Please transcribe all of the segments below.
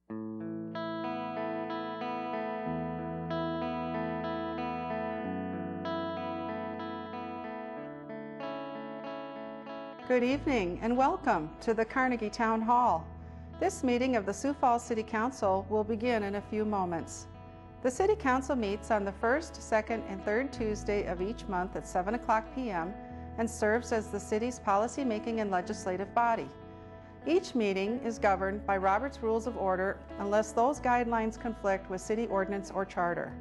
Good evening and welcome to the Carnegie Town Hall. This meeting of the Sioux Falls City Council will begin in a few moments. The City Council meets on the first, second, and third Tuesday of each month at 7:00 p.m. and serves as the city's policymaking and legislative body. Each meeting is governed by Robert's Rules of Order unless those guidelines conflict with city ordinance or charter.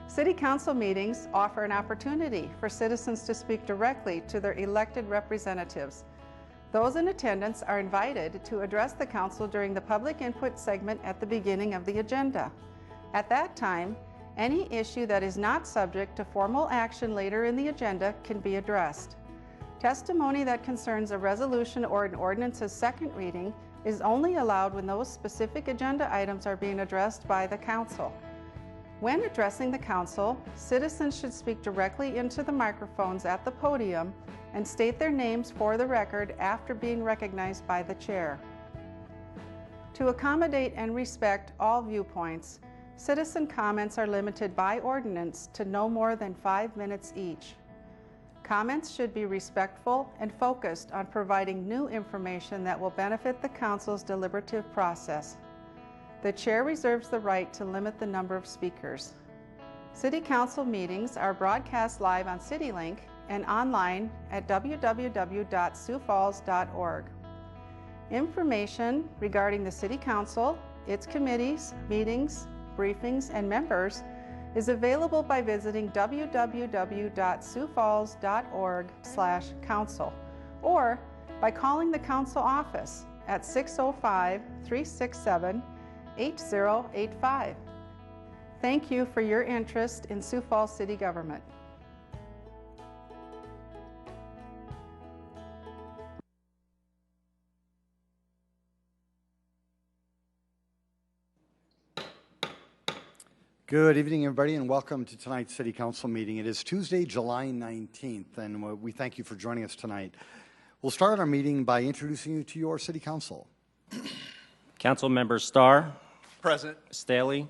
City Council meetings offer an opportunity for citizens to speak directly to their elected representatives. Those in attendance are invited to address the Council during the public input segment at the beginning of the agenda. At that time, any issue that is not subject to formal action later in the agenda can be addressed. Testimony that concerns a resolution or an ordinance's second reading is only allowed when those specific agenda items are being addressed by the Council. When addressing the Council, citizens should speak directly into the microphones at the podium and state their names for the record after being recognized by the Chair. To accommodate and respect all viewpoints, citizen comments are limited by ordinance to no more than 5 minutes each. Comments should be respectful and focused on providing new information that will benefit the Council's deliberative process. The Chair reserves the right to limit the number of speakers. City Council meetings are broadcast live on CityLink and online at www.siouxfalls.org. Information regarding the City Council, its committees, meetings, briefings, and members is available by visiting www.siouxfalls.org/council or by calling the Council office at 605-367-8085. Thank you for your interest in Sioux Falls City Government. Good evening, everybody, and welcome to tonight's City Council meeting. It is Tuesday, July 19th, and we thank you for joining us tonight. We'll start our meeting by introducing you to your City Council. Council members Starr. Present. Staley.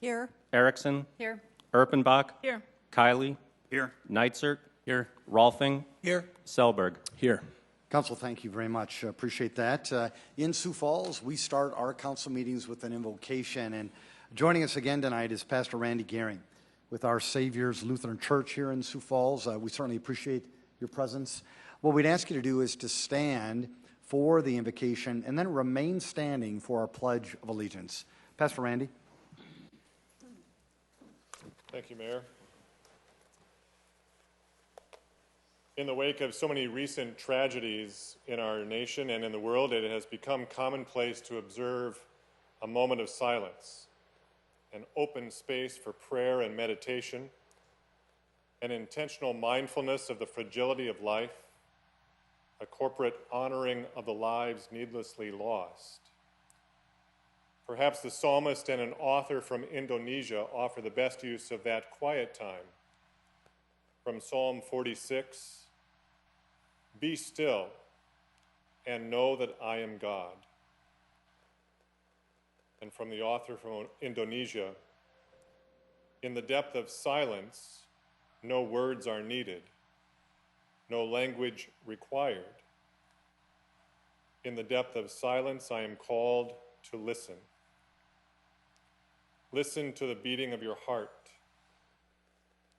Here. Erickson. Here. Erpenbach. Here. Kiley. Here. Neitzer. Here. Rolfing. Here. Selberg. Here. Council, thank you very much. Appreciate that. In Sioux Falls, we start our council meetings with an invocation, and joining us again tonight is Pastor Randy Gehring with Our Savior's Lutheran Church here in Sioux Falls. We certainly appreciate your presence. What we'd ask you to do is to stand for the invocation and then remain standing for our Pledge of Allegiance. Pastor Randy. Thank you, Mayor. In the wake of so many recent tragedies in our nation and in the world, it has become commonplace to observe a moment of silence, an open space for prayer and meditation, an intentional mindfulness of the fragility of life, a corporate honoring of the lives needlessly lost. Perhaps the psalmist and an author from Indonesia offer the best use of that quiet time. From Psalm 46, "Be still and know that I am God." And from the author from Indonesia, "In the depth of silence, no words are needed, no language required. In the depth of silence, I am called to listen. Listen to the beating of your heart.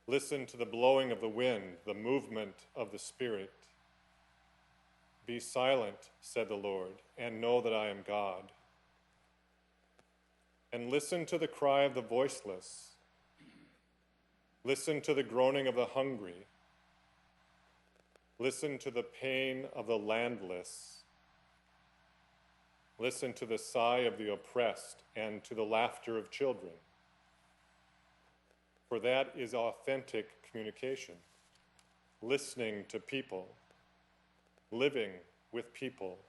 Listen to the blowing of the wind, the movement of the Spirit. Be silent, said the Lord, and know that I am God. And listen to the cry of the voiceless. Listen to the groaning of the hungry. Listen to the pain of the landless. Listen to the sigh of the oppressed and to the laughter of children. For that is authentic communication. Listening to people, living with people,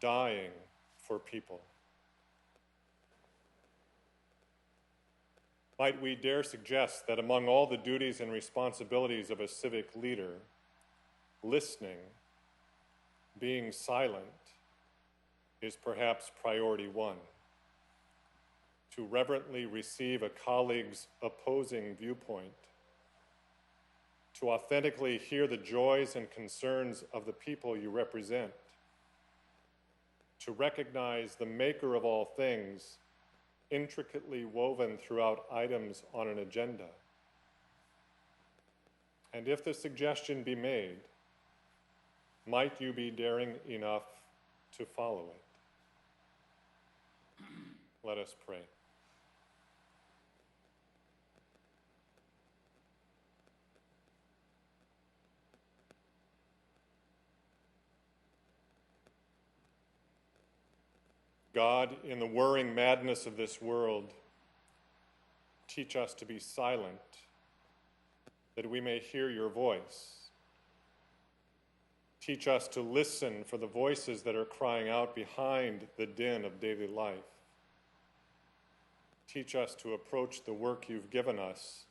dying for people. Might we dare suggest that among all the duties and responsibilities of a civic leader, listening, being silent, is perhaps priority one. To reverently receive a colleague's opposing viewpoint, to authentically hear the joys and concerns of the people you represent, to recognize the maker of all things intricately woven throughout items on an agenda. And if the suggestion be made, might you be daring enough to follow it? Let us pray. God, in the whirring madness of this world, teach us to be silent, that we may hear your voice. Teach us to listen for the voices that are crying out behind the din of daily life. Teach us to approach the work you've given us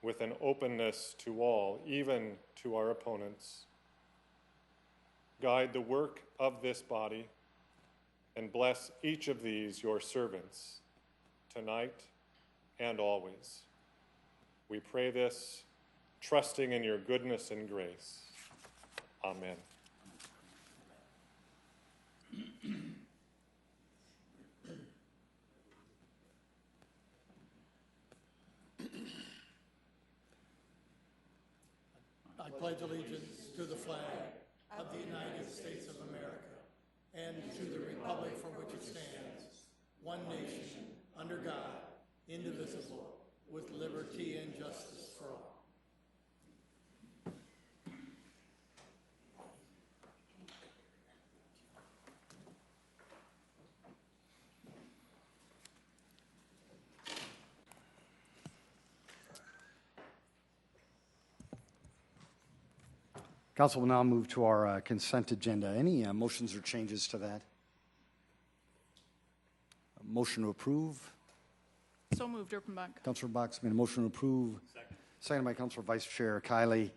with an openness to all, even to our opponents. Guide the work of this body and bless each of these, your servants, tonight and always. We pray this, trusting in your goodness and grace. Amen. I pledge allegiance to the flag of the United States of America and to the republic for which it stands, one nation, under God, indivisible, with liberty and justice for all. Council will now move to our consent agenda. Any motions or changes to that? A motion to approve. So moved, Erpenbach. Councilor Box made a motion to approve. Second by Councilor Vice Chair Kiley.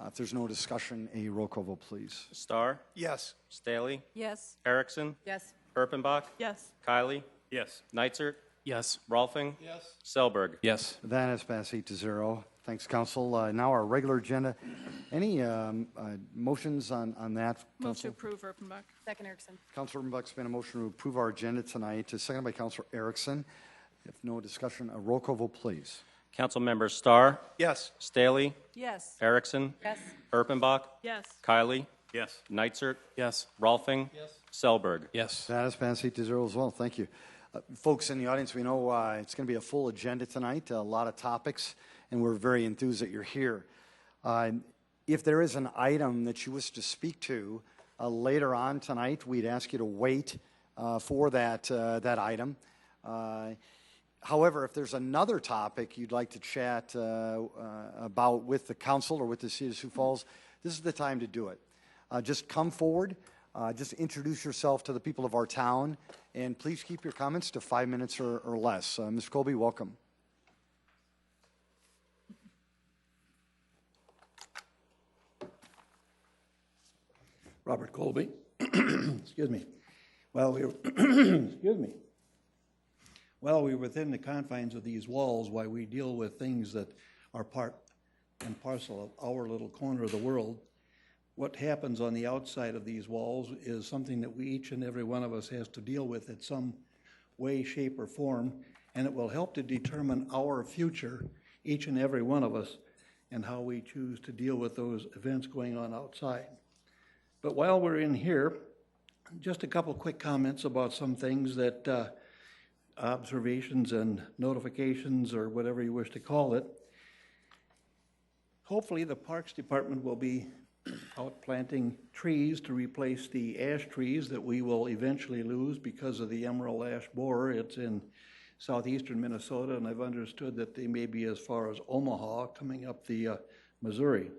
If there's no discussion, a roll call vote, please. Starr, Yes. Staley, Yes. Erickson, Yes. Erpenbach, Yes. Kiley, Yes. Neitzer, Yes. Rolfing, Yes. Selberg. Yes. That has passed 8-0. Thanks, Council. Now our regular agenda. Any motions on that? Move to Council? approve, Erpenbach. Second, Erickson. Councilor Erpenbach's made a motion to approve our agenda tonight. Seconded by Councilor Erickson. If no discussion, a roll call vote, please. Council members Starr, Yes. Staley, Yes. Erickson, Yes. Erpenbach, Yes. Kiley, Yes. Neitzer, Yes. Rolfing, Yes. Selberg. Yes. That has passed 8-0 as well. Thank you. Folks in the audience, we know it's going to be a full agenda tonight, a lot of topics, and we're very enthused that you're here. If there is an item that you wish to speak to later on tonight, we'd ask you to wait for that item. However, if there's another topic you'd like to chat about with the council or with the City of Sioux Falls, this is the time to do it. Just come forward, just introduce yourself to the people of our town, and please keep your comments to 5 minutes or less. Ms. Colby, welcome. Robert Colby. Excuse me. Well, excuse me. Well, we're within the confines of these walls while we deal with things that are part and parcel of our little corner of the world. What happens on the outside of these walls is something that we, each and every one of us, has to deal with in some way, shape, or form, and it will help to determine our future, each and every one of us, and how we choose to deal with those events going on outside. But while we're in here, just a couple quick comments about some things that observations and notifications, or whatever you wish to call it. Hopefully the Parks Department will be out planting trees to replace the ash trees that we will eventually lose because of the emerald ash borer. It's in southeastern Minnesota, and I've understood that they may be as far as Omaha, coming up the Missouri.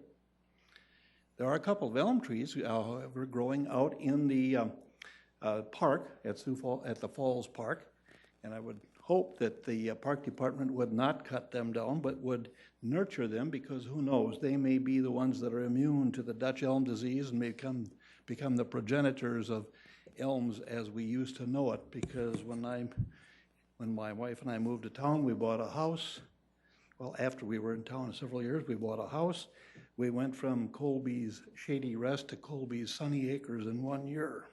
There are a couple of elm trees, however, growing out in the park at the Falls Park, and I would hope that the Park Department would not cut them down, but would nurture them, because who knows, they may be the ones that are immune to the Dutch elm disease and may become the progenitors of Elms as we used to know it, because when my wife and I moved to town, we bought a house. Well, after we were in town several years, we bought a house. We went from Colby's Shady Rest to Colby's Sunny Acres in 1 year.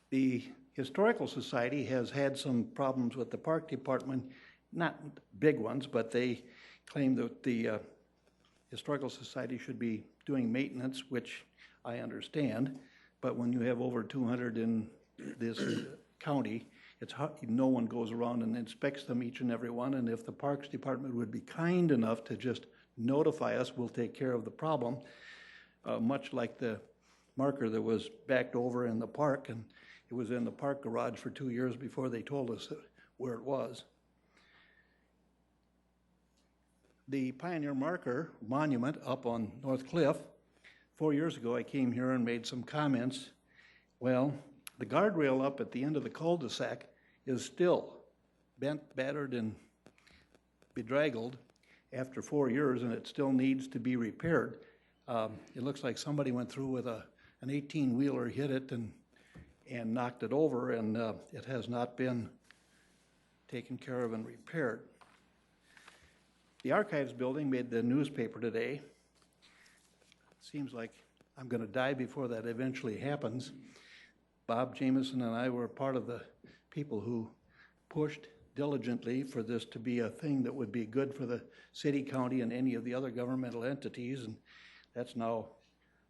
The Historical Society has had some problems with the park department, not big ones, but they claim that the Historical Society should be doing maintenance, which I understand, but when you have over 200 in this county, it's hard, no one goes around and inspects them, each and every one, and if the Parks Department would be kind enough to just notify us, we'll take care of the problem, much like the marker that was backed over in the park, and it was in the park garage for 2 years before they told us where it was. The Pioneer Marker monument up on North Cliff, 4 years ago I came here and made some comments. Well, the guardrail up at the end of the cul-de-sac is still bent, battered, and bedraggled after 4 years, and it still needs to be repaired. It looks like somebody went through with an 18-wheeler, hit it, and knocked it over, and it has not been taken care of and repaired. The Archives building made the newspaper today. Seems like I'm going to die before that eventually happens. Bob Jameson and I were part of the people who pushed diligently for this to be a thing that would be good for the city, county, and any of the other governmental entities, and that's now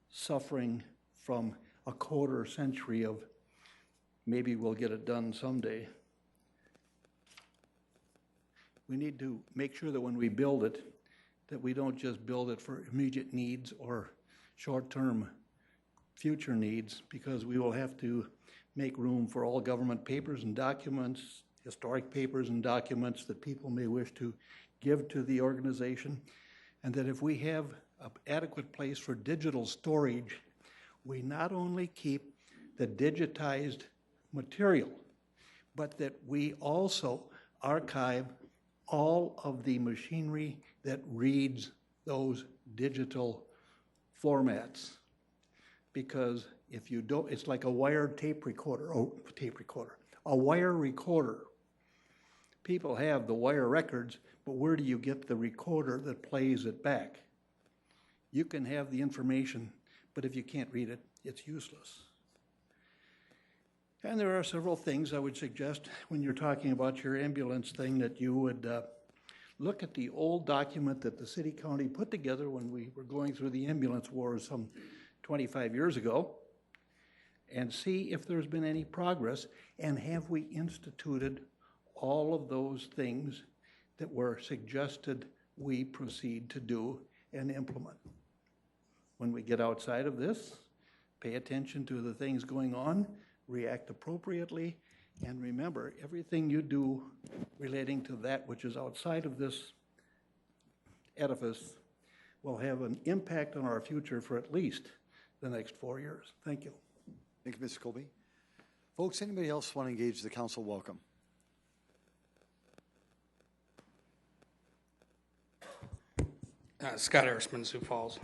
suffering from a quarter century of maybe we'll get it done someday. We need to make sure that when we build it, that we don't just build it for immediate needs or short-term future needs, because we will have to make room for all government papers and documents, historic papers and documents that people may wish to give to the organization, and that if we have an adequate place for digital storage, we not only keep the digitized material, but that we also archive all of the machinery that reads those digital formats. Because if you don't, it's like a wired tape recorder, a wire recorder. People have the wire records, but where do you get the recorder that plays it back? You can have the information, but if you can't read it, it's useless. And there are several things I would suggest when you're talking about your ambulance thing, that you would look at the old document that the city county put together when we were going through the ambulance wars some 25 years ago, and see if there's been any progress, and have we instituted all of those things that were suggested we proceed to do and implement. When we get outside of this, pay attention to the things going on, react appropriately, and remember, everything you do relating to that which is outside of this edifice will have an impact on our future for at least the next 4 years. Thank you. Thank you, Mr. Colby. Folks, anybody else want to engage the council? Welcome. Scott Erisman, Sioux Falls.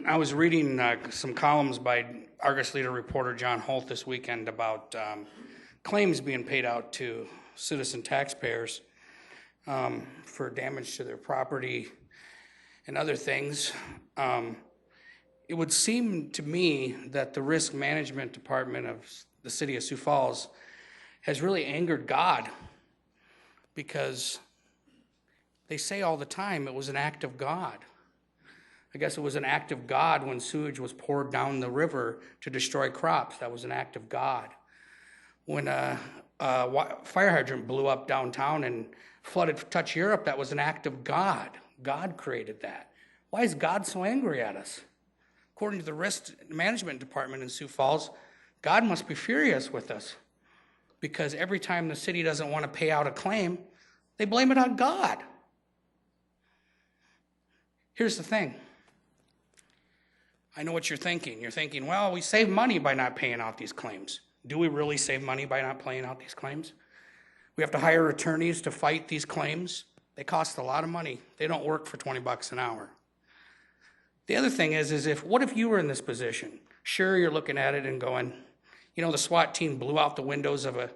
I was reading some columns by Argus Leader reporter John Holt this weekend about claims being paid out to citizen taxpayers for damage to their property and other things. It would seem to me that the risk management department of the City of Sioux Falls has really angered God, because they say all the time it was an act of God. I guess it was an act of God when sewage was poured down the river to destroy crops. That was an act of God. When a fire hydrant blew up downtown and flooded Touch Europe, that was an act of God. God created that. Why is God so angry at us? According to the risk management department in Sioux Falls, God must be furious with us, because every time the city doesn't want to pay out a claim, they blame it on God. Here's the thing. I know what you're thinking. You're thinking, well, we save money by not paying out these claims. Do we really save money by not paying out these claims? We have to hire attorneys to fight these claims. They cost a lot of money. They don't work for $20 an hour. The other thing is what if you were in this position? Sure, you're looking at it and going, you know, the SWAT team blew out the windows of a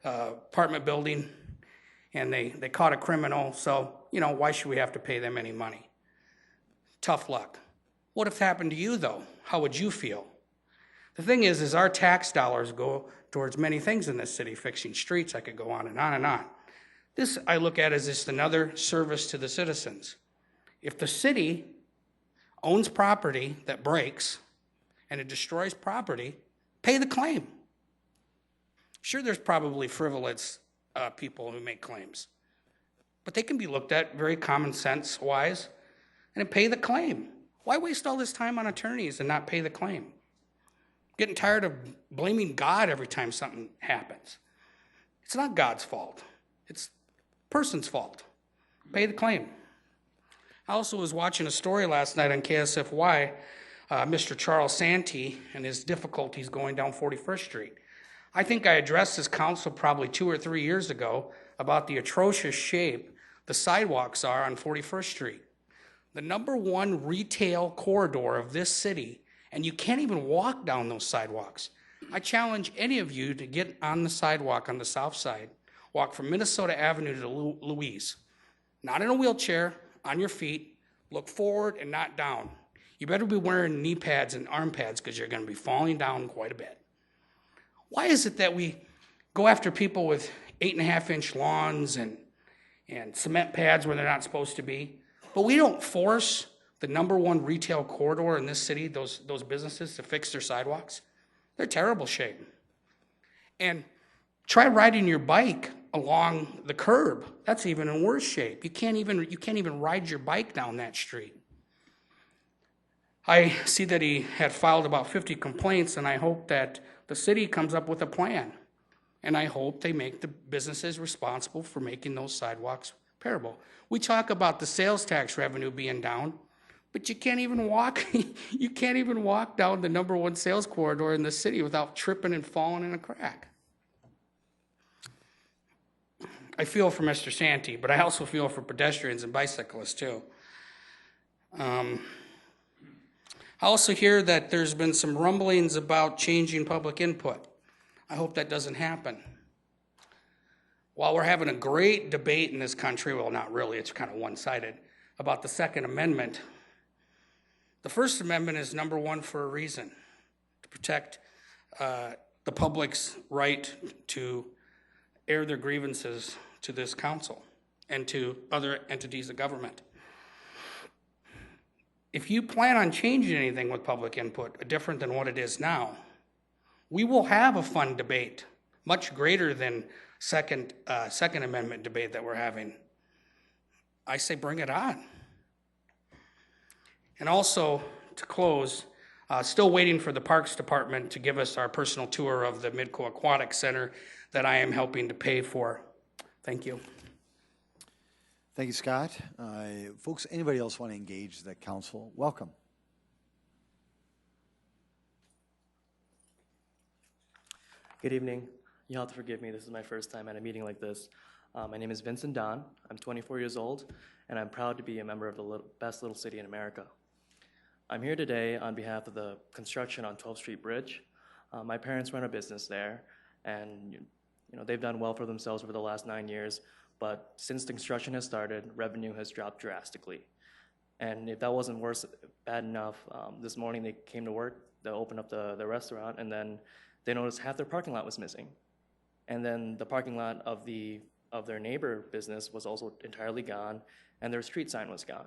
apartment building and they caught a criminal, so, you know, why should we have to pay them any money? Tough luck. What if it happened to you, though? How would you feel? The thing is our tax dollars go towards many things in this city, fixing streets. I could go on and on and on. This I look at as just another service to the citizens. If the city owns property that breaks and it destroys property, pay the claim. Sure, there's probably frivolous people who make claims, but they can be looked at very common sense wise and pay the claim. Why waste all this time on attorneys and not pay the claim? Getting tired of blaming God every time something happens. It's not God's fault. It's the person's fault. Pay the claim. I also was watching a story last night on KSFY, Mr. Charles Santee and his difficulties going down 41st Street. I think I addressed this council probably 2 or 3 years ago about the atrocious shape the sidewalks are on 41st Street. The #1 retail corridor of this city, and you can't even walk down those sidewalks. I challenge any of you to get on the sidewalk on the south side, walk from Minnesota Avenue to Louise. Not in a wheelchair, on your feet, look forward and not down. You better be wearing knee pads and arm pads because you're going to be falling down quite a bit. Why is it that we go after people with 8.5-inch lawns and cement pads where they're not supposed to be, but we don't force the #1 retail corridor in this city, those businesses, to fix their sidewalks? They're terrible shape. And try riding your bike along the curb. That's even in worse shape. You can't even ride your bike down that street. I see that he had filed about 50 complaints, and I hope that the city comes up with a plan. And I hope they make the businesses responsible for making those sidewalks repairable. We talk about the sales tax revenue being down, but you can't even walk you can't even walk down the #1 sales corridor in the city without tripping and falling in a crack. I feel for Mr. Santee, but I also feel for pedestrians and bicyclists too. I also hear that there's been some rumblings about changing public input. I hope that doesn't happen. While we're having a great debate in this country, well, not really, it's kind of one-sided, about the Second Amendment, the First Amendment is #1 for a reason, to protect the public's right to air their grievances to this council and to other entities of government. If you plan on changing anything with public input different than what it is now, we will have a fun debate, much greater than Second Amendment debate that we're having. I say bring it on. And also, to close, still waiting for the Parks Department to give us our personal tour of the Midco Aquatic Center that I am helping to pay for. Thank you. Thank you, Scott. Folks, anybody else want to engage the council? Welcome. Good evening. You'll have to forgive me. This is my first time at a meeting like this. My name is Vincent Don. I'm 24 years old, and I'm proud to be a member of the best little city in America. I'm here today on behalf of the construction on 12th Street Bridge. My parents run a business there, and they've done well for themselves over the last 9 years. But since the construction has started, revenue has dropped drastically. And if that wasn't bad enough, this morning they came to work, they opened up the restaurant, and then they noticed half their parking lot was missing. And then the parking lot of their neighbor business was also entirely gone, and their street sign was gone.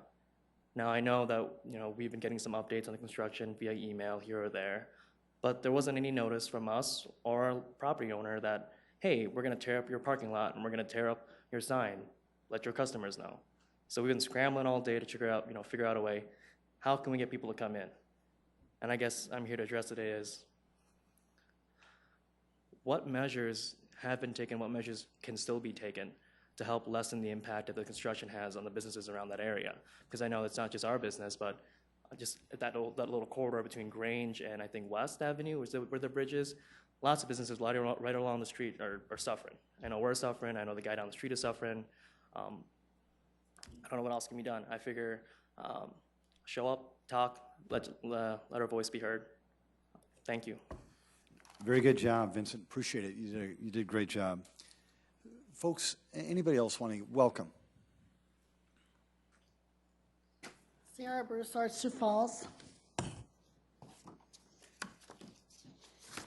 Now I know that we've been getting some updates on the construction via email here or there, but there wasn't any notice from us or our property owner that, hey, we're going to tear up your parking lot and we're going to tear up your sign. Let your customers know. So we've been scrambling all day to figure out a way. How can we get people to come in? And I guess I'm here to address today is what measures have been taken, what measures can still be taken to help lessen the impact that the construction has on the businesses around that area. Because I know it's not just our business, but just that little corridor between Grange and I think West Avenue, where the bridge is, lots of businesses right along the street are suffering. I know we're suffering. I know the guy down the street is suffering. I don't know what else can be done. I figure show up, talk, let our voice be heard. Thank you. Very good job, Vincent. Appreciate it. You did a great job. Folks, anybody else want to welcome? Sarah Broussard, Sioux Falls.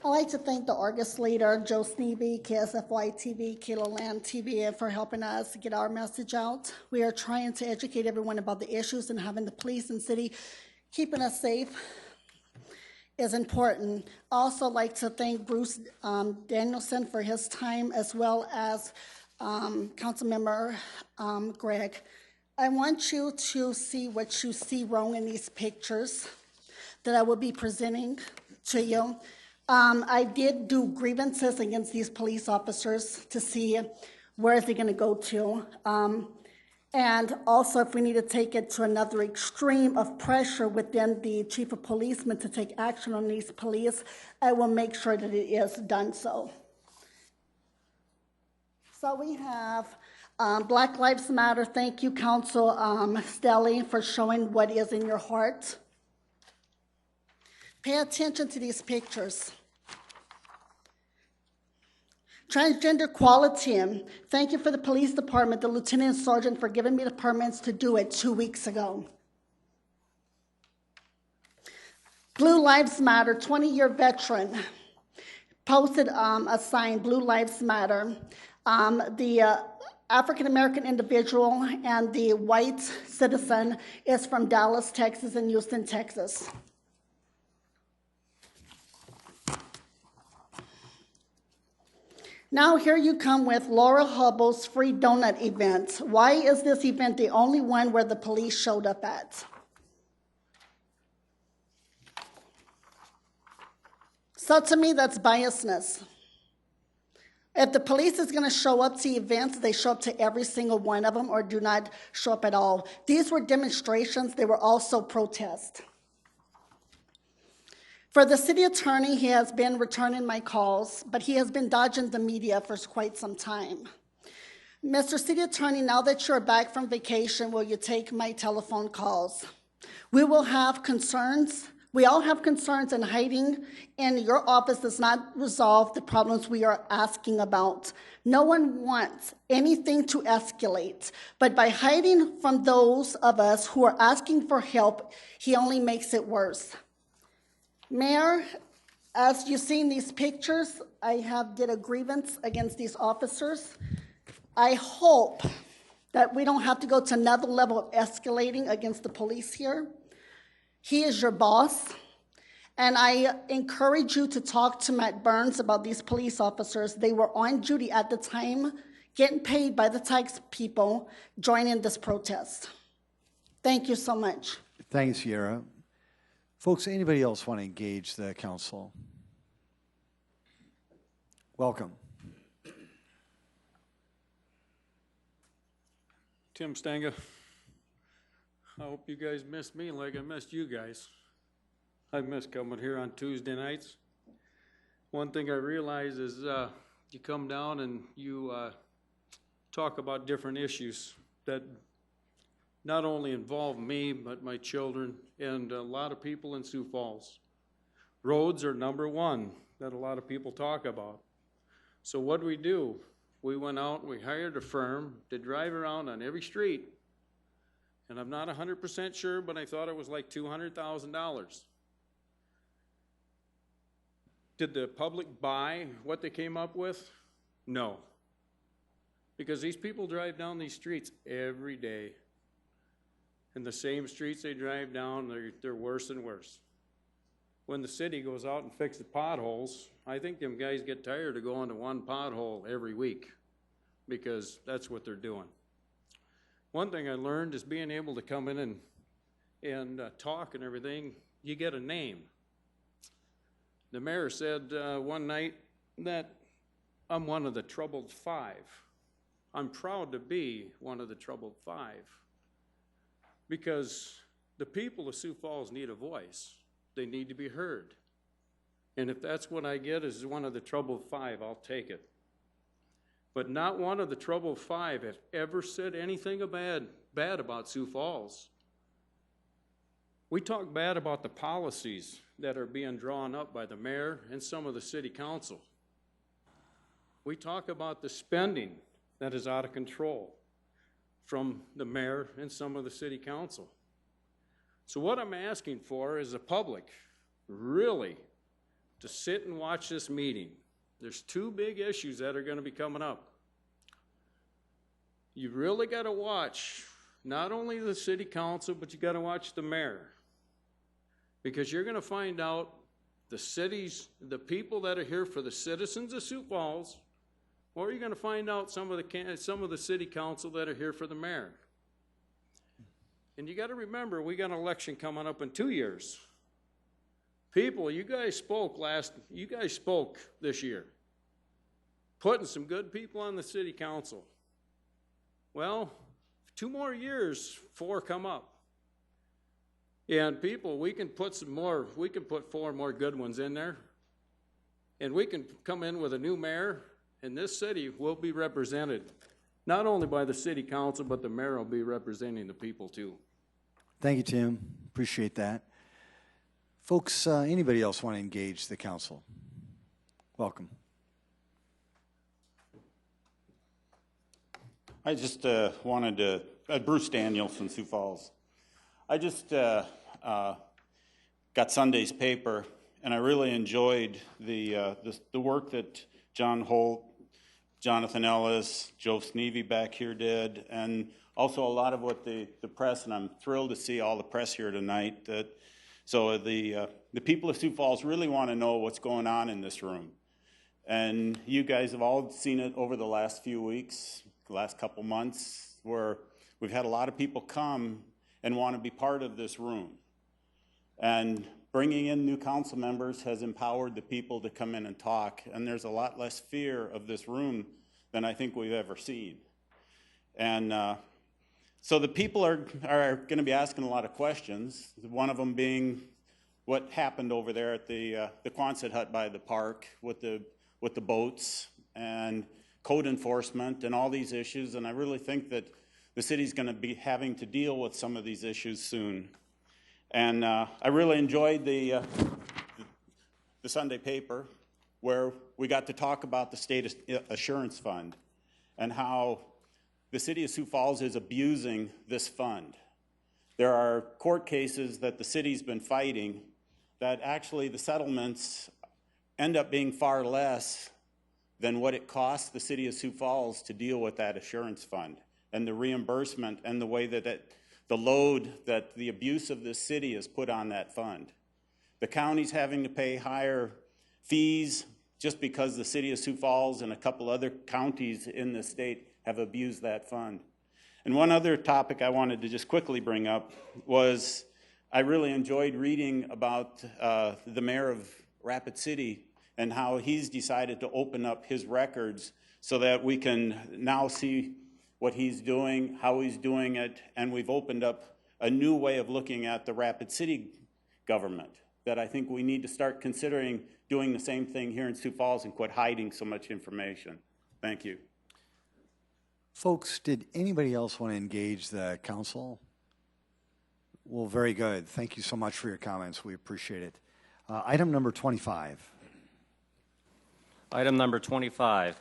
I'd like to thank the Argus leader, Joe Sneeby, KSFY TV, Kilo Land TV, for helping us get our message out. We are trying to educate everyone about the issues, and having the police and city keeping us safe is important. Also like to thank Bruce Danielson for his time, as well as Councilmember Greg. I want you to see what you see wrong in these pictures that I will be presenting to you. I did do grievances against these police officers to see where is it going to go to. And also, if we need to take it to another extreme of pressure within the chief of policemen to take action on these police, I will make sure that it is done so. So we have Black Lives Matter. Thank you, Council Stelly, for showing what is in your heart. Pay attention to these pictures. Transgender equality. Thank you for the police department, the lieutenant and sergeant, for giving me the permits to do it 2 weeks ago. Blue Lives Matter, 20-year veteran, posted a sign, Blue Lives Matter. The African-American individual and the white citizen is from Dallas, Texas, and Houston, Texas. Now here you come with Laura Hubbell's free donut event. Why is this event the only one where the police showed up at? So to me, that's biasness. If the police is going to show up to events, they show up to every single one of them or do not show up at all. These were demonstrations. They were also protests. For the city attorney, he has been returning my calls, but he has been dodging the media for quite some time. Mr. City Attorney, now that you're back from vacation, will you take my telephone calls? We will have concerns. We all have concerns, and hiding in your office does not resolve the problems we are asking about. No one wants anything to escalate, but by hiding from those of us who are asking for help, he only makes it worse. Mayor, as you've seen these pictures, I did a grievance against these officers. I hope that we don't have to go to another level of escalating against the police here. He is your boss, and I encourage you to talk to Matt Burns about these police officers. They were on duty at the time, getting paid by the tax people, joining this protest. Thank you so much. Thanks, Sierra. Folks, anybody else want to engage the council? Welcome. Tim Stanga. I hope you guys missed me like I missed you guys. I miss coming here on Tuesday nights. One thing I realize is you come down and you talk about different issues that not only involve me, but my children and a lot of people in Sioux Falls. Roads are number one that a lot of people talk about. So what do? We went out and we hired a firm to drive around on every street. And I'm not 100% sure, but I thought it was like $200,000. Did the public buy what they came up with? No. Because these people drive down these streets every day. And the same streets they drive down, they're worse and worse. When the city goes out and fixes potholes, I think them guys get tired of going to one pothole every week because that's what they're doing. One thing I learned is being able to come in and talk and everything, you get a name. The mayor said one night that I'm one of the troubled five. I'm proud to be one of the troubled five. Because the people of Sioux Falls need a voice. They need to be heard. And if that's what I get as one of the troubled five, I'll take it. But not one of the troubled five have ever said anything bad about Sioux Falls. We talk bad about the policies that are being drawn up by the mayor and some of the city council. We talk about the spending that is out of control from the mayor and some of the city council. So what I'm asking for is the public really to sit and watch this meeting. There's two big issues that are going to be coming up. You really got to watch not only the city council, but you got to watch the mayor. Because you're going to find out the people that are here for the citizens of Sioux Falls, or you're going to find out some of the city council that are here for the mayor. And you got to remember, we got an election coming up in 2 years. People, you guys spoke this year, putting some good people on the city council. Well, 2 more years, 4 come up. And people, we can put 4 more good ones in there. And we can come in with a new mayor, and this city will be represented not only by the city council, but the mayor will be representing the people too. Thank you, Tim. Appreciate that. Folks, anybody else want to engage the council? Welcome. I just wanted to, Bruce Daniels in Sioux Falls. I just got Sunday's paper, and I really enjoyed the work that John Holt, Jonathan Ellis, Joe Sneevy back here did, and also a lot of what the press, and I'm thrilled to see all the press here tonight. So the people of Sioux Falls really want to know what's going on in this room. And you guys have all seen it over the last few weeks, the last couple months, where we've had a lot of people come and want to be part of this room. And bringing in new council members has empowered the people to come in and talk, and there's a lot less fear of this room than I think we've ever seen. And so the people are going to be asking a lot of questions, one of them being what happened over there at the Quonset hut by the park with the boats and code enforcement and all these issues, and I really think that the city's going to be having to deal with some of these issues soon. And I really enjoyed the Sunday paper where we got to talk about the State Assurance Fund and how the City of Sioux Falls is abusing this fund. There are court cases that the city's been fighting that actually the settlements end up being far less than what it costs the City of Sioux Falls to deal with that assurance fund and the reimbursement and the way that the load that the abuse of this city has put on that fund. The county's having to pay higher fees just because the City of Sioux Falls and a couple other counties in the state have abused that fund. And one other topic I wanted to just quickly bring up was I really enjoyed reading about the mayor of Rapid City and how he's decided to open up his records so that we can now see what he's doing, how he's doing it, and we've opened up a new way of looking at the Rapid City government that I think we need to start considering doing the same thing here in Sioux Falls and quit hiding so much information. Thank you. Folks, did anybody else want to engage the council? Well, very good. Thank you so much for your comments. We appreciate it. Item number 25. Item number 25,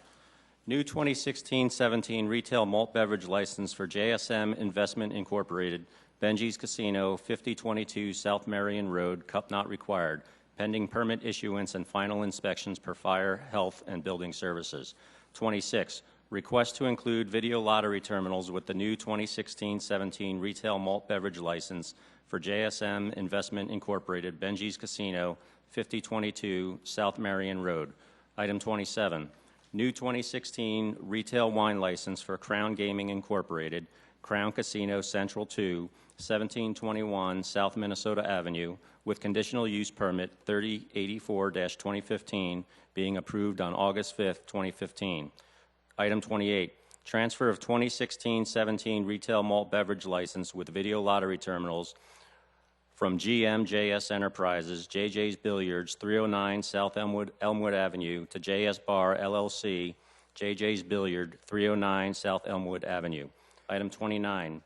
new 2016-17 retail malt beverage license for JSM Investment Incorporated, Benji's Casino, 5022 South Marion Road, cup not required, pending permit issuance and final inspections per fire, health, and building services. 26, request to include video lottery terminals with the new 2016-17 retail malt beverage license for JSM Investment Incorporated, Benji's Casino, 5022 South Marion Road. Item 27, new 2016 retail wine license for Crown Gaming Incorporated, Crown Casino Central 2, 1721 South Minnesota Avenue, with conditional use permit 3084-2015 being approved on August 5th, 2015. Item 28, transfer of 2016-17 retail malt beverage license with video lottery terminals from GMJS Enterprises, JJ's Billiards, 309 South Elmwood Avenue, to JS Bar LLC, JJ's Billiard, 309 South Elmwood Avenue. Item 29,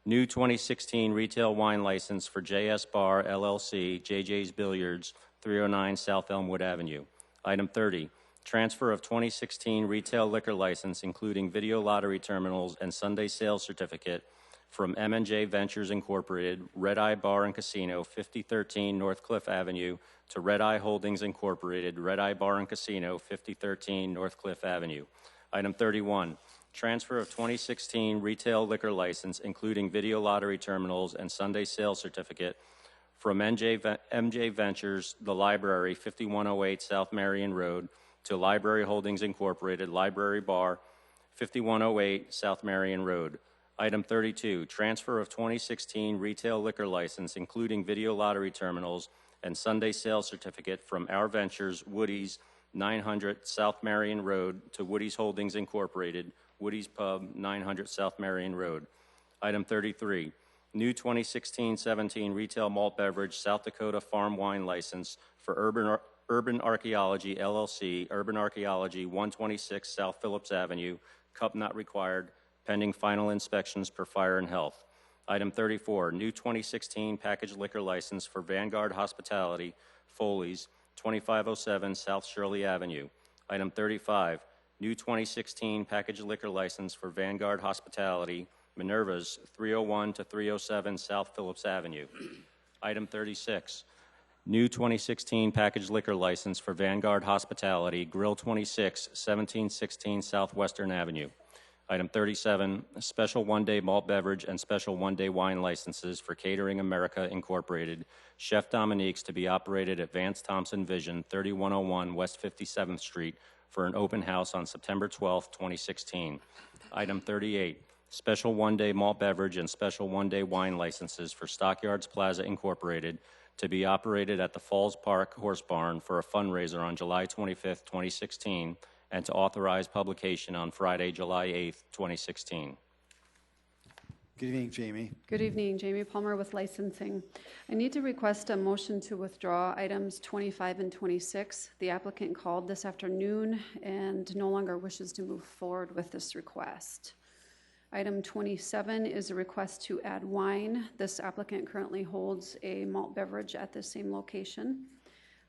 New 2016 retail wine license for JS Bar LLC, JJ's Billiards, 309 South Elmwood Avenue. Item 30, transfer of 2016 retail liquor license, including video lottery terminals and Sunday sales certificate, from M&J Ventures Incorporated, Red Eye Bar and Casino, 5013 North Cliff Avenue, to Red Eye Holdings Incorporated, Red Eye Bar and Casino, 5013 North Cliff Avenue. Item 31, transfer of 2016 retail liquor license, including video lottery terminals and Sunday sales certificate, from MJ Ventures, the Library, 5108 South Marion Road, to Library Holdings Incorporated, Library Bar, 5108 South Marion Road. Item 32, transfer of 2016 retail liquor license, including video lottery terminals and Sunday sales certificate, from Our Ventures, Woody's, 900 South Marion Road, to Woody's Holdings Incorporated, Woody's Pub, 900 South Marion Road. Item 33, new 2016-17 retail malt beverage South Dakota farm wine license for Urban Archaeology LLC, Urban Archaeology, 126 South Phillips Avenue, cup not required, pending final inspections per Fire and Health. Item 34, new 2016 packaged liquor license for Vanguard Hospitality, Foley's, 2507 South Shirley Avenue. Item 35, new 2016 packaged liquor license for Vanguard Hospitality, Minerva's, 301 to 307 South Phillips Avenue. Item 36, new 2016 packaged liquor license for Vanguard Hospitality, Grill 26, 1716 Southwestern Avenue. Item 37, special one-day malt beverage and special one-day wine licenses for Catering America Incorporated, Chef Dominique's, to be operated at Vance Thompson Vision, 3101 West 57th Street, for an open house on September 12, 2016. Item 38, special one-day malt beverage and special one-day wine licenses for Stockyards Plaza Incorporated, to be operated at the Falls Park Horse Barn for a fundraiser on July 25, 2016, and to authorize publication on Friday, July 8, 2016. Good evening, Jamie. Good evening, Jamie Palmer with licensing. I need to request a motion to withdraw items 25 and 26. The applicant called this afternoon and no longer wishes to move forward with this request. Item 27 is a request to add wine. This applicant currently holds a malt beverage at the same location.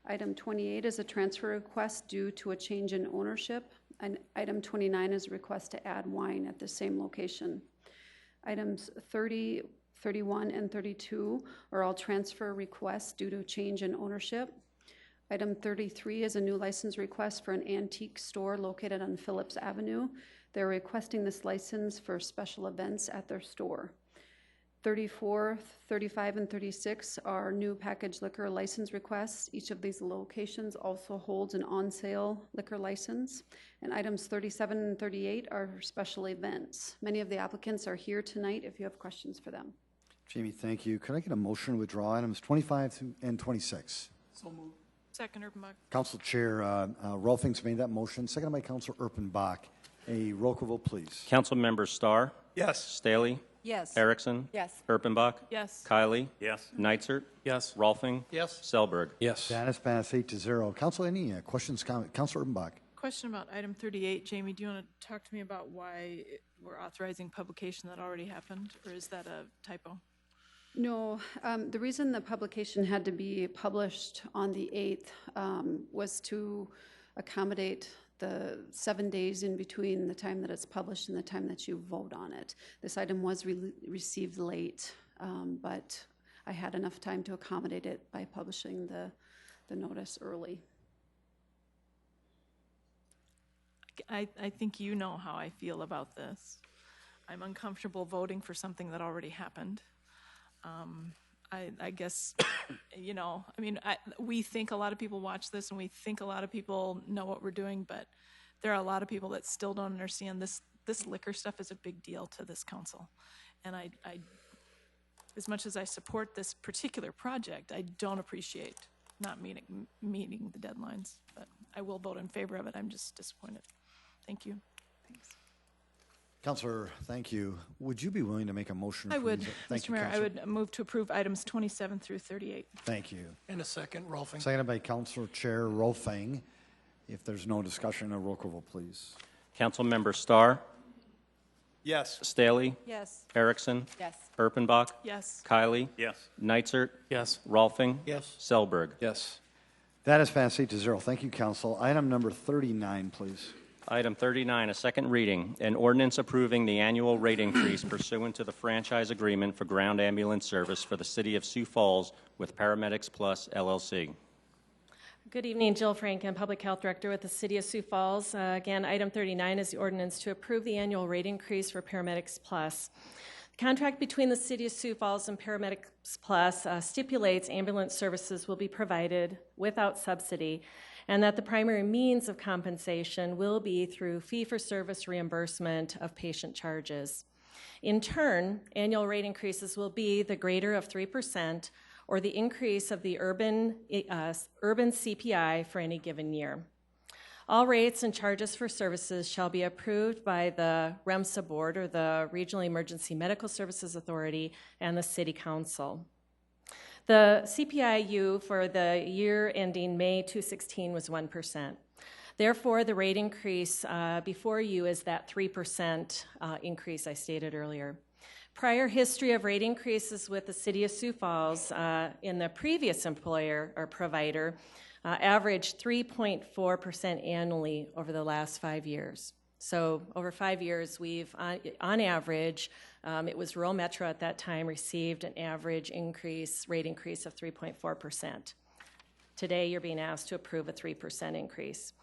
Item 28 is a transfer request due to a change in ownership. And item 29 is a request to add wine at the same location. Items 30, 31, and 32 are all transfer requests due to change in ownership. Item 33 is a new license request for an antique store located on Phillips Avenue. They're requesting this license for special events at their store. 34, 35, and 36 are new packaged liquor license requests. Each of these locations also holds an on-sale liquor license. And items 37 and 38 are special events. Many of the applicants are here tonight if you have questions for them. Jamie, thank you. Could I get a motion to withdraw items 25 and 26? So moved. Second, Erpenbach. Council Chair Rolfing's made that motion, seconded by Councilor Erpenbach. A roll call vote, please. Council members Starr? Yes. Staley? Yes. Erickson? Yes. Erpenbach? Yes. Kiley? Yes. Nitzert? Yes. Rolfing? Yes. Selberg? Yes. That is passed 8-0. Council, any questions, comments? Councilor Erpenbach. Question about item 38. Jamie, do you want to talk to me about why we're authorizing publication that already happened, or is that a typo? No, the reason the publication had to be published on the 8th was to accommodate the 7 days in between the time that it's published and the time that you vote on it. This item was received late, but I had enough time to accommodate it by publishing the notice early. I think you know how I feel about this. I'm uncomfortable voting for something that already happened. I guess, you know, I mean, we think a lot of people watch this and we think a lot of people know what we're doing, but there are a lot of people that still don't understand this liquor stuff is a big deal to this council. And I as much as I support this particular project, I don't appreciate not meeting the deadlines, but I will vote in favor of it. I'm just disappointed. Thank you. Thanks. Councilor, thank you. Would you be willing to make a motion? I would, Thank Mr. you, Mayor. Councilor. I would move to approve items 27 through 38. Thank you. And a second, Rolfing. Seconded by Councilor Chair Rolfing. If there's no discussion, a roll call vote, please. Council member Starr? Yes. Staley, Yes. Erickson, Yes. Erpenbach, Yes. Kylie, Yes. Nitzert, Yes. Rolfing, Yes. Selberg. Yes. That is passed 8-0. Thank you, Council. Item number 39, please. Item 39, a second reading, an ordinance approving the annual rate increase pursuant to the franchise agreement for ground ambulance service for the City of Sioux Falls with Paramedics Plus, LLC. Good evening, Jill Franken, Public Health Director with the City of Sioux Falls. Again, item 39 is the ordinance to approve the annual rate increase for Paramedics Plus. The contract between the City of Sioux Falls and Paramedics Plus stipulates ambulance services will be provided without subsidy, and that the primary means of compensation will be through fee-for-service reimbursement of patient charges. In turn, annual rate increases will be the greater of 3% or the increase of the urban CPI for any given year. All rates and charges for services shall be approved by the REMSA Board, or the Regional Emergency Medical Services Authority, and the City Council. The CPIU for the year ending May 2016 was 1%. Therefore, the rate increase before you is that 3% increase I stated earlier. Prior history of rate increases with the City of Sioux Falls in the previous employer or provider averaged 3.4% annually over the last 5 years. So over 5 years, we've, on average, it was rural metro at that time, received an average rate increase of 3.4%. Today, you're being asked to approve a 3% increase.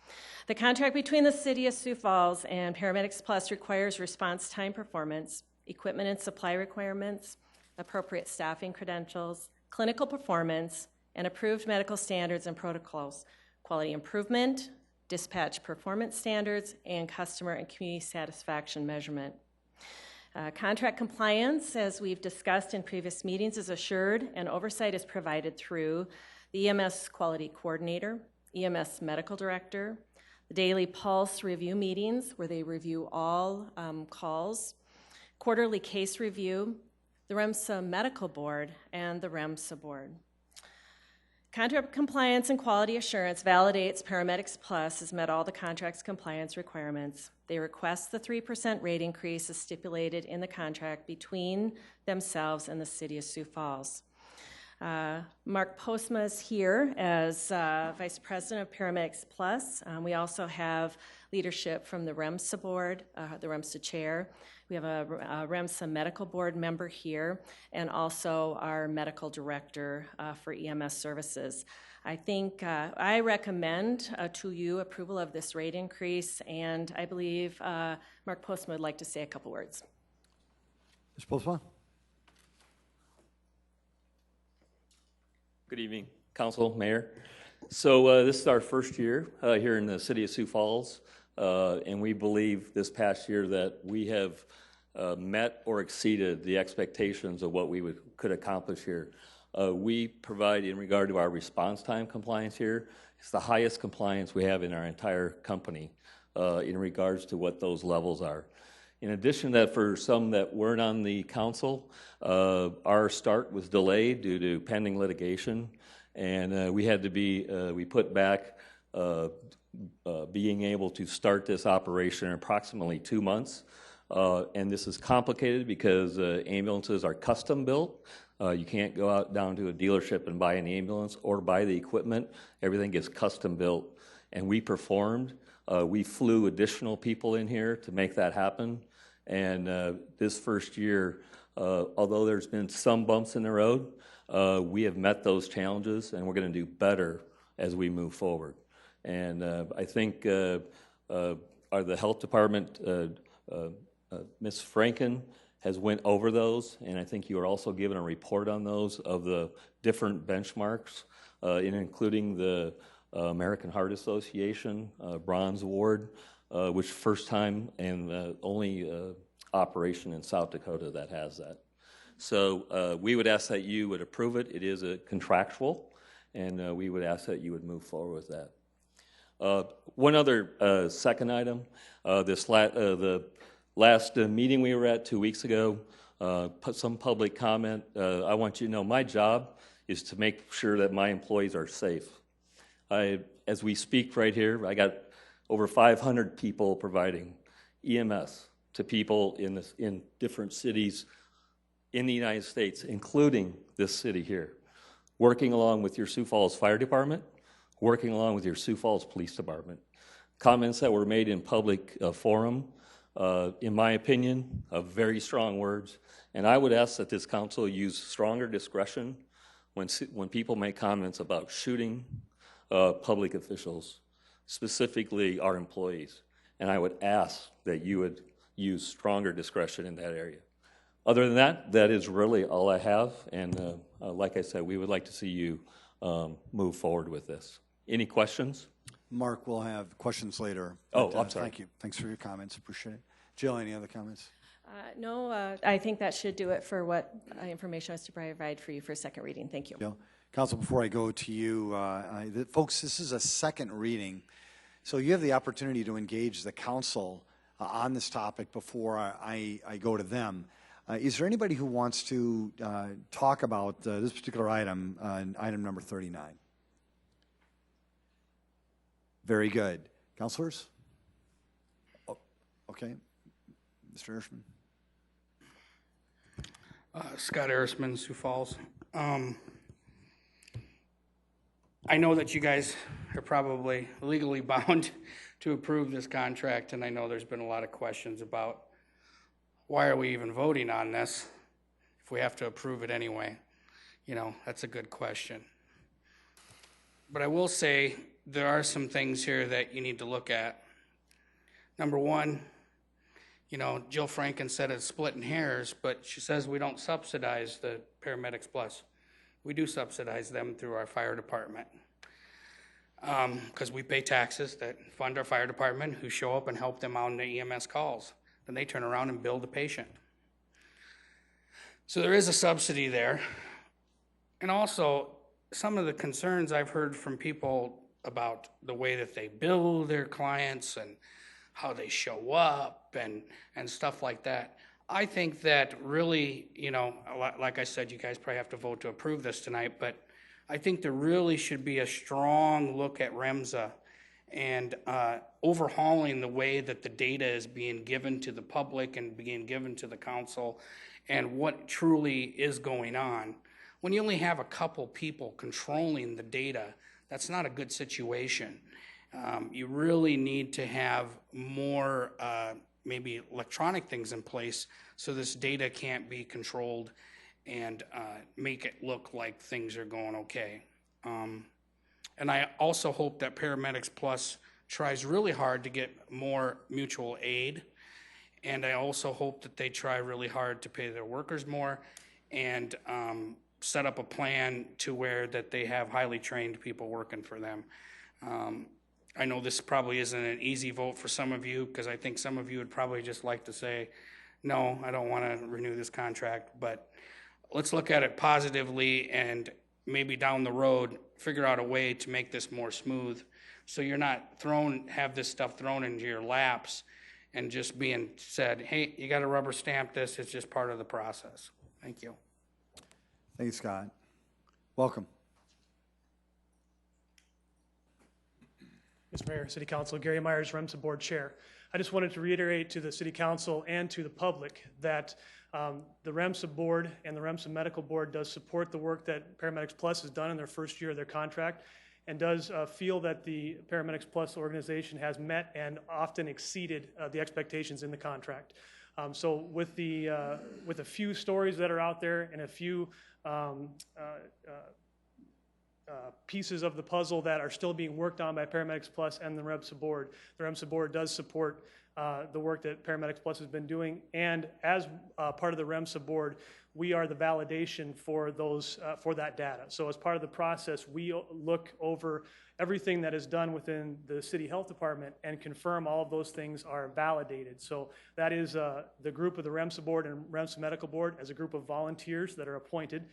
The contract between the City of Sioux Falls and Paramedics Plus requires response time performance, equipment and supply requirements, appropriate staffing credentials, clinical performance, and approved medical standards and protocols, quality improvement, dispatch performance standards, and customer and community satisfaction measurement. Contract compliance, as we've discussed in previous meetings, is assured, and oversight is provided through the EMS Quality Coordinator, EMS Medical Director, the daily Pulse review meetings where they review all calls, quarterly case review, the REMSA Medical Board, and the REMSA Board. Contract compliance and quality assurance validates Paramedics Plus has met all the contract's compliance requirements. They request the 3% rate increase as stipulated in the contract between themselves and the City of Sioux Falls. Mark Postma is here as Vice President of Paramedics Plus. We also have leadership from the REMSA Board, the REMSA Chair. We have a REMSA Medical Board member here, and also our Medical Director for EMS Services. I think I recommend to you approval of this rate increase, and I believe Mark Postma would like to say a couple words. Mr. Postma. Good evening, Council, Mayor. So this is our first year here in the City of Sioux Falls, and we believe this past year that we have met or exceeded the expectations of what we could accomplish here. We provide, in regard to our response time compliance here, it's the highest compliance we have in our entire company in regards to what those levels are. In addition to that, for some that weren't on the council, our start was delayed due to pending litigation, and we had to be, we put back being able to start this operation in approximately 2 months. And this is complicated because ambulances are custom built. You can't go out down to a dealership and buy an ambulance or buy the equipment. Everything is custom built. And we performed. We flew additional people in here to make that happen. And this first year, although there's been some bumps in the road, we have met those challenges, and we're going to do better as we move forward. And I think the health department, Ms. Franken, has went over those, and I think you are also given a report on those of the different benchmarks, including the American Heart Association Bronze Award, which first time and only operation in South Dakota that has that. So we would ask that you would approve it. It is a contractual, and we would ask that you would move forward with that. One other second item, the last meeting we were at 2 weeks ago, some public comment. I want you to know my job is to make sure that my employees are safe. As we speak right here, I got over 500 people providing EMS to people in different cities in the United States, including this city here, working along with your Sioux Falls Fire Department, working along with your Sioux Falls Police Department. Comments that were made in public forum, in my opinion, very strong words, and I would ask that this council use stronger discretion when people make comments about shooting public officials, specifically our employees, and I would ask that you would use stronger discretion in that area. Other than that, that is really all I have, and like I said, we would like to see you move forward with this. Any questions? Mark, we'll have questions later. Oh, But, I'm sorry. Thank you. Thanks for your comments. Appreciate it. Jill, any other comments? No, I think that should do it for what information I was to provide for you for second reading. Thank you. Jill? Council, before I go to you, folks, this is a second reading, so you have the opportunity to engage the council on this topic before I go to them. Is there anybody who wants to talk about this particular item, item number 39? Very good. Councilors? Oh, okay. Mr. Hirschman? Scott Erisman, Sioux Falls. I know that you guys are probably legally bound to approve this contract, and I know there's been a lot of questions about why are we even voting on this if we have to approve it anyway. You know, that's a good question. But I will say there are some things here that you need to look at. Number one, you know, Jill Franken said it's splitting hairs, but she says we don't subsidize the Paramedics Plus. We do subsidize them through our fire department because we pay taxes that fund our fire department who show up and help them out in the EMS calls. Then they turn around and bill the patient. So there is a subsidy there. And also, some of the concerns I've heard from people about the way that they bill their clients and how they show up and stuff like that. I think that really, you know, like I said, you guys probably have to vote to approve this tonight, but I think there really should be a strong look at REMSA and overhauling the way that the data is being given to the public and being given to the council and what truly is going on. When you only have a couple people controlling the data, that's not a good situation. You really need to have more maybe electronic things in place so this data can't be controlled and make it look like things are going okay. And I also hope that Paramedics Plus tries really hard to get more mutual aid. And I also hope that they try really hard to pay their workers more and set up a plan to where that they have highly trained people working for them. I know this probably isn't an easy vote for some of you because I think some of you would probably just like to say, no, I don't want to renew this contract, but let's look at it positively and maybe down the road figure out a way to make this more smooth so you're not have this stuff thrown into your laps and just being said, hey, you got to rubber stamp this, it's just part of the process. Thank you. Thank you, Scott. Welcome. Mr. Mayor, City Council, Gary Myers, REMSA Board Chair. I just wanted to reiterate to the City Council and to the public that the REMSA Board and the REMSA Medical Board does support the work that Paramedics Plus has done in their first year of their contract and does feel that the Paramedics Plus organization has met and often exceeded the expectations in the contract. So with a few stories that are out there and a few pieces of the puzzle that are still being worked on by Paramedics Plus and the REMSA Board. The REMSA Board does support the work that Paramedics Plus has been doing, and as part of the REMSA Board, we are the validation for for that data. So as part of the process, we look over everything that is done within the City Health Department and confirm all of those things are validated. So that is the group of the REMSA Board and REMSA Medical Board as a group of volunteers that are appointed.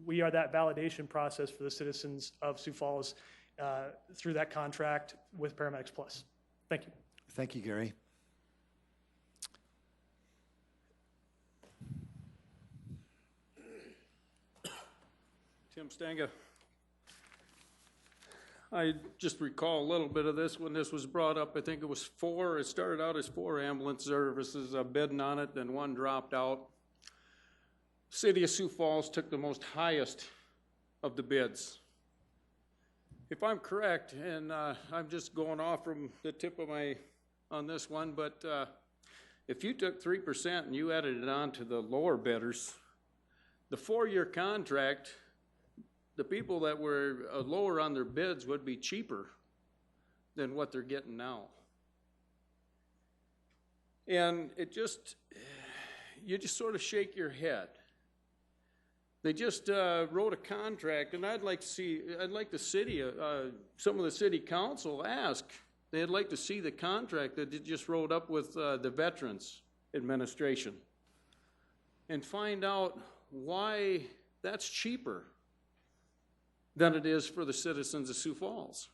We are that validation process for the citizens of Sioux Falls through that contract with Paramedics Plus. Thank you. Thank you, Gary. Tim Stanga. I just recall a little bit of this when this was brought up. I think it started out as 4 ambulance services bidding on it, then 1 dropped out. City of Sioux Falls took the most highest of the bids. If I'm correct, and I'm just going off from the tip of on this one, but if you took 3% and you added it on to the lower bidders, the 4-year contract, the people that were lower on their bids would be cheaper than what they're getting now. And you just sort of shake your head. They just wrote a contract, and I'd like to see, some of the city council ask, they'd like to see the contract that they just wrote up with the Veterans Administration and find out why that's cheaper than it is for the citizens of Sioux Falls.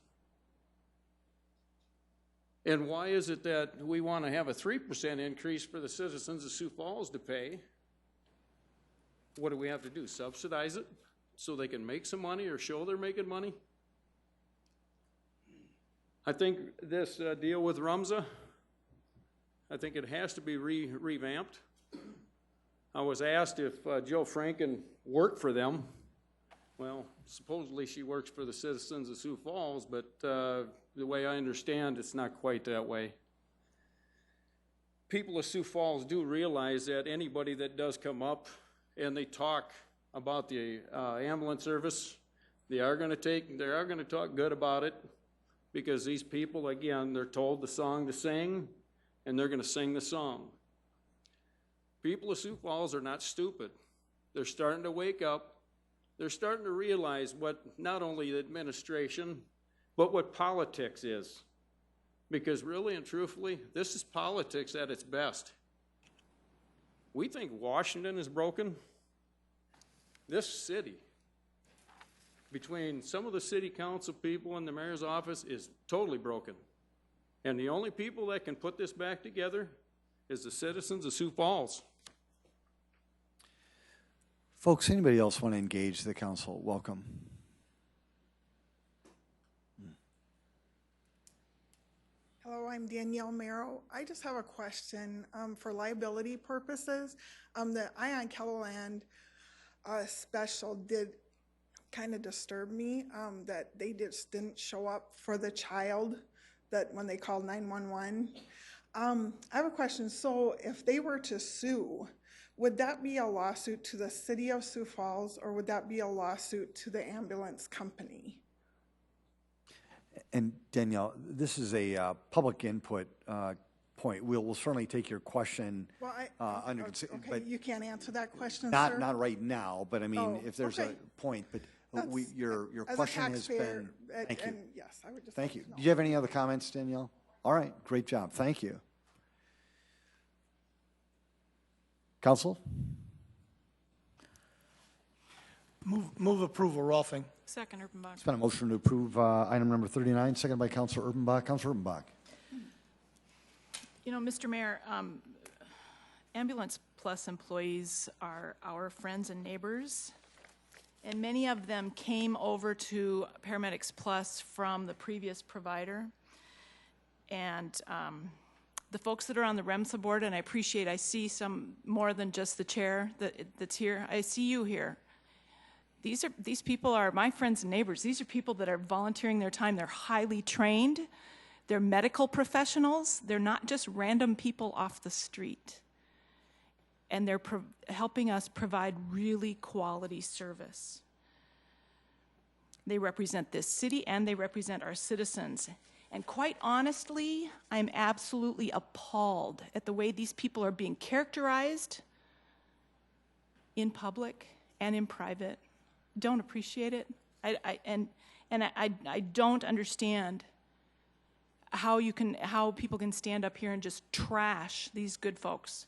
And why is it that we want to have a 3% increase for the citizens of Sioux Falls to pay? What do we have to do? Subsidize it so they can make some money or show they're making money? I think this deal with RUMSA, I think it has to be revamped. I was asked if Jill Franken worked for them. Well, supposedly she works for the citizens of Sioux Falls, but the way I understand, it's not quite that way. People of Sioux Falls do realize that anybody that does come up and they talk about the ambulance service, they are going to talk good about it, because these people, again, they're told the song to sing, and they're going to sing the song. People of Sioux Falls are not stupid. They're starting to wake up. They're starting to realize what not only the administration, but what politics is. Because really and truthfully, this is politics at its best. We think Washington is broken. This city, between some of the city council people and the mayor's office, is totally broken. And the only people that can put this back together is the citizens of Sioux Falls. Folks, anybody else want to engage the council? Welcome. Hello, I'm Danielle Merrow. I just have a question for liability purposes. The Ion Kettleland special did kind of disturb me that they just didn't show up for the child that when they called 911. I have a question. So if they were to sue, would that be a lawsuit to the City of Sioux Falls, or would that be a lawsuit to the ambulance company? And Danielle, this is a public input point. We'll certainly take your question under consideration. Okay, you can't answer that question, sir? Sir? Not right now, but I mean, if there's a point, but your question has been, thank you. Yes, I would just thank you. know. Do you have any other comments, Danielle? All right, great job. Thank you. Council? Move approval, Rolfing. Second, Urbanbach. It's been a motion to approve item number 39, seconded by Councilor Urbanbach. Councilor Urbanbach. You know, Mr. Mayor, Ambulance Plus employees are our friends and neighbors, and many of them came over to Paramedics Plus from the previous provider. And the folks that are on the REMSA board, and I see some more than just the chair that's here. I see you here. These people are my friends and neighbors. These are people that are volunteering their time. They're highly trained. They're medical professionals. They're not just random people off the street. And they're helping us provide really quality service. They represent this city and they represent our citizens. And quite honestly, I'm absolutely appalled at the way these people are being characterized in public and in private. Don't appreciate it. I don't understand how people can stand up here and just trash these good folks.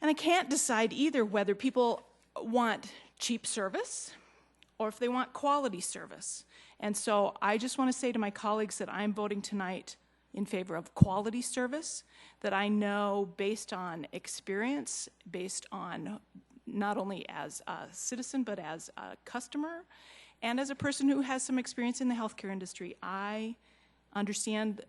And I can't decide either whether people want cheap service or if they want quality service. And so I just want to say to my colleagues that I'm voting tonight in favor of quality service, that I know based on experience, based on not only as a citizen but as a customer, And as a person who has some experience in the healthcare industry, I understand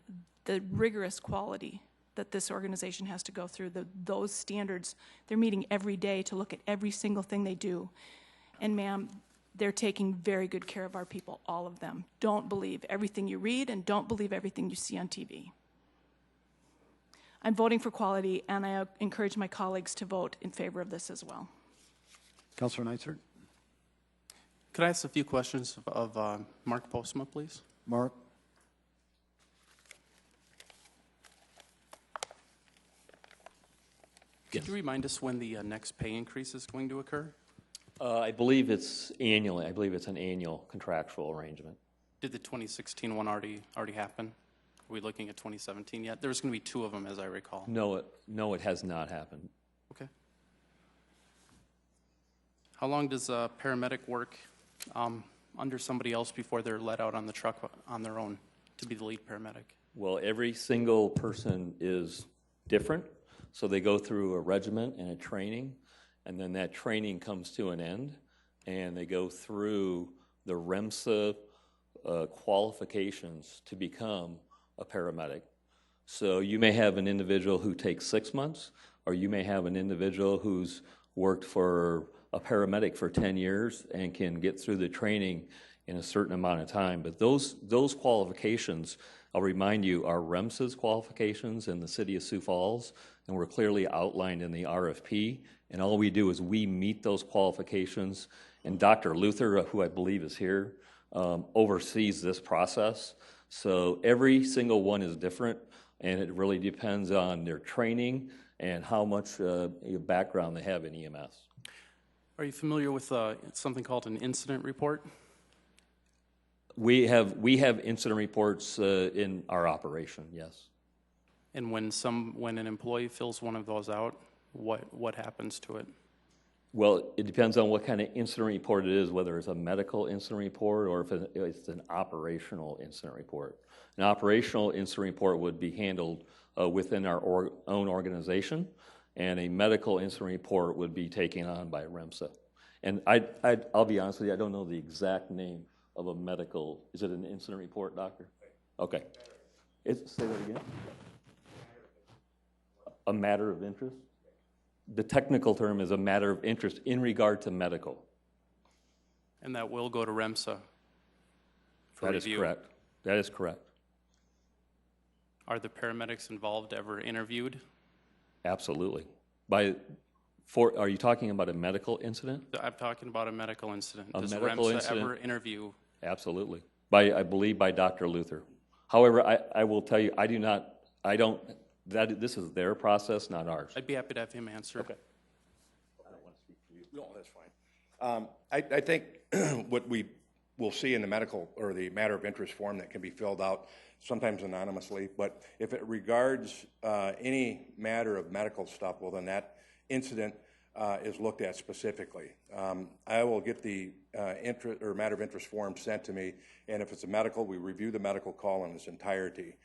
the rigorous quality that this organization has to go through, those standards. They're meeting every day to look at every single thing they do. And ma'am, they're taking very good care of our people, all of them. Don't believe everything you read and don't believe everything you see on TV. I'm voting for quality, and I encourage my colleagues to vote in favor of this as well. Councilor Neitzer. Could I ask a few questions of Mark Postma, please? Mark. Could you remind us when the next pay increase is going to occur? I believe it's annually. I believe it's an annual contractual arrangement. Did the 2016 one already happen? Are we looking at 2017 yet? There's going to be 2 of them, as I recall. No, it has not happened. Okay. How long does a paramedic work under somebody else before they're let out on the truck on their own to be the lead paramedic? Well, every single person is different, so they go through a regiment and a training, and then that training comes to an end, and they go through the REMSA qualifications to become a paramedic. So you may have an individual who takes 6 months, or you may have an individual who's worked for a paramedic for 10 years and can get through the training in a certain amount of time. But those qualifications, I'll remind you, are REMSA's qualifications in the City of Sioux Falls, and were clearly outlined in the RFP. And all we do is we meet those qualifications. And Dr. Luther, who I believe is here, oversees this process. So every single one is different, and it really depends on their training and how much background they have in EMS. Are you familiar with something called an incident report? We have incident reports in our operation, yes. And when an employee fills one of those out, what happens to it? Well, it depends on what kind of incident report it is, whether it's a medical incident report or if it's an operational incident report. An operational incident report would be handled within our own organization, and a medical incident report would be taken on by REMSA. And I'll be honest with you, I don't know the exact name of a medical. Is it an incident report, doctor? Okay. Say that again. A matter of interest? The technical term is a matter of interest in regard to medical. And that will go to REMSA for review? That is correct. That is correct. Are the paramedics involved ever interviewed? Absolutely. Are you talking about a medical incident? I'm talking about a medical incident. A Does medical REMSA incident? ever interview? Absolutely. I believe by Dr. Luther. However, I will tell you, this is their process, not ours. I'd be happy to have him answer. Okay. I don't want to speak for you. No, that's fine. I think what we will see in the medical or the matter of interest form that can be filled out, sometimes anonymously, but if it regards any matter of medical stuff, well, then that incident is looked at specifically. I will get the matter of interest form sent to me, and if it's a medical, we review the medical call in its entirety.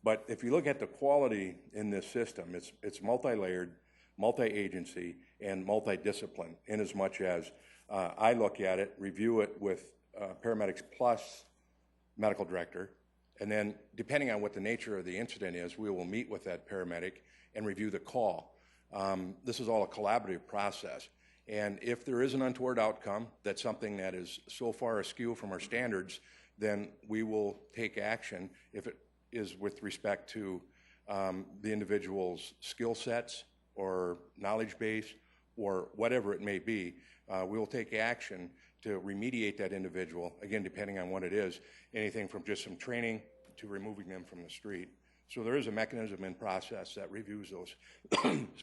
But if you look at the quality in this system, it's multi-layered, multi-agency, and multi-discipline, in as much as I look at it, review it with Paramedics Plus medical director, and then depending on what the nature of the incident is, we will meet with that paramedic and review the call. This is all a collaborative process. And if there is an untoward outcome, that's something that is so far askew from our standards, then we will take action if it is with respect to the individual's skill sets or knowledge base or whatever it may be. We will take action to remediate that individual, again, depending on what it is, anything from just some training to removing them from the street. So there is a mechanism in process that reviews those,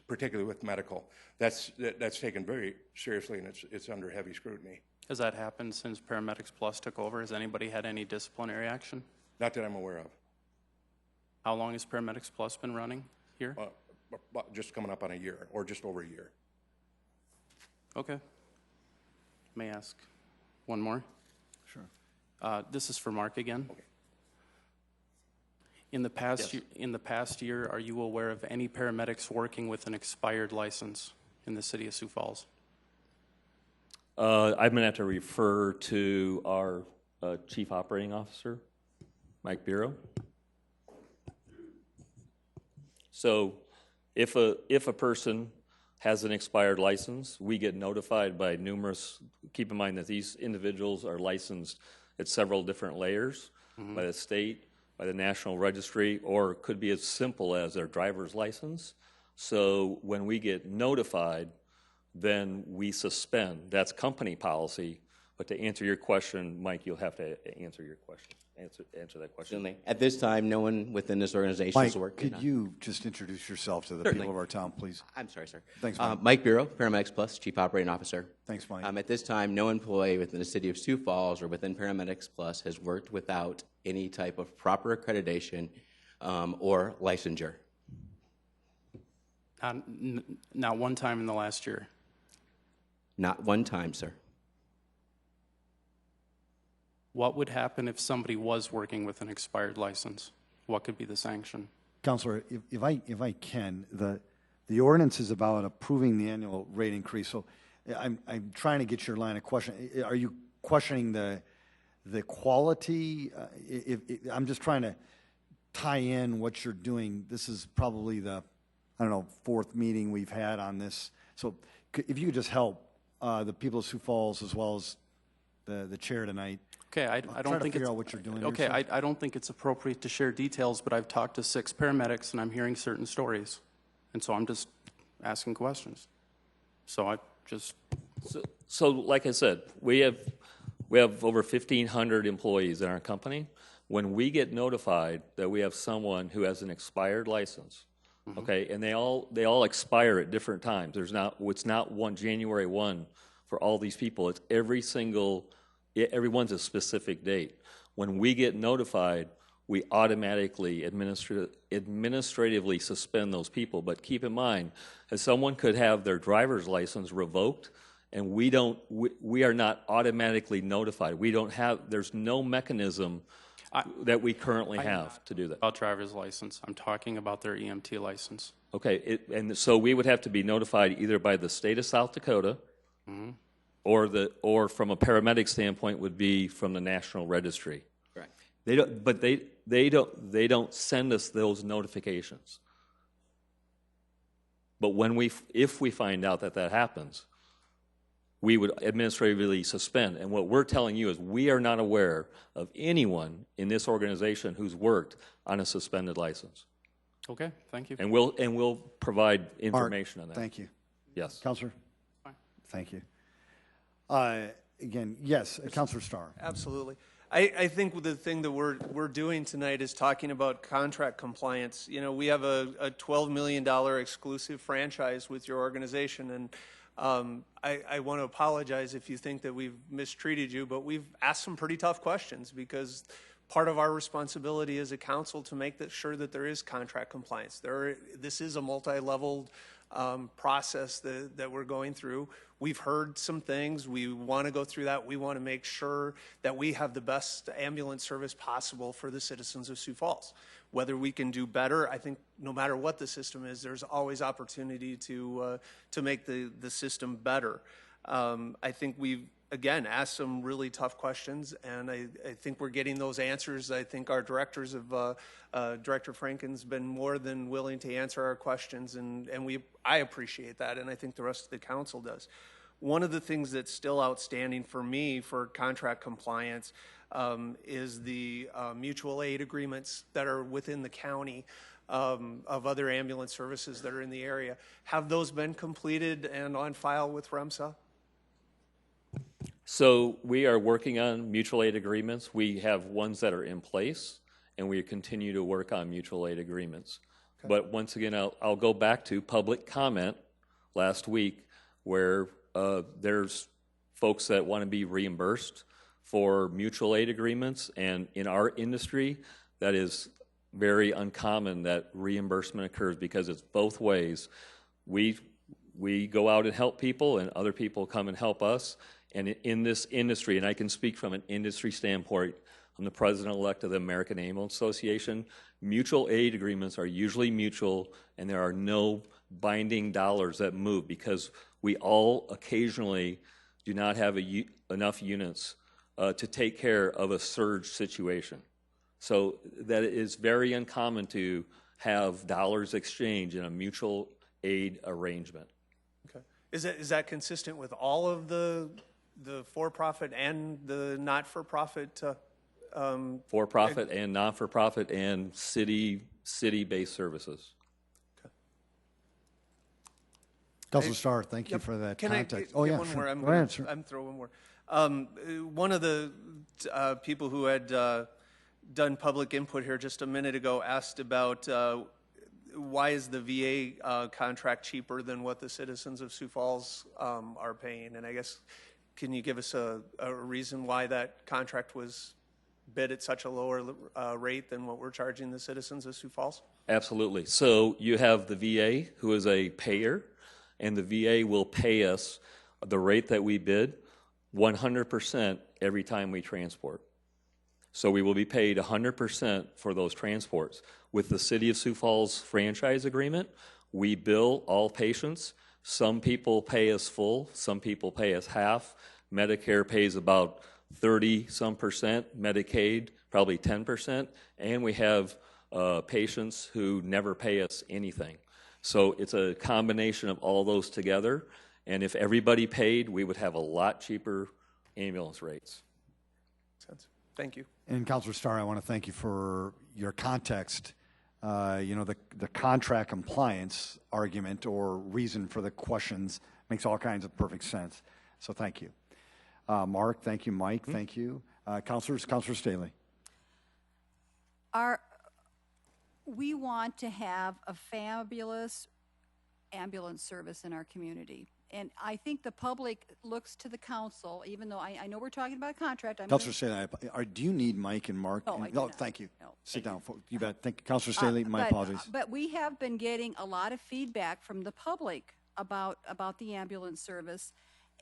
particularly with medical. That's taken very seriously, and it's under heavy scrutiny. Has that happened since Paramedics Plus took over? Has anybody had any disciplinary action? Not that I'm aware of. How long has Paramedics Plus been running here? Just coming up on a year, or just over a year. Okay. May I ask one more? Sure. This is for Mark again. Okay. In the past year, are you aware of any paramedics working with an expired license in the City of Sioux Falls? I'm going to have to refer to our Chief Operating Officer, Mike Bureau. So if a person has an expired license, we get notified by numerous, keep in mind that these individuals are licensed at several different layers, by the state, by the National Registry, or it could be as simple as their driver's license. So when we get notified, then we suspend. That's company policy. But to answer your question, Mike, you'll have to answer your question. Answer that question. Certainly. At this time, no one within this organization Mike, is working. could you just introduce yourself to the Certainly. people of our town, please? I'm sorry, sir. Thanks, Mike. Mike Bureau, Paramedics Plus, Chief Operating Officer. Thanks, Mike. At this time, no employee within the City of Sioux Falls or within Paramedics Plus has worked without any type of proper accreditation or licensure. Not one time in the last year. Not one time, sir. What would happen if somebody was working with an expired license? What could be the sanction? Counselor, if I can, the ordinance is about approving the annual rate increase. So I'm trying to get your line of question. Are you questioning the quality? I'm just trying to tie in what you're doing. This is probably the, I don't know, fourth meeting we've had on this. So if you could just help the people of Sioux Falls as well as the chair tonight. Okay, I don't think figure out what you're doing. Okay, I don't think it's appropriate to share details, but I've talked to 6 paramedics and I'm hearing certain stories, and so I'm just asking questions. So I just. So like I said, we have over 1,500 employees in our company. When we get notified that we have someone who has an expired license, okay, and they all expire at different times. It's not January 1 for all these people. It's everyone's a specific date. When we get notified, we automatically administratively suspend those people. But keep in mind, as someone could have their driver's license revoked, and we are not automatically notified. There's no mechanism that we currently have to do that. About driver's license, I'm talking about their EMT license. Okay, and so we would have to be notified either by the state of South Dakota, or from a paramedic standpoint would be from the National Registry. Correct. They don't send us those notifications. But if we find out that happens, we would administratively suspend. And what we're telling you is we are not aware of anyone in this organization who's worked on a suspended license. Okay, thank you. And we'll provide information on that. Thank you. Yes. Counselor? Thank you. Again, yes, Counselor Starr. Absolutely. I think the thing that we're doing tonight is talking about contract compliance. You know, we have a $12 million exclusive franchise with your organization, and I want to apologize if you think that we've mistreated you, but we've asked some pretty tough questions because part of our responsibility as a council to make sure that there is contract compliance. This is a multi-leveled process that we're going through. We've heard some things. We want to go through that. We want to make sure that we have the best ambulance service possible for the citizens of Sioux Falls. Whether we can do better, I think no matter what the system is, there's always opportunity to make the system better. I think we've, again, asked some really tough questions, and I think we're getting those answers. I think our directors of Director Franken's been more than willing to answer our questions, and I appreciate that, and I think the rest of the council does. One of the things that's still outstanding for me for contract compliance is the mutual aid agreements that are within the county of other ambulance services that are in the area. Have those been completed and on file with REMSA? So we are working on mutual aid agreements. We have ones that are in place, and we continue to work on mutual aid agreements. Okay. But once again, I'll go back to public comment last week where there's folks that want to be reimbursed for mutual aid agreements, and in our industry, that is very uncommon that reimbursement occurs because it's both ways. We go out and help people, and other people come and help us. And in this industry, and I can speak from an industry standpoint, I'm the president-elect of the American Ambulance Association. Mutual aid agreements are usually mutual, and there are no binding dollars that move because we all occasionally do not have enough units to take care of a surge situation. So that it is very uncommon to have dollars exchange in a mutual aid arrangement. Okay. Is that consistent with all of the for-profit and the not-for-profit? For-profit and non-for-profit and city-based services. Councilor Starr, thank you for that context. One sure. more. Go ahead, sir. I'm throwing one more. One of the people who had done public input here just a minute ago asked about why is the VA contract cheaper than what the citizens of Sioux Falls are paying? And I guess, can you give us a reason why that contract was bid at such a lower rate than what we're charging the citizens of Sioux Falls? Absolutely. So you have the VA, who is a payer, and the VA will pay us the rate that we bid 100% every time we transport. So we will be paid 100% for those transports. With the City of Sioux Falls franchise agreement, we bill all patients. Some people pay us full, some people pay us half. Medicare pays about 30-some%, Medicaid probably 10%, and we have patients who never pay us anything. So it's a combination of all those together, and if everybody paid, we would have a lot cheaper ambulance rates. Thank you. And Councilor Starr, I want to thank you for your context. The contract compliance argument or reason for the questions makes all kinds of perfect sense. So thank you. Mark, thank you. Mike, thank you. Councilor Staley. We want to have a fabulous ambulance service in our community. And I think the public looks to the council, even though I know we're talking about a contract. Councilor Staley, do you need Mike and Mark? No, I do not. Thank you. No, Sit down. You bet. Thank you. Councilor Staley, my apologies. But we have been getting a lot of feedback from the public about the ambulance service.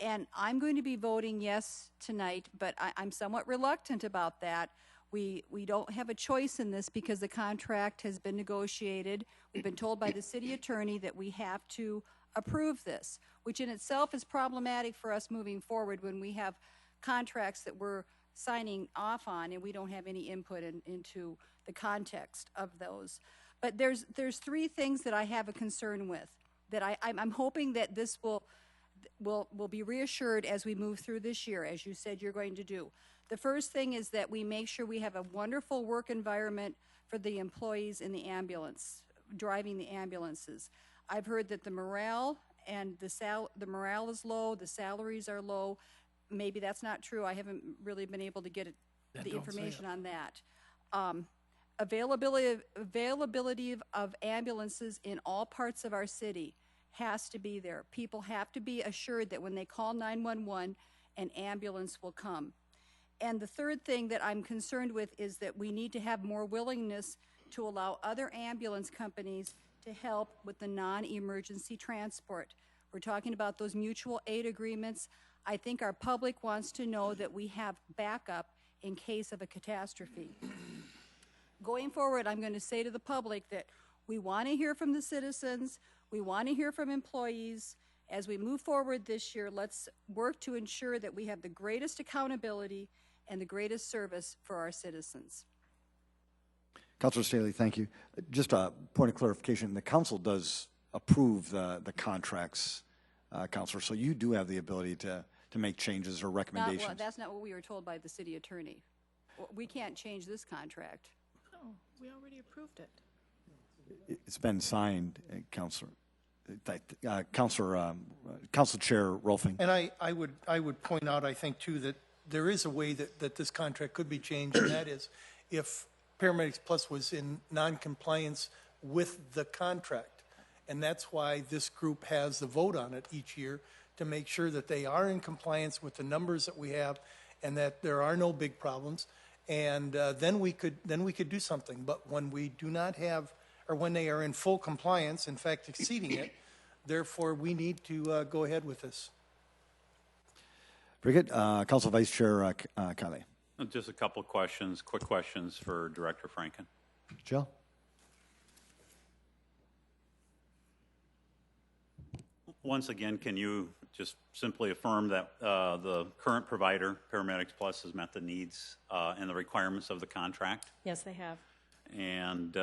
And I'm going to be voting yes tonight, but I'm somewhat reluctant about that. We don't have a choice in this because the contract has been negotiated. We've been told by the city attorney that we have to approve this, which in itself is problematic for us moving forward when we have contracts that we're signing off on and we don't have any input into the context of those. But there's three things that I have a concern with that I'm hoping that this will be reassured as we move through this year, as you said you're going to do. The first thing is that we make sure we have a wonderful work environment for the employees in the ambulance, driving the ambulances. I've heard that the morale and the morale is low, the salaries are low. Maybe that's not true. I haven't really been able to get the information on that. Availability of ambulances in all parts of our city has to be there. People have to be assured that when they call 911, an ambulance will come. And the third thing that I'm concerned with is that we need to have more willingness to allow other ambulance companies to help with the non-emergency transport. We're talking about those mutual aid agreements. I think our public wants to know that we have backup in case of a catastrophe. Going forward, I'm going to say to the public that we want to hear from the citizens, we want to hear from employees. As we move forward this year, let's work to ensure that we have the greatest accountability and the greatest service for our citizens. Councilor Staley, thank you. Just a point of clarification, the council does approve the contracts, Councilor, so you do have the ability to make changes or recommendations. Well, that's not what we were told by the city attorney. We can't change this contract. No, we already approved it. It's been signed, Councilor. Council Chair Rolfing. And I would point out, I think, too, that there is a way that this contract could be changed, and that is if Paramedics Plus was in non-compliance with the contract. And that's why this group has the vote on it each year to make sure that they are in compliance with the numbers that we have and that there are no big problems. And then we could do something. But when we do not have, or when they are in full compliance, in fact exceeding it, therefore we need to go ahead with this. Very good. Council Vice Chair Kelly. Just a couple of questions, quick questions for Director Franken. Jill? Once again, can you just simply affirm that the current provider, Paramedics Plus, has met the needs and the requirements of the contract? Yes, they have. And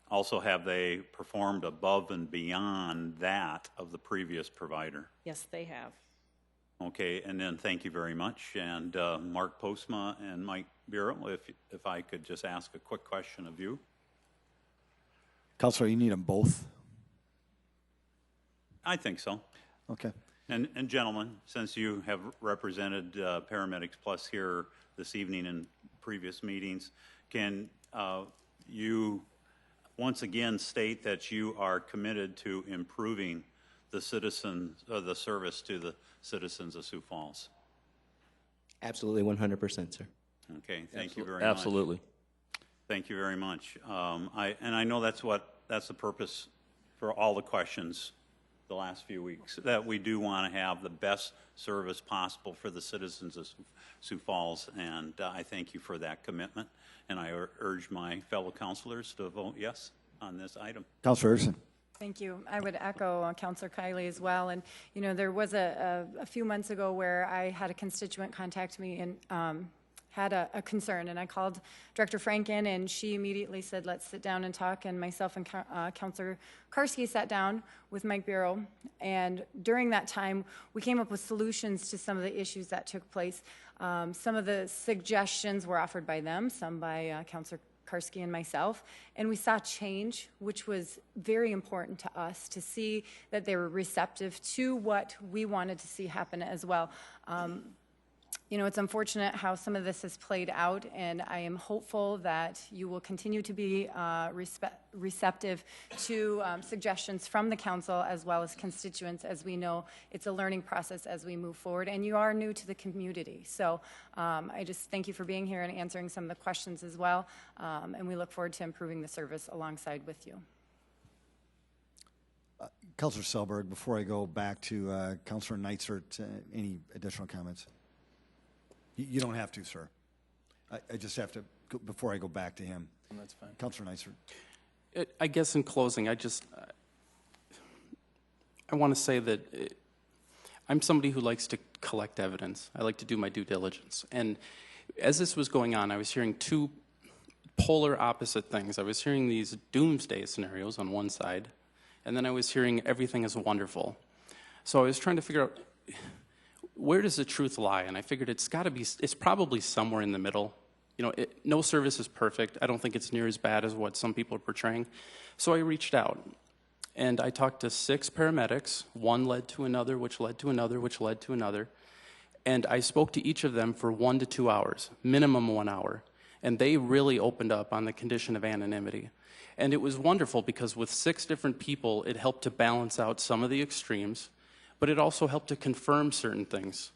also, have they performed above and beyond that of the previous provider? Yes, they have. Okay, and then thank you very much. And Mark Postma and Mike Bureau, if I could just ask a quick question of you. Counselor, you need them both? I think so. Okay. And gentlemen, since you have represented Paramedics Plus here this evening in previous meetings, can you once again state that you are committed to improving the the service to the citizens of Sioux Falls? Absolutely, 100%, sir. Okay, thank you very much. Absolutely. Thank you very much. I know that's the purpose for all the questions the last few weeks, that we do want to have the best service possible for the citizens of Sioux Falls, and I thank you for that commitment, and I urge my fellow councilors to vote yes on this item. Counselor Erson. Thank you. I would echo Councilor Kiley as well. And, you know, there was a few months ago where I had a constituent contact me and had a concern. And I called Director Franken, and she immediately said, let's sit down and talk. And myself and Councilor Karski sat down with Mike Bureau. And during that time, we came up with solutions to some of the issues that took place. Some of the suggestions were offered by them, some by Councilor Karski and myself, and we saw change, which was very important to us to see that they were receptive to what we wanted to see happen as well. You know, it's unfortunate how some of this has played out, and I am hopeful that you will continue to be receptive to suggestions from the council as well as constituents, as we know it's a learning process as we move forward, and you are new to the community. So I just thank you for being here and answering some of the questions as well, and we look forward to improving the service alongside with you. Councilor Selberg, before I go back to Councilor Neitzert, any additional comments? You don't have to, sir. I just have to, before I go back to him. That's fine. Councilor Neitzert. I guess in closing, I want to say that I'm somebody who likes to collect evidence. I like to do my due diligence. And as this was going on, I was hearing two polar opposite things. I was hearing these doomsday scenarios on one side, and then I was hearing everything is wonderful. So I was trying to figure out, where does the truth lie? And I figured it's probably somewhere in the middle. You know, no service is perfect. I don't think it's near as bad as what some people are portraying. So I reached out, and I talked to 6 paramedics. One led to another, which led to another, which led to another. And I spoke to each of them for 1 to 2 hours, minimum 1 hour. And they really opened up on the condition of anonymity. And it was wonderful because with 6 different people, it helped to balance out some of the extremes, but it also helped to confirm certain things.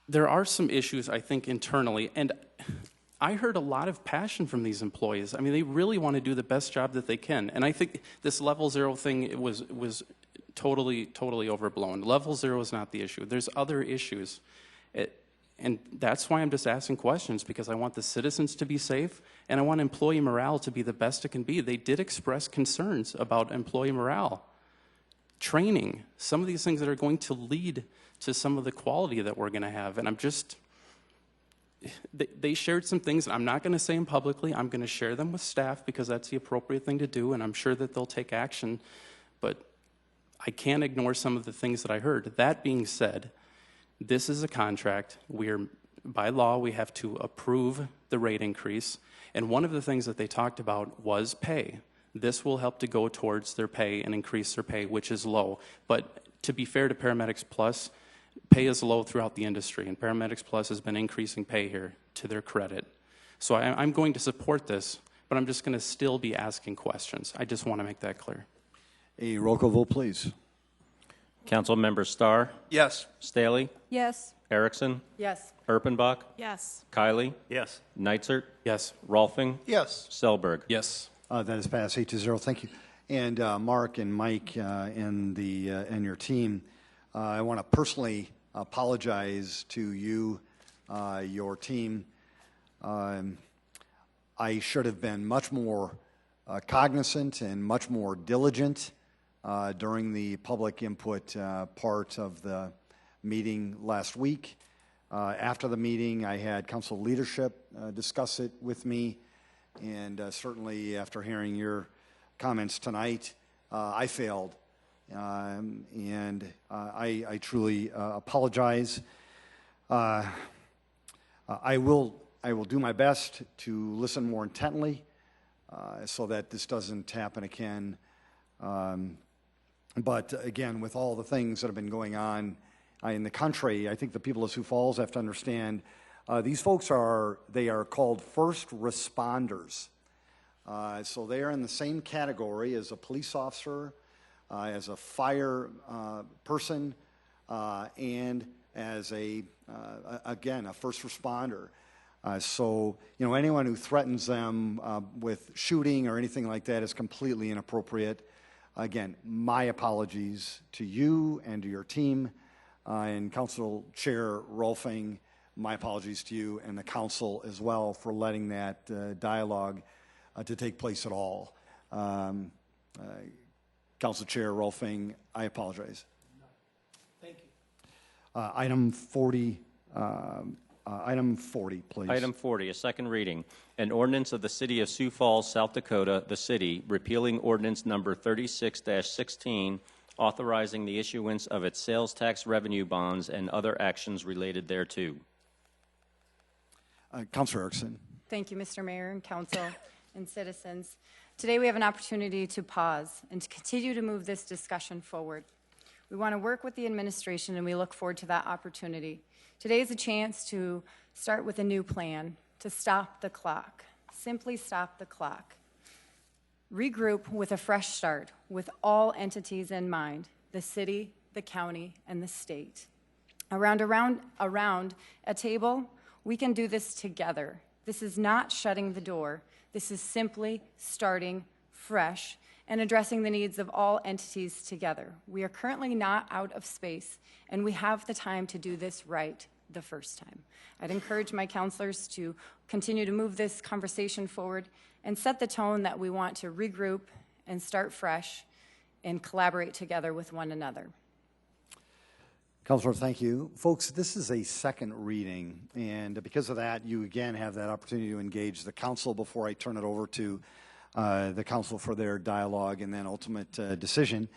There are some issues, I think, internally, and I heard a lot of passion from these employees. I mean, they really want to do the best job that they can, and I think this level 0 thing was totally overblown. Level 0 is not the issue. There's other issues, and that's why I'm just asking questions, because I want the citizens to be safe, and I want employee morale to be the best it can be. They did express concerns about employee morale. Training, some of these things that are going to lead to some of the quality that we're going to have. And they shared some things that I'm not going to say them publicly. I'm going to share them with staff because that's the appropriate thing to do, and I'm sure that they'll take action. But I can't ignore some of the things that I heard. That being said, this is a contract. By law, we have to approve the rate increase. And one of the things that they talked about was pay. This will help to go towards their pay and increase their pay, which is low. But to be fair to Paramedics Plus, pay is low throughout the industry, and Paramedics Plus has been increasing pay here to their credit. So I'm going to support this, but I'm just going to still be asking questions. I just want to make that clear. A roll call vote, please. Council Member Starr? Yes. Staley? Yes. Erickson? Yes. Erpenbach? Yes. Kiley? Yes. Neitzert? Yes. Rolfing? Yes. Selberg? Yes. That is passed 8-0. Thank you. And Mark and Mike and your team, I want to personally apologize to you, your team. I should have been much more cognizant and much more diligent during the public input part of the meeting last week. After the meeting, I had council leadership discuss it with me, and certainly after hearing your comments tonight, I failed, and I truly apologize. I will do my best to listen more intently so that this doesn't happen again. But again, with all the things that have been going on in the country, I think the people of Sioux Falls have to understand these folks are called first responders. So they are in the same category as a police officer, as a fire person, and as again, a first responder. So, anyone who threatens them with shooting or anything like that is completely inappropriate. Again, my apologies to you and to your team, and Council Chair Rolfing, my apologies to you and the council as well for letting that dialogue to take place at all. Council Chair Rolfing, I apologize. Thank you. Item 40, please. Item 40, a second reading. An ordinance of the City of Sioux Falls, South Dakota, the city, repealing ordinance number 36-16, authorizing the issuance of its sales tax revenue bonds and other actions related thereto. Councilor Erickson. Thank you, Mr. Mayor and council and citizens. Today we have an opportunity to pause and to continue to move this discussion forward. We want to work with the administration, and we look forward to that opportunity. Today is a chance to start with a new plan, to stop the clock, simply stop the clock. Regroup with a fresh start, with all entities in mind, the city, the county, and the state. Around a table, we can do this together. This is not shutting the door. This is simply starting fresh and addressing the needs of all entities together. We are currently not out of space, and we have the time to do this right the first time. I'd encourage my counselors to continue to move this conversation forward and set the tone that we want to regroup and start fresh and collaborate together with one another. Councilor, thank you. Folks, this is a second reading, and because of that, you again have that opportunity to engage the council before I turn it over to the council for their dialogue and then ultimate decision.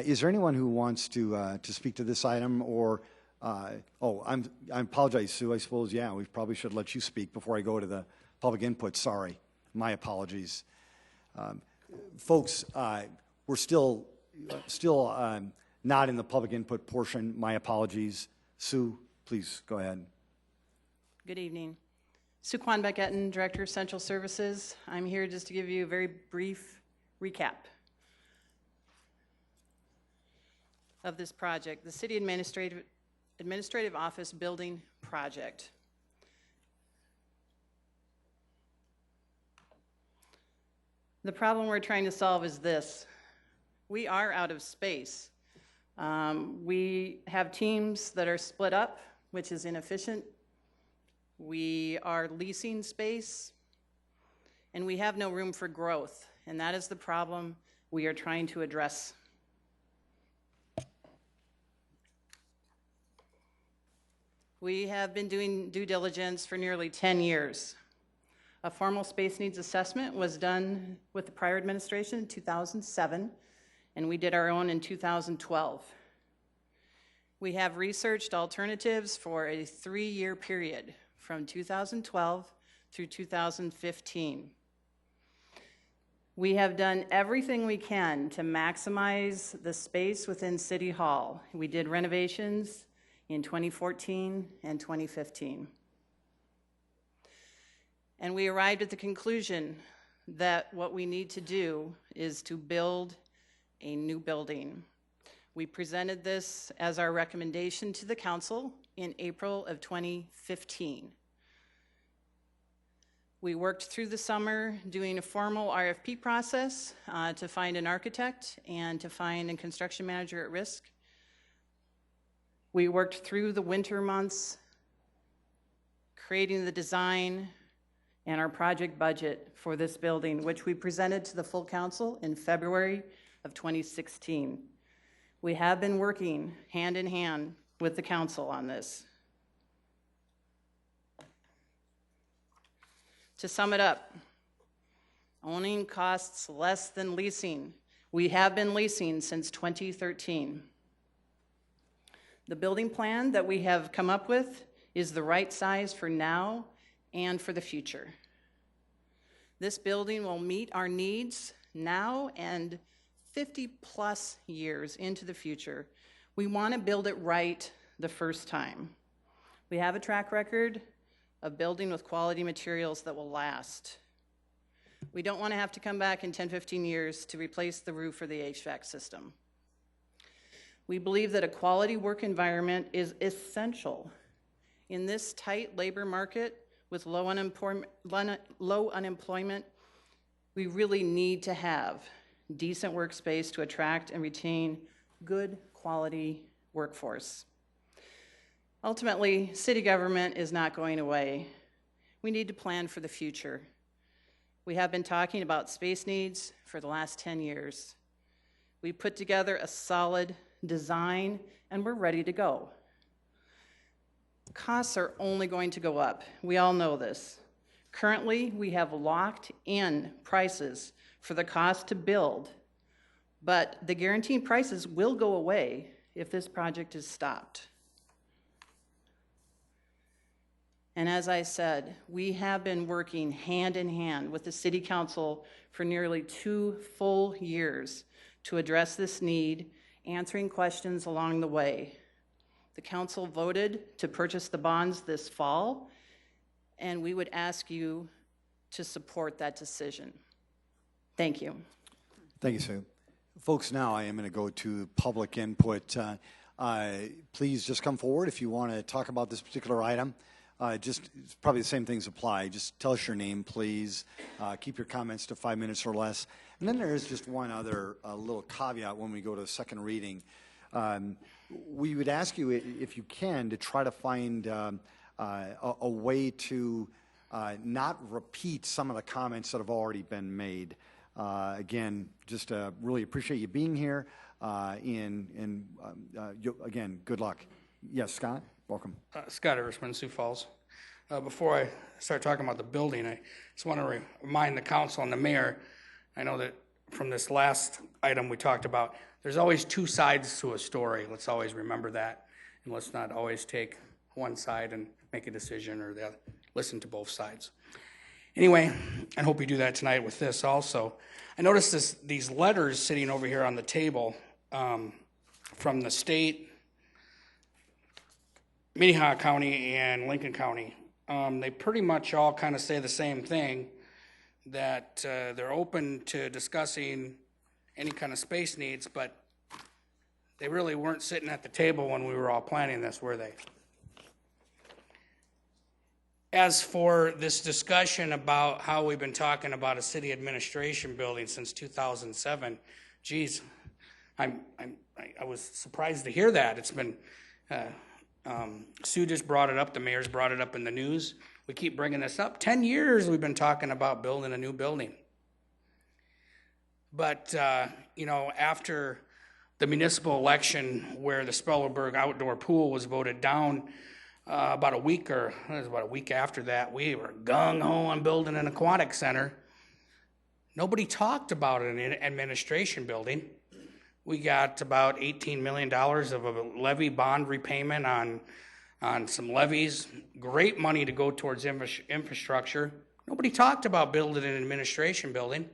Is there anyone who wants to speak to this item, or I apologize, Sue. I suppose, yeah, we probably should let you speak before I go to the public input. Sorry, my apologies. Folks, we're still not in the public input portion. My apologies. Sue, please go ahead. Good evening. Sue Kwan-Beck-Etten, Director of Central Services. I'm here just to give you a very brief recap of this project, the City Administrative Office Building Project. The problem we're trying to solve is this. We are out of space. We have teams that are split up, which is inefficient. We are leasing space, and we have no room for growth, and that is the problem we are trying to address. We have been doing due diligence for nearly 10 years. A formal space needs assessment was done with the prior administration in 2007, and we did our own in 2012. We have researched alternatives for a 3-year period from 2012 through 2015. We have done everything we can to maximize the space within City Hall. We did renovations in 2014 and 2015. And we arrived at the conclusion that what we need to do is to build a new building. We presented this as our recommendation to the council in April of 2015. We worked through the summer doing a formal RFP process to find an architect and to find a construction manager at risk. We worked through the winter months, creating the design and our project budget for this building, which we presented to the full council in February of 2016. We have been working hand in hand with the council on this. To sum it up, owning costs less than leasing. We have been leasing since 2013. The building plan that we have come up with is the right size for now and for the future. This building will meet our needs now and 50+ years into the future. We want to build it right the first time. We have a track record of building with quality materials that will last. We don't want to have to come back in 10, 15 years to replace the roof or the HVAC system. We believe that a quality work environment is essential. In this tight labor market with low unemployment, we really need to have decent workspace to attract and retain good quality workforce. Ultimately, city government is not going away. We need to plan for the future. We have been talking about space needs for the last 10 years. We put together a solid design and we're ready to go. Costs are only going to go up. We all know this. Currently, we have locked in prices for the cost to build, but the guaranteed prices will go away if this project is stopped. And as I said, we have been working hand in hand with the City Council for nearly 2 full years to address this need, answering questions along the way. The council voted to purchase the bonds this fall, and we would ask you to support that decision. Thank you. Thank you, Sue. Folks, now I am going to go to public input. Please just come forward if you want to talk about this particular item. It's probably the same things apply. Just tell us your name, please. Keep your comments to 5 minutes or less. And then there is just one other little caveat when we go to the second reading. We would ask you, if you can, to try to find a way to not repeat some of the comments that have already been made. Again, just really appreciate you being here. Again, good luck. Yes, Scott, welcome. Scott Ersman, Sioux Falls. Before I start talking about the building, I just want to remind the council and the mayor, I know that from this last item we talked about, there's always 2 sides to a story. Let's always remember that. And let's not always take one side and make a decision or the other. Listen to both sides. Anyway, I hope you do that tonight with this also. I noticed these letters sitting over here on the table from the state, Minnehaha County, and Lincoln County. They pretty much all kind of say the same thing, that they're open to discussing any kind of space needs, but they really weren't sitting at the table when we were all planning this, were they? As for this discussion about how we've been talking about a city administration building since 2007, geez, I was surprised to hear that. It's been, Sue just brought it up, the mayor's brought it up in the news. We keep bringing this up. 10 years we've been talking about building a new building. But, after the municipal election where the Spellerberg outdoor pool was voted down, about a week after that, we were gung-ho on building an aquatic center. Nobody talked about an administration building. We got about $18 million of a levy bond repayment on some levies. Great money to go towards infrastructure. Nobody talked about building an administration building.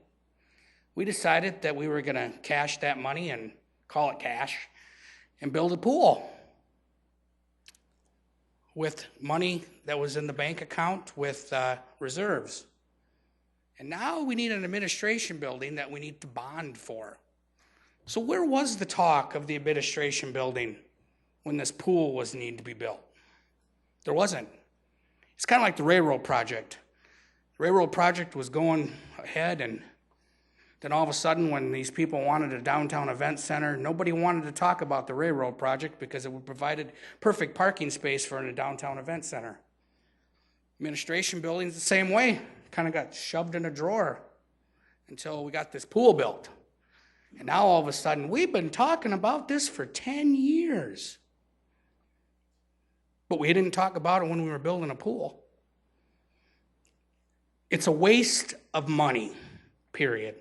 We decided that we were going to cash that money and call it cash and build a pool with money that was in the bank account with reserves. And now we need an administration building that we need to bond for. So where was the talk of the administration building when this pool was needed to be built? There wasn't. It's kind of like the railroad project. The railroad project was going ahead, and then all of a sudden when these people wanted a downtown event center, nobody wanted to talk about the railroad project because it would provide perfect parking space for a downtown event center. Administration buildings the same way, kind of got shoved in a drawer until we got this pool built. And now all of a sudden, we've been talking about this for 10 years. But we didn't talk about it when we were building a pool. It's a waste of money, period.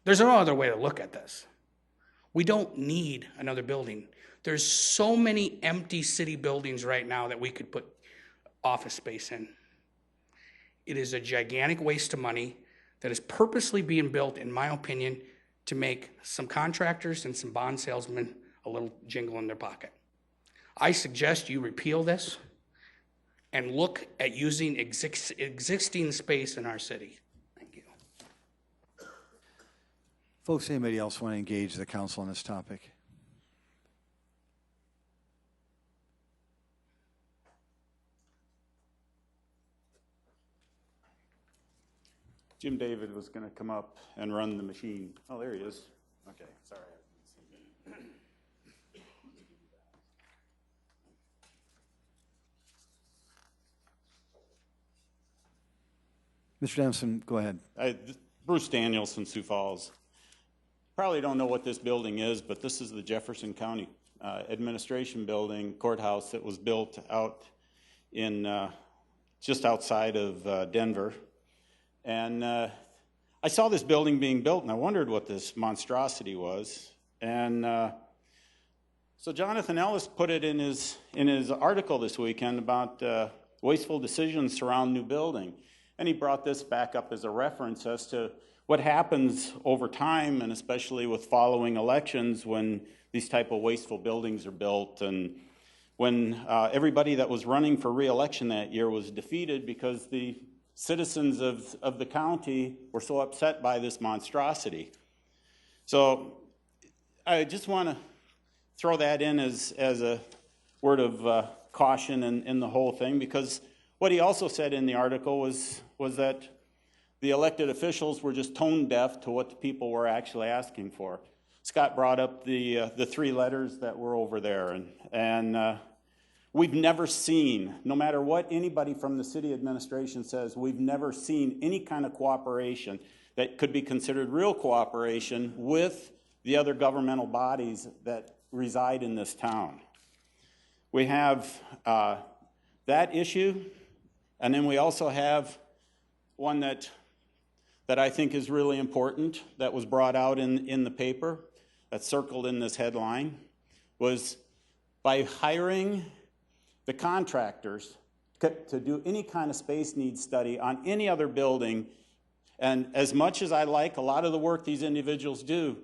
There's no other way to look at this. We don't need another building. There's so many empty city buildings right now that we could put office space in. It is a gigantic waste of money that is purposely being built, in my opinion, to make some contractors and some bond salesmen a little jingle in their pocket. I suggest you repeal this and look at using existing space in our city. Thank you. Folks, anybody else want to engage the council on this topic? Jim David was going to come up and run the machine. Oh, there he is. Okay, sorry. Mr. Dempson, go ahead. Bruce Danielson, Sioux Falls. Probably don't know what this building is, but this is the Jefferson County Administration Building, Courthouse, that was built out in just outside of Denver. And I saw this building being built, and I wondered what this monstrosity was. And so Jonathan Ellis put it in his article this weekend about wasteful decisions surround new building. And he brought this back up as a reference as to what happens over time, and especially with following elections when these type of wasteful buildings are built, and when everybody that was running for re-election that year was defeated because the citizens of the county were so upset by this monstrosity. So I just want to throw that in as a word of caution in the whole thing, because what he also said in the article was that the elected officials were just tone deaf to what the people were actually asking for. Scott brought up the 3 letters that were over there, and we've never seen, no matter what anybody from the city administration says, we've never seen any kind of cooperation that could be considered real cooperation with the other governmental bodies that reside in this town. We have that issue, and then we also have one that I think is really important that was brought out in the paper, that's circled in this headline, was by hiring the contractors to do any kind of space needs study on any other building. And as much as I like a lot of the work these individuals do,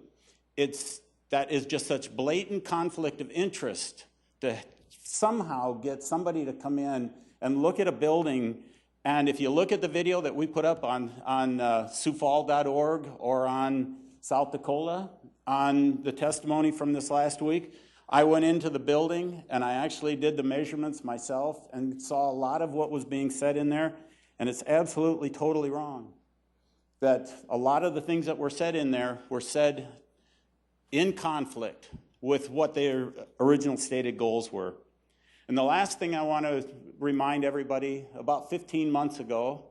that is just such blatant conflict of interest to somehow get somebody to come in and look at a building. And if you look at the video that we put up on SiouxFall.org or on South Dakota, on the testimony from this last week, I went into the building and I actually did the measurements myself and saw a lot of what was being said in there, and it's absolutely totally wrong. That a lot of the things that were said in there were said in conflict with what their original stated goals were. And the last thing I want to remind everybody, about 15 months ago,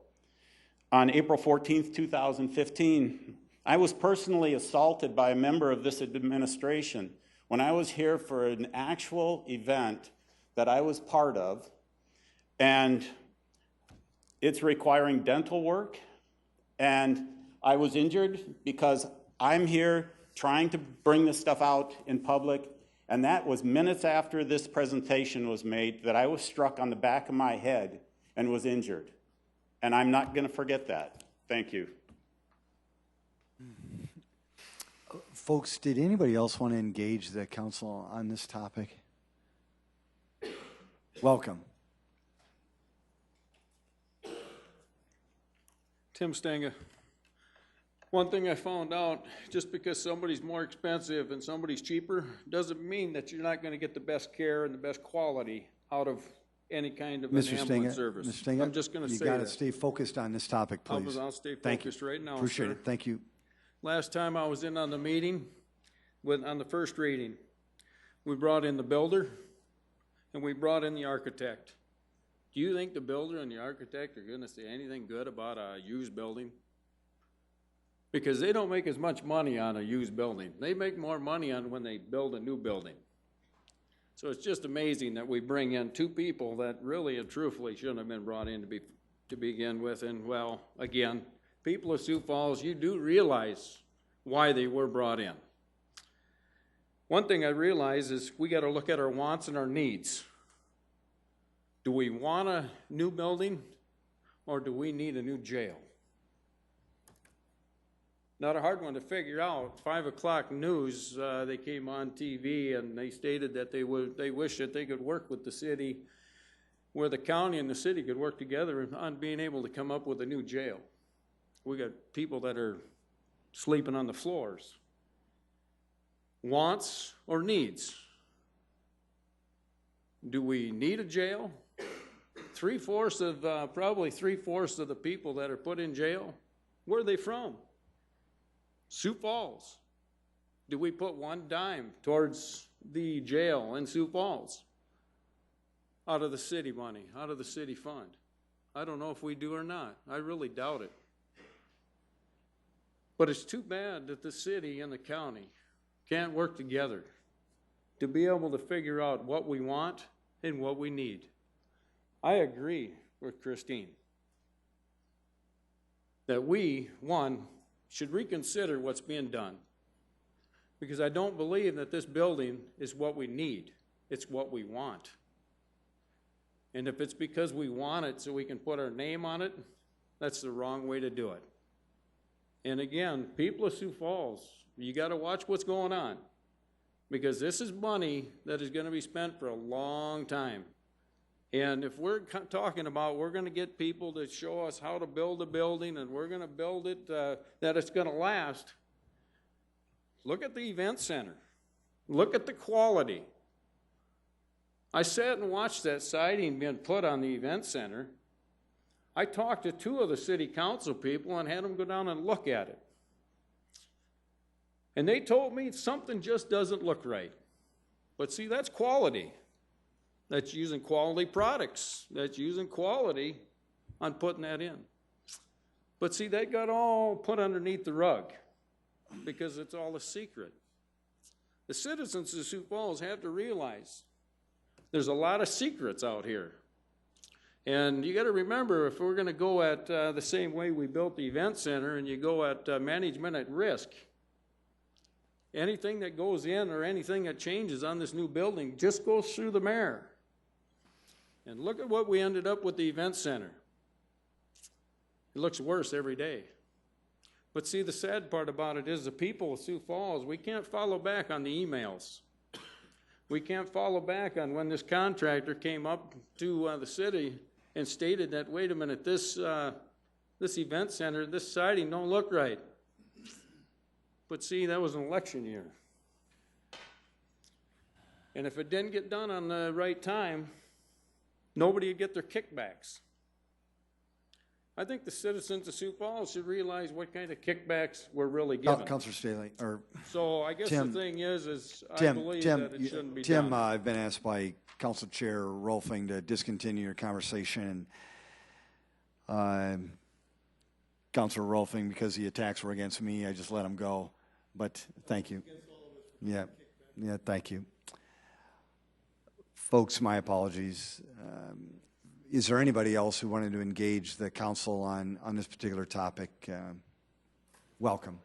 on April 14th, 2015, I was personally assaulted by a member of this administration when I was here for an actual event that I was part of, and it's requiring dental work, and I was injured because I'm here trying to bring this stuff out in public. And that was minutes after this presentation was made that I was struck on the back of my head and was injured. And I'm not going to forget that. Thank you. Folks, did anybody else want to engage the council on this topic? Welcome. Tim Stenga. One thing I found out, just because somebody's more expensive and somebody's cheaper, doesn't mean that you're not going to get the best care and the best quality out of any kind of an ambulance service. Mr. Stenga, I'm just going to say that. You got to stay focused on this topic, please. I'll stay focused right now, Appreciate sir. it. Thank you. Last time I was in on the meeting, on the first reading, we brought in the builder and we brought in the architect. Do you think the builder and the architect are going to say anything good about a used building? because they don't make as much money on a used building. They make more money on when they build a new building. So it's just amazing that we bring in two people that really and truthfully shouldn't have been brought in to begin with. And well, again, people of Sioux Falls, you do realize why they were brought in. One thing I realize is we got to look at our wants and our needs. Do we want a new building or do we need a new jail? Not a hard one to figure out. 5 o'clock news, they came on TV and they stated that they wish that they could work with the city, where the county and the city could work together on being able to come up with a new jail. We got people that are sleeping on the floors. Wants or needs? Do we need a jail? Probably three-fourths of the people that are put in jail, where are they from? Sioux Falls. Do we put one dime towards the jail in Sioux Falls? Out of the city money, out of the city fund? I don't know if we do or not. I really doubt it. But it's too bad that the city and the county can't work together to be able to figure out what we want and what we need. I agree with Christine that we, one, should reconsider what's being done, because I don't believe that this building is what we need. It's what we want. And if it's because we want it so we can put our name on it, that's the wrong way to do it. And again, people of Sioux Falls, you got to watch what's going on, because this is money that is going to be spent for a long time. And if we're talking about we're going to get people to show us how to build a building and we're going to build it that it's going to last, look at the event center. Look at the quality. I sat and watched that siding being put on the event center. I talked to 2 of the city council people and had them go down and look at it. And they told me something just doesn't look right. But see, that's quality. That's using quality products. That's using quality on putting that in. But see, that got all put underneath the rug because it's all a secret. The citizens of Sioux Falls have to realize there's a lot of secrets out here. And you got to remember, if we're going to go at the same way we built the event center and you go at management at risk, anything that goes in or anything that changes on this new building just goes through the mayor. And look at what we ended up with the event center. It looks worse every day. But see, the sad part about it is the people of Sioux Falls, we can't follow back on the emails. We can't follow back on when this contractor came up to the city and stated that, wait a minute, this event center, this siding don't look right. But see, that was an election year. And if it didn't get done on the right time, nobody would get their kickbacks. I think the citizens of Sioux Falls should realize what kind of kickbacks we're really given. Councilor Staley, or so I guess Tim, the thing is Tim, I believe Tim, that it shouldn't be Tim, done. I've been asked by Council Chair Rolfing to discontinue your conversation. Councilor Rolfing, because the attacks were against me, I just let him go. But thank you. Yeah, thank you. Folks, my apologies. Is there anybody else who wanted to engage the council on this particular topic? Welcome.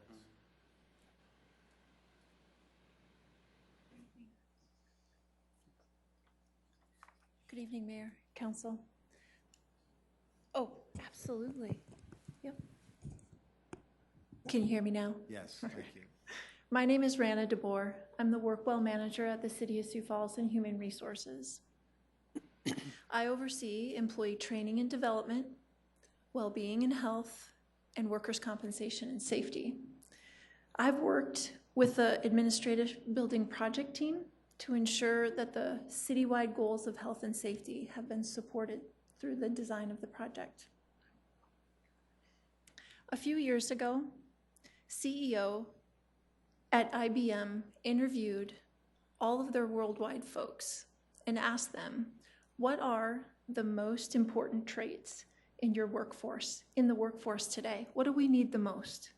Good evening, Mayor, Council. Oh, absolutely. Yep. Can you hear me now? Yes, thank you. My name is Rana DeBoer. I'm the Workwell Manager at the City of Sioux Falls and Human Resources. I oversee employee training and development, well-being and health, and workers' compensation and safety. I've worked with the administrative building project team to ensure that the citywide goals of health and safety have been supported through the design of the project. A few years ago, CEO at IBM interviewed all of their worldwide folks and asked them, what are the most important traits in your workforce, in the workforce today? What do we need the most?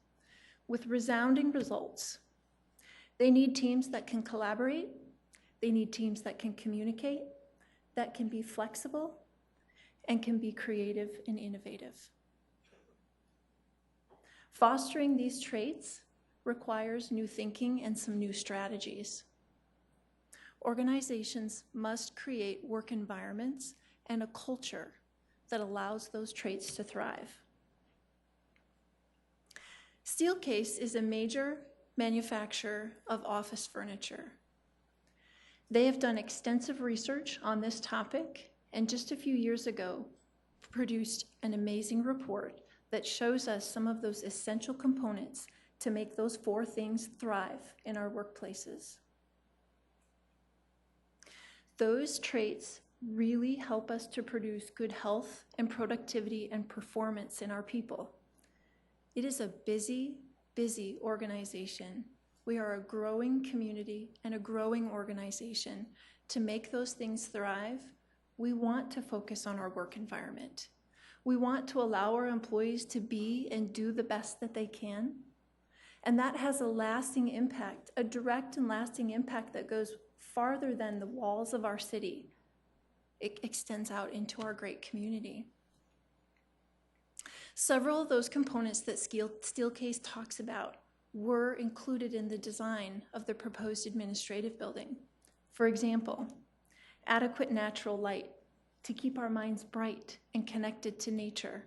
with resounding results. They need teams that can collaborate. They need teams that can communicate, that can be flexible, and can be creative and innovative. Fostering these traits requires new thinking and some new strategies. Organizations must create work environments and a culture that allows those traits to thrive. Steelcase is a major manufacturer of office furniture. They have done extensive research on this topic and just a few years ago produced an amazing report that shows us some of those essential components to make those 4 things thrive in our workplaces. Those traits really help us to produce good health and productivity and performance in our people. It is a busy, busy organization. We are a growing community and a growing organization. To make those things thrive, we want to focus on our work environment. We want to allow our employees to be and do the best that they can. And that has a lasting impact, a direct and lasting impact that goes farther than the walls of our city. It extends out into our great community. Several of those components that Steelcase talks about were included in the design of the proposed administrative building. For example, adequate natural light to keep our minds bright and connected to nature.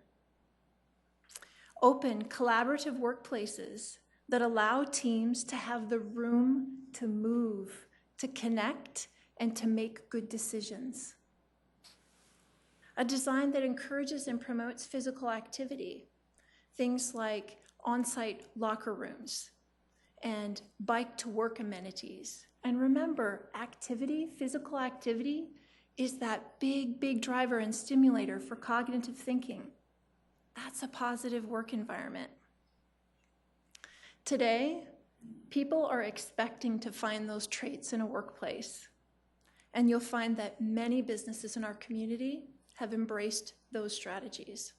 Open, collaborative workplaces that allow teams to have the room to move, to connect, and to make good decisions. A design that encourages and promotes physical activity, things like on-site locker rooms and bike-to-work amenities. And remember, activity, physical activity, is that big, big driver and stimulator for cognitive thinking. That's a positive work environment. Today, people are expecting to find those traits in a workplace. And you'll find that many businesses in our community have embraced those strategies.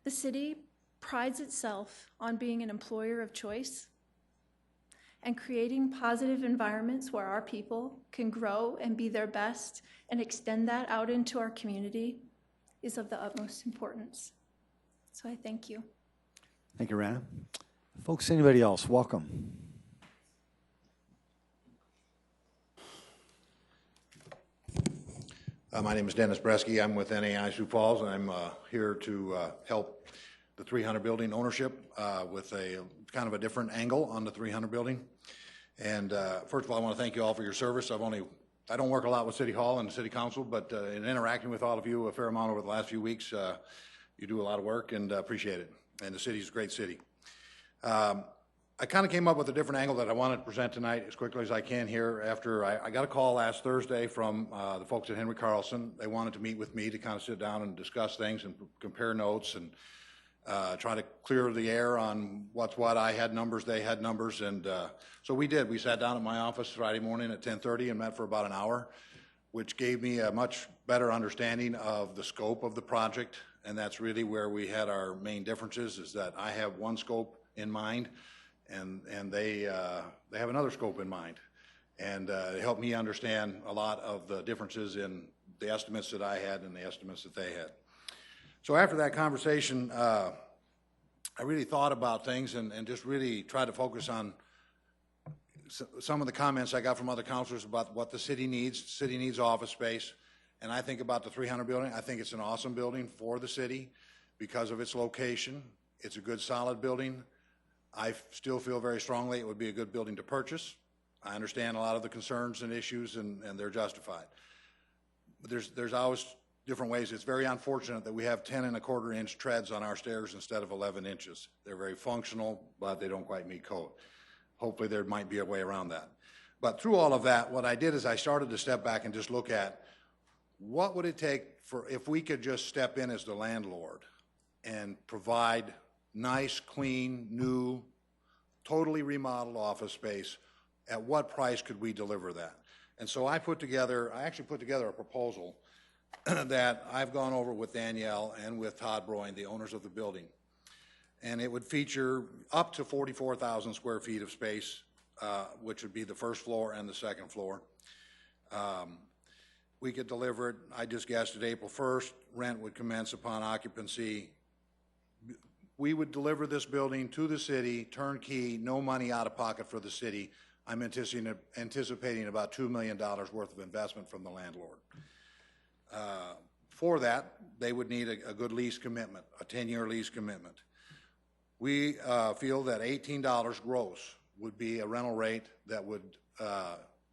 The city prides itself on being an employer of choice and creating positive environments where our people can grow and be their best and extend that out into our community is of the utmost importance. So I thank you. Thank you, Rana. Folks, anybody else? Welcome. My name is Dennis Bresky. I'm with NAI Sioux Falls, and I'm here to help the 300 building ownership with a kind of a different angle on the 300 building. And first of all, I want to thank you all for your service. I don't work a lot with City Hall and the City Council, but in interacting with all of you a fair amount over the last few weeks, you do a lot of work and appreciate it. And the city's a great city. I kind of came up with a different angle that I wanted to present tonight as quickly as I can here after I got a call last Thursday from the folks at Henry Carlson. They wanted to meet with me to kind of sit down and discuss things and compare notes and try to clear the air on what's what. I had numbers, they had numbers, and so we did. We sat down at my office Friday morning at 10:30 and met for about an hour, which gave me a much better understanding of the scope of the project, and that's really where we had our main differences, is that I have one scope in mind, and they have another scope in mind. And it helped me understand a lot of the differences in the estimates that I had and the estimates that they had. So after that conversation, I really thought about things and just really tried to focus on some of the comments I got from other councilors about what the city needs. The city needs office space. And I think about the 300 building. I think it's an awesome building for the city because of its location. It's a good, solid building. I still feel very strongly it would be a good building to purchase. I understand a lot of the concerns and issues, and they're justified. But there's always different ways. It's very unfortunate that we have 10.25-inch treads on our stairs instead of 11 inches. They're very functional, but they don't quite meet code. Hopefully there might be a way around that. But through all of that, what I did is I started to step back and just look at what would it take for if we could just step in as the landlord and provide nice, clean, new, totally remodeled office space. At what price could we deliver that? And so I actually put together a proposal that I've gone over with Danielle and with Todd Broyne, the owners of the building. and it would feature up to 44,000 square feet of space, which would be the first floor and the second floor. We could deliver it, I just guessed, at April 1st. Rent would commence upon occupancy. We would deliver this building to the city, turnkey, no money out of pocket for the city. I'm anticipating about $2 million worth of investment from the landlord. For that, they would need a good lease commitment, a 10-year lease commitment. We feel that $18 gross would be a rental rate that would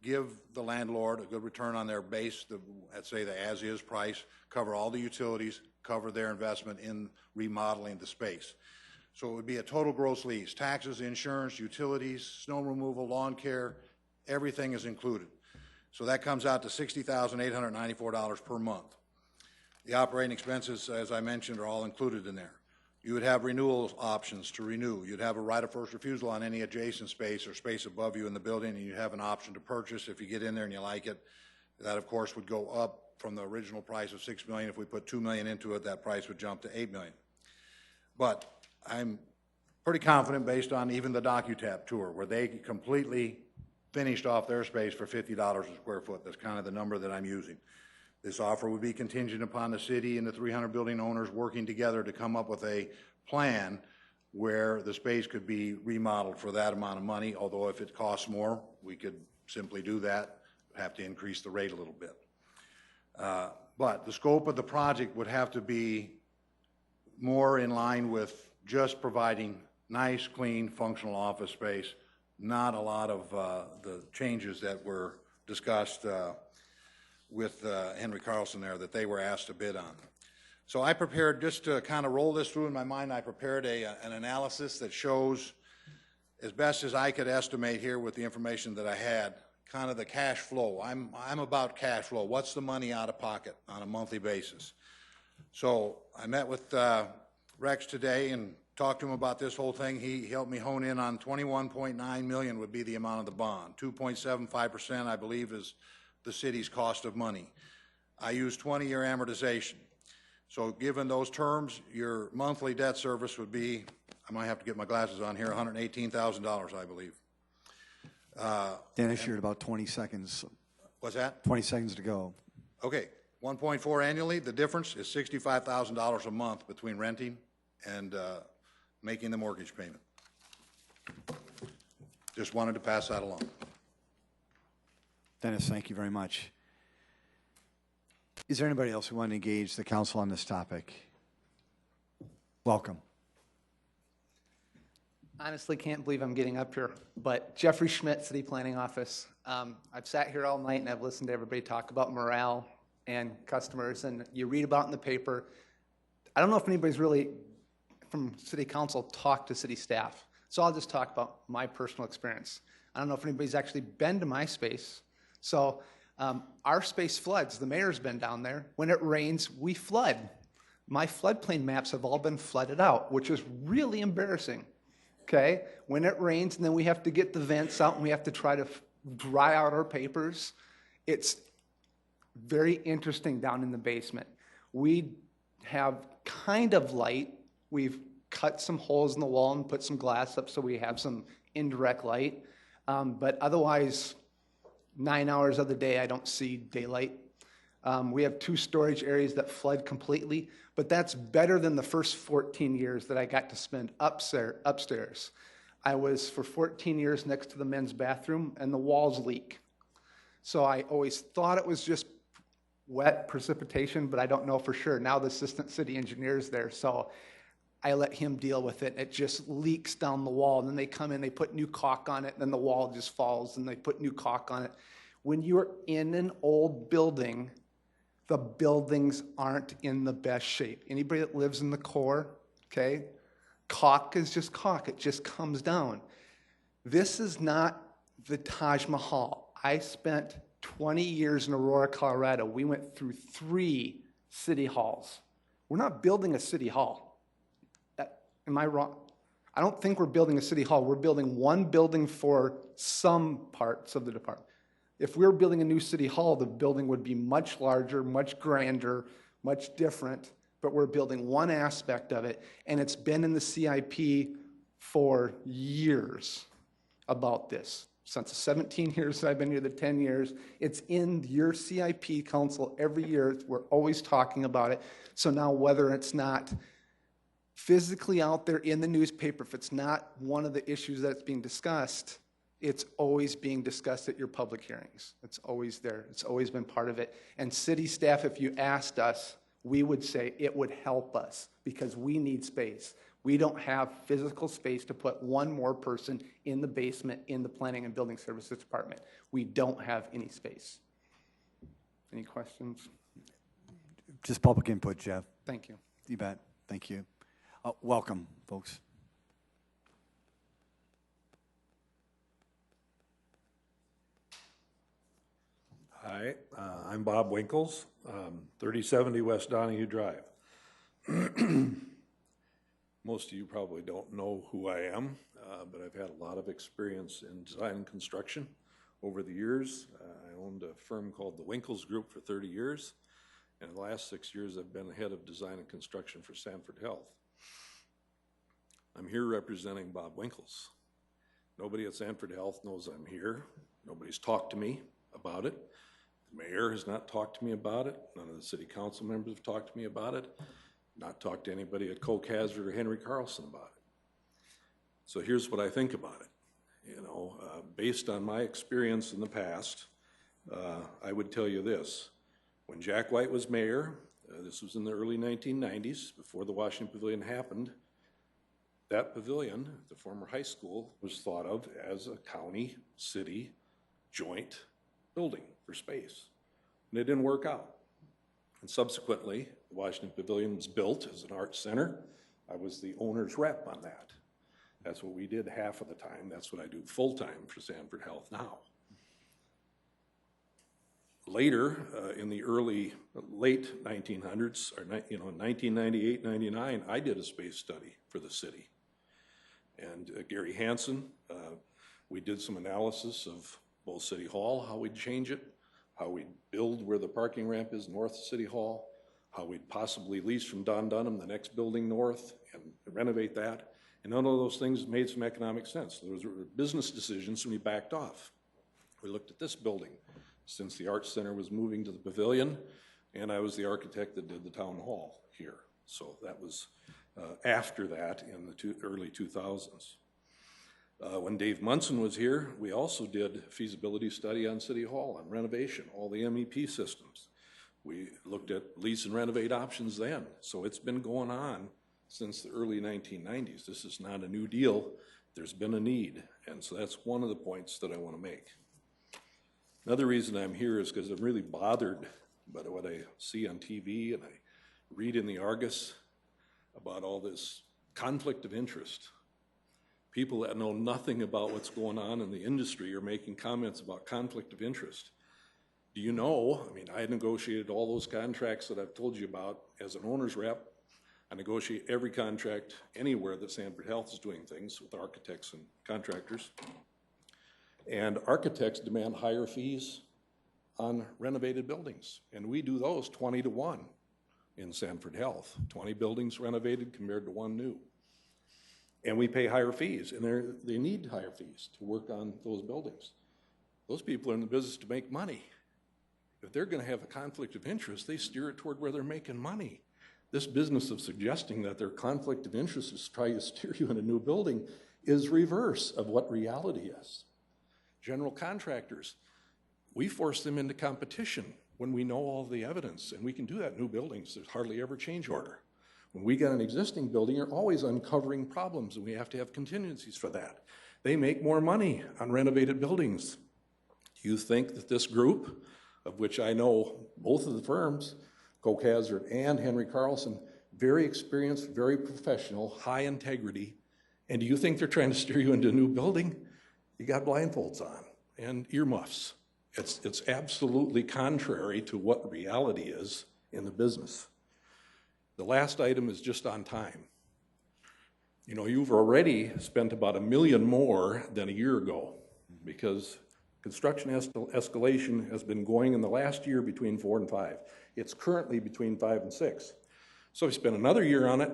give the landlord a good return on their base, let's say the as-is price, cover all the utilities, cover their investment in remodeling the space. So it would be a total gross lease. Taxes, insurance, utilities, snow removal, lawn care, everything is included. So that comes out to $60,894 per month. The operating expenses, as I mentioned, are all included in there. You would have renewal options to renew. You'd have a right of first refusal on any adjacent space or space above you in the building, and you'd have an option to purchase if you get in there and you like it. That, of course, would go up from the original price of $6 million. If we put $2 million into it, that price would jump to $8 million. But I'm pretty confident, based on even the DocuTap tour, where they completely finished off their space for $50 a square foot. That's kind of the number that I'm using. This offer would be contingent upon the city and the 300 building owners working together to come up with a plan where the space could be remodeled for that amount of money, although if it costs more, we could simply do that, have to increase the rate a little bit. But the scope of the project would have to be more in line with just providing nice, clean, functional office space, not a lot of the changes that were discussed with Henry Carlson there that they were asked to bid on. So I prepared, just to kind of roll this through in my mind, I prepared an analysis that shows, as best as I could estimate here with the information that I had, kind of the cash flow. I'm about cash flow. What's the money out of pocket on a monthly basis? So I met with Rex today and talked to him about this whole thing. He helped me hone in on $21.9 million would be the amount of the bond. 2.75%, I believe, is the city's cost of money. I use 20-year amortization. So given those terms, your monthly debt service would be, I might have to get my glasses on here, $118,000, I believe. Dennis, you're at about 20 seconds. What's that? 20 seconds to go. Okay, 1.4 annually. The difference is $65,000 a month between renting and making the mortgage payment. Just wanted to pass that along. Dennis, thank you very much. Is there anybody else who wants to engage the council on this topic? Welcome. Honestly, can't believe I'm getting up here, but Jeffrey Schmidt, City Planning Office. I've sat here all night and I've listened to everybody talk about morale and customers, and you read about it in the paper. I don't know if anybody's really from City Council talked to city staff, so I'll just talk about my personal experience. I don't know if anybody's actually been to my space. So our space floods. The mayor's been down there. When it rains, we flood. My floodplain maps have all been flooded out, which is really embarrassing. Okay? When it rains, and then we have to get the vents out, and we have to try to dry out our papers. It's very interesting down in the basement. We have kind of light. We've cut some holes in the wall and put some glass up so we have some indirect light. But otherwise, 9 hours of the day, I don't see daylight. We have 2 storage areas that flood completely, but that's better than the first 14 years that I got to spend upstairs. I was for 14 years next to the men's bathroom, and the walls leak. So I always thought it was just wet precipitation, but I don't know for sure. Now the assistant city engineer is there, so I let him deal with it. It just leaks down the wall, and then they come in, they put new caulk on it, and then the wall just falls, and they put new caulk on it. When you're in an old building, the buildings aren't in the best shape. Anybody that lives in the core, okay, caulk is just caulk. It just comes down. This is not the Taj Mahal. I spent 20 years in Aurora, Colorado. We went through 3 city halls. We're not building a city hall. Am I wrong? I don't think we're building a city hall. We're building one building for some parts of the department. If we were building a new city hall, the building would be much larger, much grander, much different, but we're building one aspect of it, and it's been in the CIP for years about this. Since the 17 years I've been here, the 10 years, it's in your CIP council every year. We're always talking about it. So now whether it's not physically out there in the newspaper, if it's not one of the issues that's being discussed, it's always being discussed at your public hearings. It's always there. It's always been part of it. And city staff, if you asked us, we would say it would help us because we need space. We don't have physical space to put one more person in the basement in the Planning and Building Services Department. We don't have any space. Any questions? Just public input, Jeff. Thank you. You bet. Thank you. Welcome, folks. Hi, I'm Bob Winkles, 3070 West Donahue Drive. Most of you probably don't know who I am, but I've had a lot of experience in design and construction over the years. I owned a firm called the Winkles Group for 30 years, and in the last 6 years I've been head of design and construction for Sanford Health. I'm here representing Bob Winkles. Nobody at Sanford Health knows I'm here. Nobody's talked to me about it. The mayor has not talked to me about it. None of the city council members have talked to me about it. Not talked to anybody at Courthouse or Henry Carlson about it. So here's what I think about it. You know, based on my experience in the past, I would tell you this. When Jack White was mayor, this was in the early 1990s, before the Washington Pavilion happened, that pavilion, the former high school, was thought of as a county-city joint building for space. And it didn't work out. And subsequently, the Washington Pavilion was built as an arts center. I was the owner's rep on that. That's what we did half of the time. That's what I do full-time for Sanford Health now. Later, in the late 1900s, or 1998, 99, I did a space study for the city. And Gary Hansen, we did some analysis of both City Hall, how we'd change it, how we'd build where the parking ramp is north of City Hall, how we'd possibly lease from Don Dunham the next building north and renovate that. And none of those things made some economic sense. Those were business decisions and we backed off. We looked at this building since the Arts Center was moving to the pavilion, and I was the architect that did the town hall here. So that was after that in the early 2000s. When Dave Munson was here, we also did a feasibility study on City Hall, on renovation, all the MEP systems. We looked at lease and renovate options then. So it's been going on since the early 1990s. This is not a new deal. There's been a need. And so that's one of the points that I want to make. Another reason I'm here is because I'm really bothered by what I see on TV and I read in the Argus about all this conflict of interest. People that know nothing about what's going on in the industry are making comments about conflict of interest. Do you know, I mean, I negotiated all those contracts that I've told you about as an owner's rep. I negotiate every contract anywhere that Sanford Health is doing things with architects and contractors. And architects demand higher fees on renovated buildings. And we do those 20 to 1 in Sanford Health. 20 buildings renovated compared to 1 new. And we pay higher fees, and they need higher fees to work on those buildings. Those people are in the business to make money. If they're going to have a conflict of interest, they steer it toward where they're making money. This business of suggesting that their conflict of interest is trying to steer you in a new building is reverse of what reality is. General contractors, we force them into competition when we know all the evidence, and we can do that in new buildings. There's hardly ever change order. When we get an existing building, you're always uncovering problems, and we have to have contingencies for that. They make more money on renovated buildings. Do you think that this group, of which I know both of the firms, Koch Hazard and Henry Carlson, very experienced, very professional, high integrity, and do you think they're trying to steer you into a new building? You got blindfolds on and earmuffs. It's absolutely contrary to what reality is in the business. The last item is just on time. You know, you've already spent about $1 million more than a year ago because construction escalation has been going in the last year between 4 and 5. It's currently between 5 and 6. So if you spend another year on it,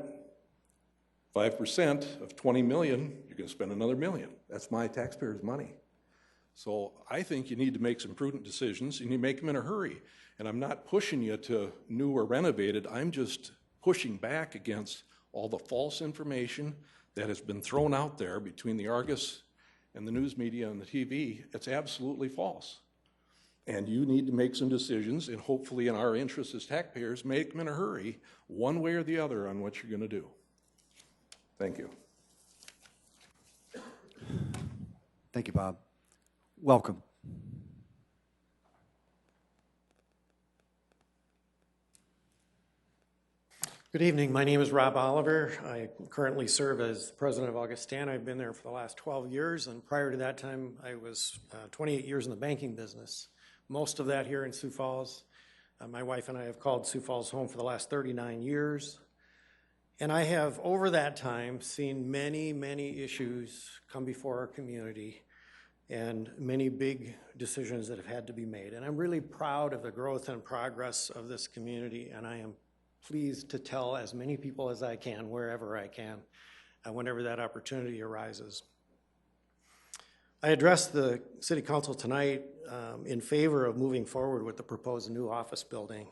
5% of 20 million, you're going to spend another million. That's my taxpayers' money. So I think you need to make some prudent decisions, and you make them in a hurry. And I'm not pushing you to new or renovated. I'm just pushing back against all the false information that has been thrown out there between the Argus and the news media and the TV. It's absolutely false. And you need to make some decisions, and hopefully in our interest as taxpayers, make them in a hurry, one way or the other, on what you're going to do. Thank you. Thank you, Bob. Welcome. Good evening. My name is Rob Oliver. I currently serve as president of Augustana. I've been there for the last 12 years, and prior to that time, I was 28 years in the banking business. Most of that here in Sioux Falls. My wife and I have called Sioux Falls home for the last 39 years. And I have, over that time, seen many, many issues come before our community and many big decisions that have had to be made. And I'm really proud of the growth and progress of this community, and I am pleased to tell as many people as I can, wherever I can, whenever that opportunity arises. I addressed the City Council tonight in favor of moving forward with the proposed new office building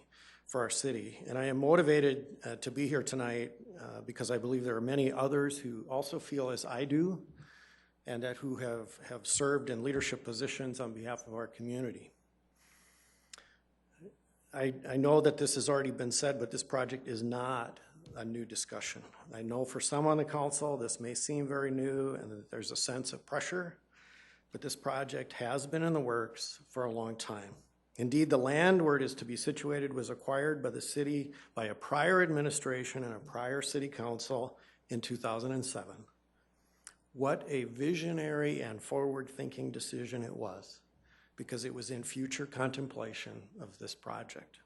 for our city. And I am motivated to be here tonight because I believe there are many others who also feel as I do, and that who have served in leadership positions on behalf of our community. I know that this has already been said, but this project is not a new discussion. I know for some on the council, this may seem very new and that there's a sense of pressure, but this project has been in the works for a long time. Indeed, the land where it is to be situated was acquired by the city by a prior administration and a prior city council in 2007. What a visionary and forward-thinking decision it was, because it was in future contemplation of this project,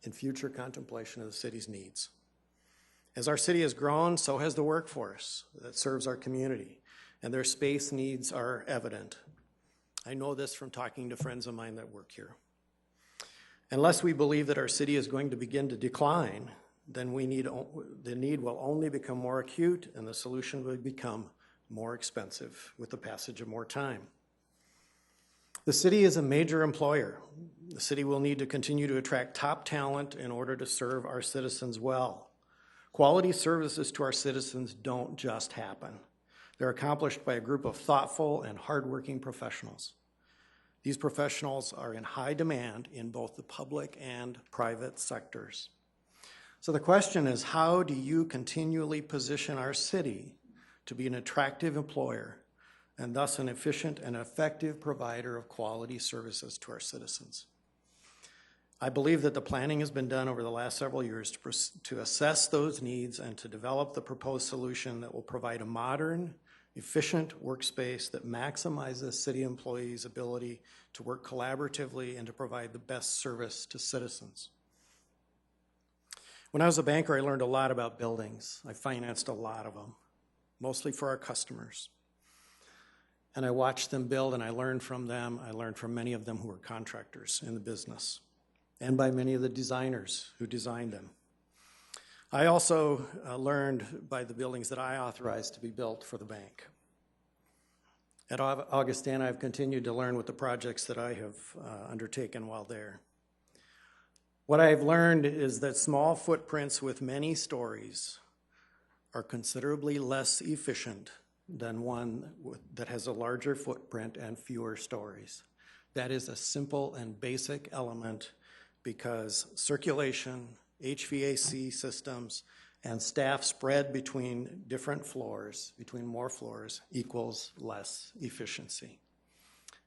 in future contemplation of the city's needs. As our city has grown, so has the workforce that serves our community, and their space needs are evident. I know this from talking to friends of mine that work here. Unless we believe that our city is going to begin to decline, then the need will only become more acute, and the solution will become more expensive with the passage of more time. The city is a major employer. The city will need to continue to attract top talent in order to serve our citizens well. Quality services to our citizens don't just happen. They're accomplished by a group of thoughtful and hardworking professionals. These professionals are in high demand in both the public and private sectors. So the question is, how do you continually position our city to be an attractive employer and thus an efficient and effective provider of quality services to our citizens? I believe that the planning has been done over the last several years to assess those needs and to develop the proposed solution that will provide a modern, efficient workspace that maximizes city employees' ability to work collaboratively and to provide the best service to citizens. When I was a banker, I learned a lot about buildings. I financed a lot of them, mostly for our customers. And I watched them build, and I learned from them. I learned from many of them who were contractors in the business, and by many of the designers who designed them. I also learned by the buildings that I authorized to be built for the bank. At Augustana, I've continued to learn with the projects that I have undertaken while there. What I've learned is that small footprints with many stories are considerably less efficient than one that has a larger footprint and fewer stories. That is a simple and basic element because circulation, HVAC systems, and staff spread between different floors, between more floors, equals less efficiency.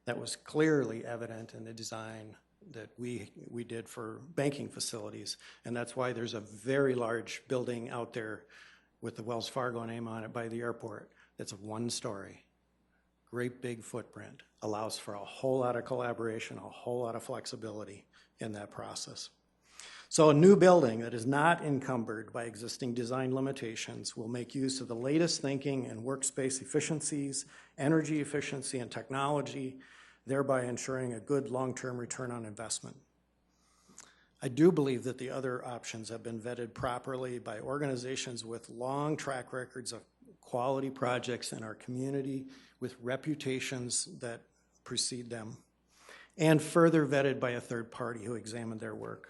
That was clearly evident in the design that we did for banking facilities, and that's why there's a very large building out there with the Wells Fargo name on it by the airport that's one story. Great big footprint, allows for a whole lot of collaboration, a whole lot of flexibility in that process. So a new building that is not encumbered by existing design limitations will make use of the latest thinking and workspace efficiencies, energy efficiency, and technology, thereby ensuring a good long-term return on investment. I do believe that the other options have been vetted properly by organizations with long track records of quality projects in our community, with reputations that precede them, and further vetted by a third party who examined their work.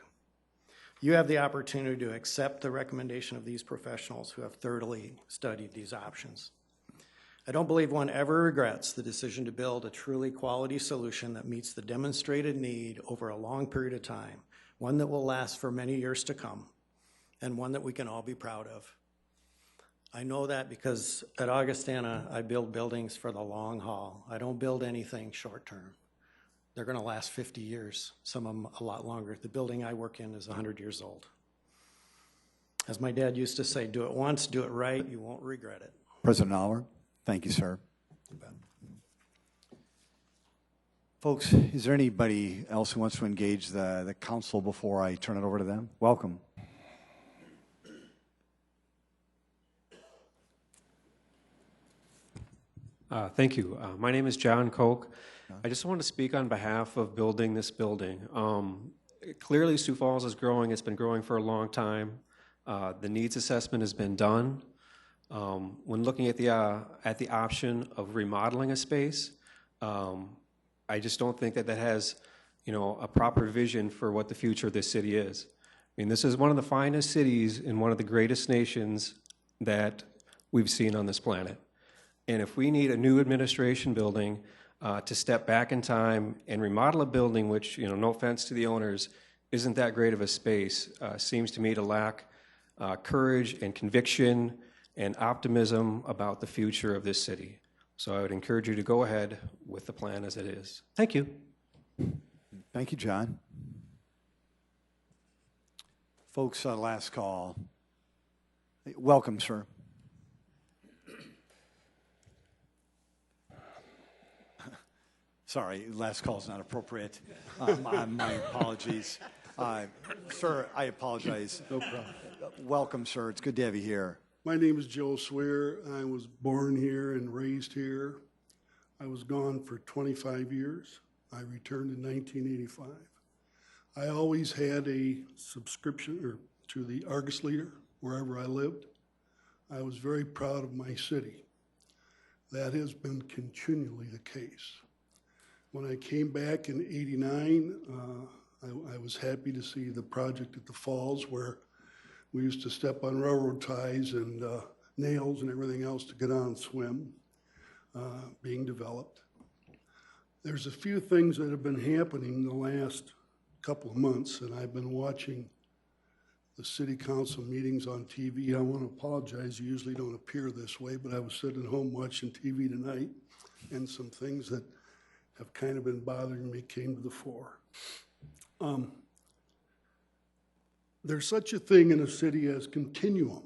You have the opportunity to accept the recommendation of these professionals who have thoroughly studied these options. I don't believe one ever regrets the decision to build a truly quality solution that meets the demonstrated need over a long period of time, one that will last for many years to come, and one that we can all be proud of. I know that because at Augustana, I build buildings for the long haul. I don't build anything short-term. They're going to last 50 years, some of them a lot longer. The building I work in is 100 years old. As my dad used to say, do it once, do it right, you won't regret it. President Aller, thank you, sir. Folks, is there anybody else who wants to engage the council before I turn it over to them? Welcome. Thank you. My name is John Koch. I just want to speak on behalf of building this building. Clearly, Sioux Falls is growing. It's been growing for a long time. The needs assessment has been done. When looking at the option of remodeling a space, I just don't think that that has, a proper vision for what the future of this city is. I mean, this is one of the finest cities in one of the greatest nations that we've seen on this planet. And if we need a new administration building to step back in time and remodel a building, which, no offense to the owners, isn't that great of a space, seems to me to lack courage and conviction and optimism about the future of this city. So I would encourage you to go ahead with the plan as it is. Thank you. Thank you, John. Folks, last call. Welcome, sir. Sorry, last call is not appropriate. My apologies. Sir, I apologize. No problem. Welcome, sir. It's good to have you here. My name is Joe Swear. I was born here and raised here. I was gone for 25 years. I returned in 1985. I always had a subscription to the Argus Leader wherever I lived. I was very proud of my city. That has been continually the case. When I came back in '89, I was happy to see the project at the falls where we used to step on railroad ties and nails and everything else to get on and swim, being developed. There's a few things that have been happening the last couple of months, and I've been watching the city council meetings on TV. I want to apologize, you usually don't appear this way, but I was sitting at home watching TV tonight, and some things that have kind of been bothering me came to the fore. There's such a thing in a city as continuum.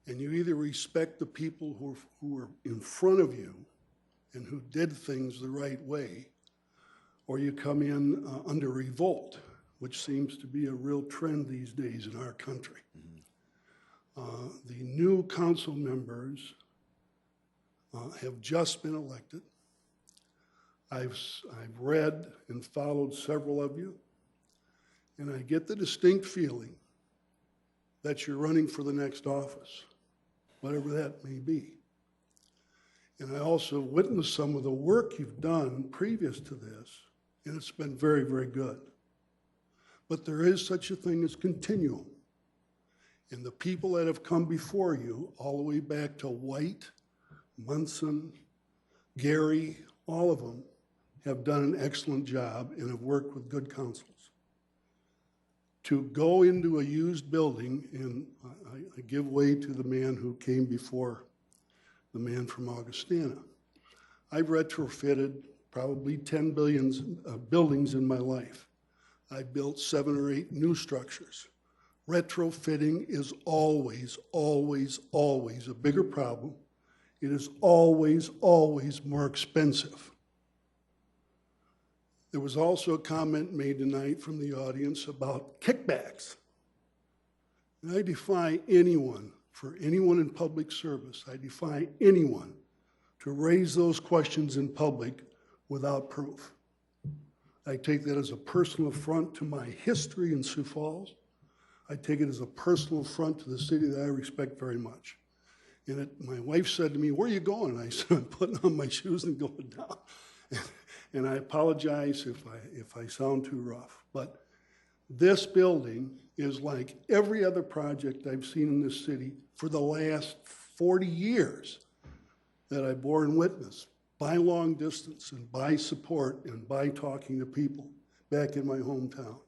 And you either respect the people who are in front of you and who did things the right way, or you come in under revolt, which seems to be a real trend these days in our country. The new council members have just been elected. I've read and followed several of you, and I get the distinct feeling that you're running for the next office, whatever that may be. And I also witnessed some of the work you've done previous to this, and it's been very, very good. But there is such a thing as continuum. And the people that have come before you, all the way back to White, Munson, Gary, all of them, have done an excellent job and have worked with good councils. To go into a used building, and I give way to the man who came before the man from Augustana. I've retrofitted probably 10 buildings in my life. I built 7 or 8 new structures. Retrofitting is always, always, always a bigger problem. It is always, always more expensive. There was also a comment made tonight from the audience about kickbacks. And I defy anyone, for anyone in public service, I defy anyone to raise those questions in public without proof. I take that as a personal affront to my history in Sioux Falls. I take it as a personal affront to the city that I respect very much. And my wife said to me, "Where are you going?" And I said, "I'm putting on my shoes and going down." And I apologize if I sound too rough. But this building is like every other project I've seen in this city for the last 40 years that I've borne witness by long distance and by support and by talking to people back in my hometown.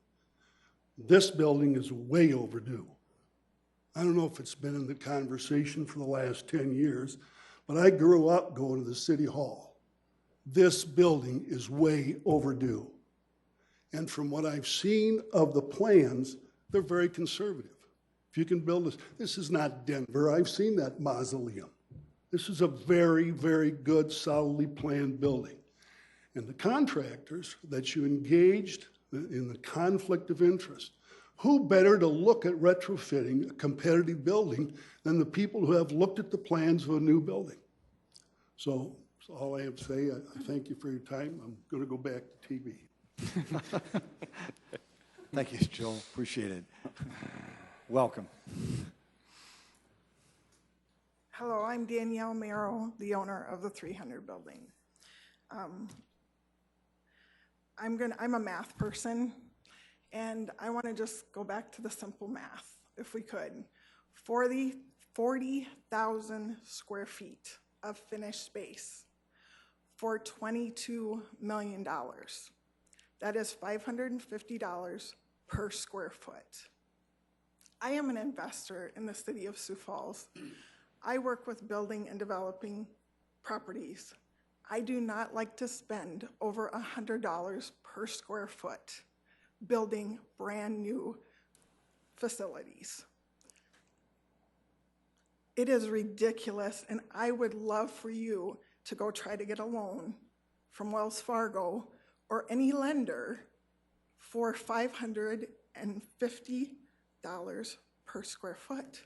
This building is way overdue. I don't know if it's been in the conversation for the last 10 years, but I grew up going to the city hall. This building is way overdue. And from what I've seen of the plans, they're very conservative. If you can build this is not Denver. I've seen that mausoleum. This is a very, very good, solidly planned building. And the contractors that you engaged in the conflict of interest, who better to look at retrofitting a competitive building than the people who have looked at the plans of a new building? So that's all I have to say. I thank you for your time. I'm going to go back to TV. Thank you, Joel. Appreciate it. Welcome. Hello, I'm Danielle Merrill, the owner of the 300 building. I'm a math person, and I want to just go back to the simple math, if we could. 40,000 square feet of finished space for $22 million. That is $550 per square foot. I am an investor in the City of Sioux Falls. I work with building and developing properties. I do not like to spend over $100 per square foot building brand new facilities. It is ridiculous, and I would love for you to go try to get a loan from Wells Fargo or any lender for $550 per square foot.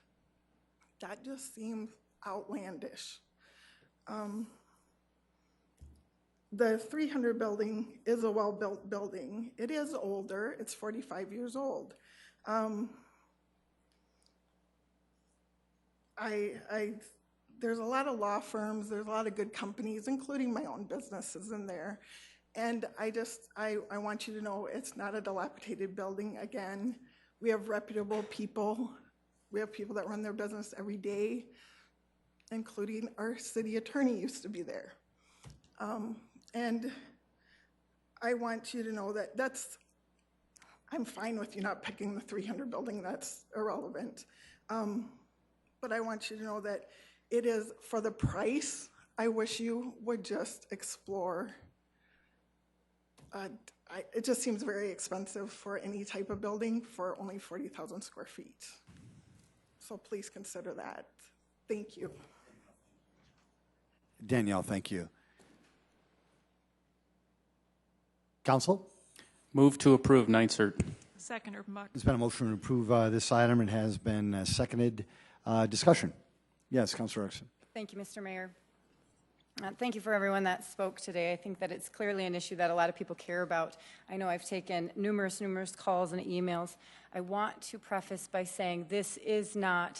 That just seems outlandish. The 300 building is a well-built building. It is older. It's 45 years old. There's a lot of law firms. There's a lot of good companies, including my own businesses in there. And I want you to know it's not a dilapidated building. Again, we have reputable people. We have people that run their business every day, including our city attorney used to be there. And I want you to know that I'm fine with you not picking the 300 building, that's irrelevant. But I want you to know that it is, for the price, I wish you would just explore. It just seems very expensive for any type of building for only 40,000 square feet. So please consider that. Thank you. Danielle, thank you. Council? Move to approve NYSERT. Second, Urban. There's been a motion to approve this item. It has been seconded. Discussion. Yes, Councilor Erickson. Thank you, Mr. Mayor. Thank you for everyone that spoke today. I think that it's clearly an issue that a lot of people care about. I know I've taken numerous calls and emails. I want to preface by saying this is not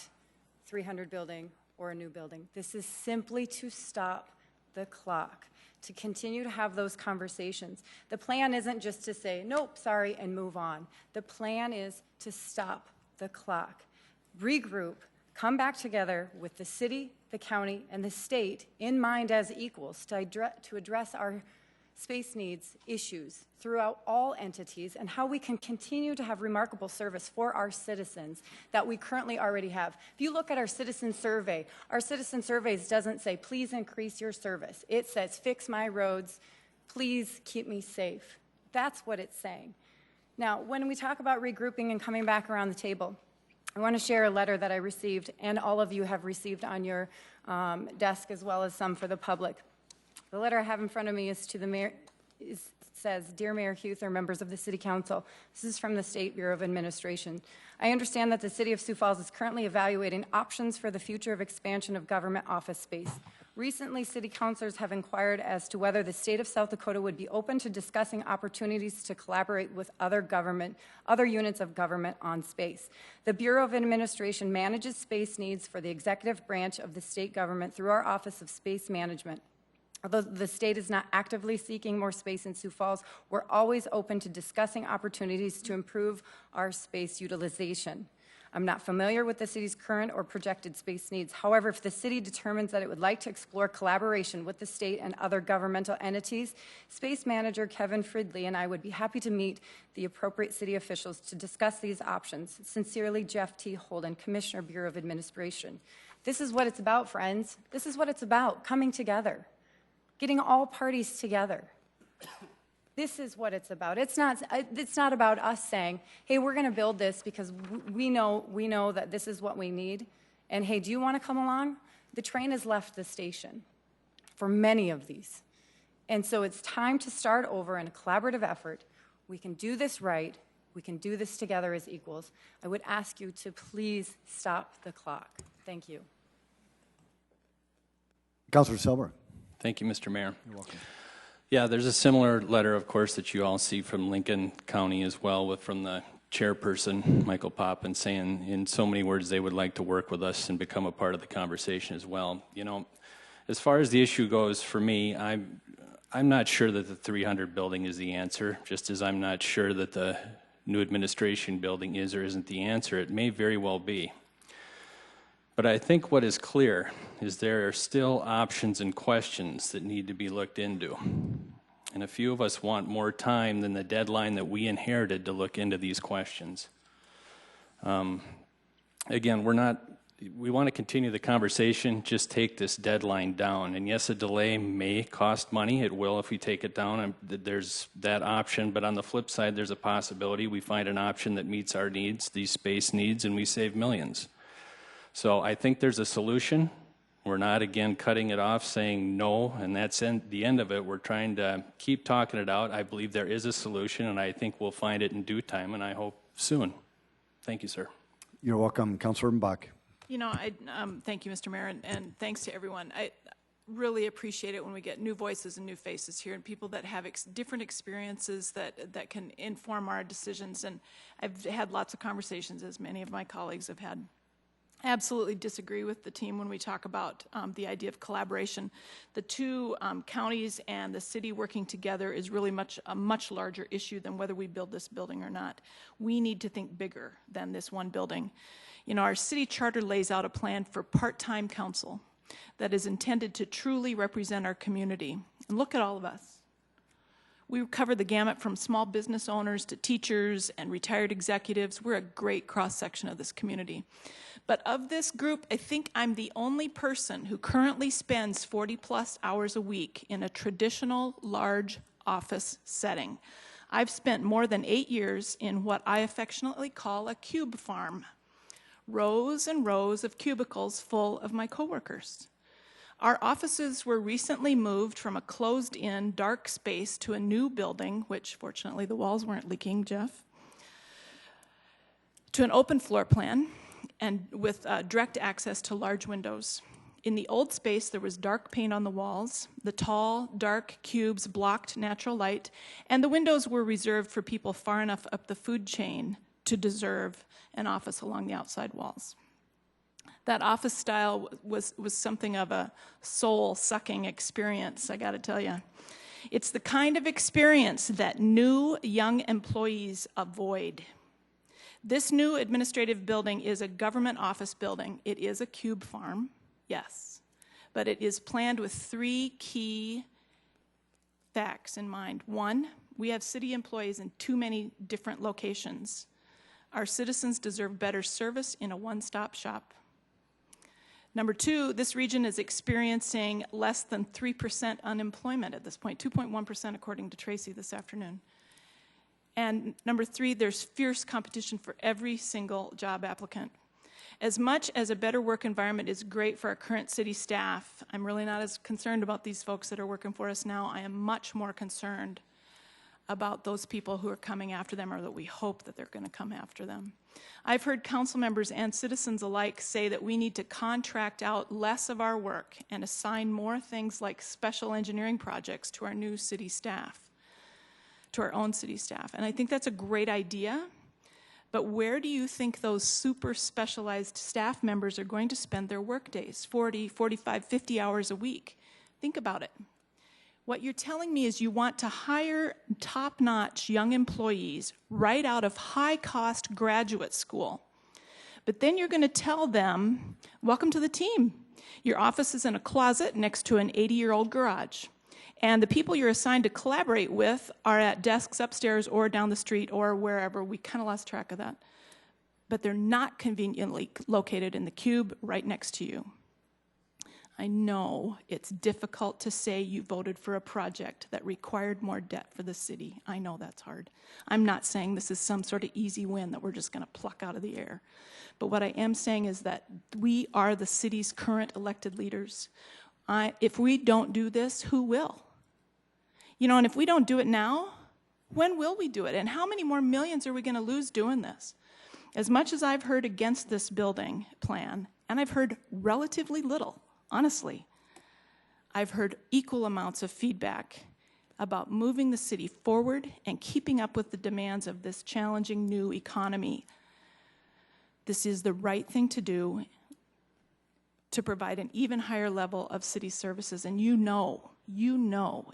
300 building or a new building. This is simply to stop the clock, to continue to have those conversations. The plan isn't just to say, nope, sorry, and move on. The plan is to stop the clock, regroup, come back together with the city, the county, and the state in mind as equals to address our space needs issues throughout all entities and how we can continue to have remarkable service for our citizens that we currently already have. If you look at our citizen surveys doesn't say, please increase your service. It says, fix my roads, please keep me safe. That's what it's saying. Now, when we talk about regrouping and coming back around the table, I want to share a letter that I received, and all of you have received on your desk, as well as some for the public. The letter I have in front of me is to the mayor. It says, Dear Mayor Huther, members of the City Council, this is from the State Bureau of Administration. I understand that the City of Sioux Falls is currently evaluating options for the future of expansion of government office space. Recently, city councilors have inquired as to whether the state of South Dakota would be open to discussing opportunities to collaborate with other units of government on space. The Bureau of Administration manages space needs for the executive branch of the state government through our Office of Space Management. Although the state is not actively seeking more space in Sioux Falls, we're always open to discussing opportunities to improve our space utilization. I'm not familiar with the city's current or projected space needs. However, if the city determines that it would like to explore collaboration with the state and other governmental entities, Space Manager Kevin Fridley and I would be happy to meet the appropriate city officials to discuss these options. Sincerely, Jeff T. Holden, Commissioner, Bureau of Administration. This is what it's about, friends. This is what it's about, coming together, getting all parties together. This is what it's about. It's not about us saying, hey, we're going to build this because we know that this is what we need. And hey, do you want to come along? The train has left the station for many of these. And so it's time to start over in a collaborative effort. We can do this right. We can do this together as equals. I would ask you to please stop the clock. Thank you. Councilor Silver. Thank you, Mr. Mayor. You're welcome. Yeah, there's a similar letter, of course, that you all see from Lincoln County as well, from the chairperson, Michael Poppin, saying in so many words they would like to work with us and become a part of the conversation as well. You know, as far as the issue goes, for me, I'm not sure that the 300 building is the answer, just as I'm not sure that the new administration building is or isn't the answer. It may very well be. But I think what is clear is there are still options and questions that need to be looked into. And a few of us want more time than the deadline that we inherited to look into these questions. Again, we want to continue the conversation, just take this deadline down. And yes, a delay may cost money. It will if we take it down. There's that option. But on the flip side, there's a possibility we find an option that meets our needs, these space needs, and we save millions. So I think there's a solution. We're not, again, cutting it off, saying no, and that's the end of it. We're trying to keep talking it out. I believe there is a solution, and I think we'll find it in due time, and I hope soon. Thank you, sir. You're welcome. Councilor Mbach. You know, thank you, Mr. Mayor, and thanks to everyone. I really appreciate it when we get new voices and new faces here and people that have different experiences that can inform our decisions. And I've had lots of conversations, as many of my colleagues have had. I absolutely disagree with the team when we talk about the idea of collaboration. The two counties and the city working together is really a much larger issue than whether we build this building or not. We need to think bigger than this one building. You know, our city charter lays out a plan for part-time council that is intended to truly represent our community. And look at all of us. We cover the gamut from small business owners to teachers and retired executives. We're a great cross-section of this community. But of this group, I think I'm the only person who currently spends 40-plus hours a week in a traditional large office setting. I've spent more than 8 years in what I affectionately call a cube farm. Rows and rows of cubicles full of my coworkers. Our offices were recently moved from a closed-in, dark space to a new building, which fortunately the walls weren't leaking, Jeff, to an open floor plan and with direct access to large windows. In the old space, there was dark paint on the walls. The tall, dark cubes blocked natural light, and the windows were reserved for people far enough up the food chain to deserve an office along the outside walls. That office style was something of a soul-sucking experience, I got to tell you. It's the kind of experience that new young employees avoid. This new administrative building is a government office building. It is a cube farm, yes, but it is planned with 3 key facts in mind. 1, we have city employees in too many different locations. Our citizens deserve better service in a one-stop shop. Number 2, this region is experiencing less than 3% unemployment at this point, 2.1% according to Tracy this afternoon. And number 3, there's fierce competition for every single job applicant. As much as a better work environment is great for our current city staff, I'm really not as concerned about these folks that are working for us now. I am much more concerned about those people who are coming after them, or that we hope that they're going to come after them. I've heard council members and citizens alike say that we need to contract out less of our work and assign more things like special engineering projects to our new city staff, to our own city staff. And I think that's a great idea, but where do you think those super specialized staff members are going to spend their work days, 40, 45, 50 hours a week? Think about it. What you're telling me is you want to hire top-notch young employees right out of high-cost graduate school. But then you're going to tell them, welcome to the team. Your office is in a closet next to an 80-year-old garage. And the people you're assigned to collaborate with are at desks upstairs or down the street or wherever. We kind of lost track of that. But they're not conveniently located in the cube right next to you. I know it's difficult to say you voted for a project that required more debt for the city. I know that's hard. I'm not saying this is some sort of easy win that we're just going to pluck out of the air. But what I am saying is that we are the city's current elected leaders. If we don't do this, who will? You know, and if we don't do it now, when will we do it? And how many more millions are we going to lose doing this? As much as I've heard against this building plan, and I've heard relatively little, honestly, I've heard equal amounts of feedback about moving the city forward and keeping up with the demands of this challenging new economy. This is the right thing to do to provide an even higher level of city services, and you know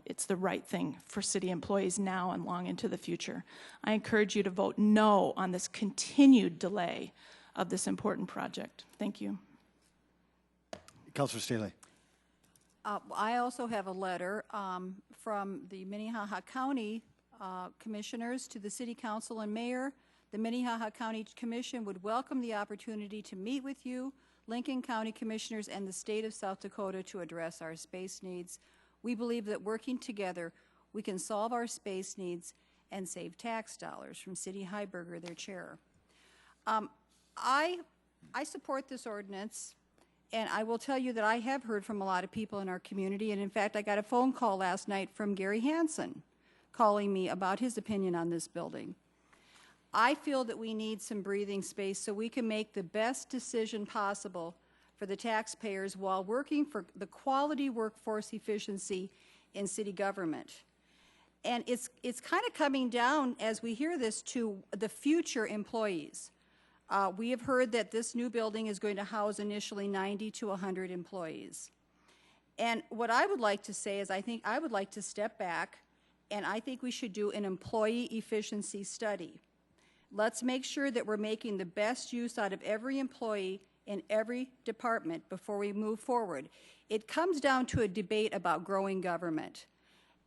it's the right thing for city employees now and long into the future. I encourage you to vote no on this continued delay of this important project. Thank you. Councilor Staley. I also have a letter from the Minnehaha County Commissioners to the City Council and Mayor. The Minnehaha County Commission would welcome the opportunity to meet with you, Lincoln County Commissioners, and the state of South Dakota to address our space needs. We believe that working together, we can solve our space needs and save tax dollars. From City Heiberger, their chair. I support this ordinance. And I will tell you that I have heard from a lot of people in our community, and in fact, I got a phone call last night from Gary Hansen calling me about his opinion on this building. I feel that we need some breathing space so we can make the best decision possible for the taxpayers while working for the quality workforce efficiency in city government. And it's kind of coming down, as we hear this, to the future employees. We have heard that this new building is going to house initially 90 to 100 employees. And what I would like to say is I would like to step back, and I think we should do an employee efficiency study. Let's make sure that we're making the best use out of every employee in every department before we move forward. It comes down to a debate about growing government.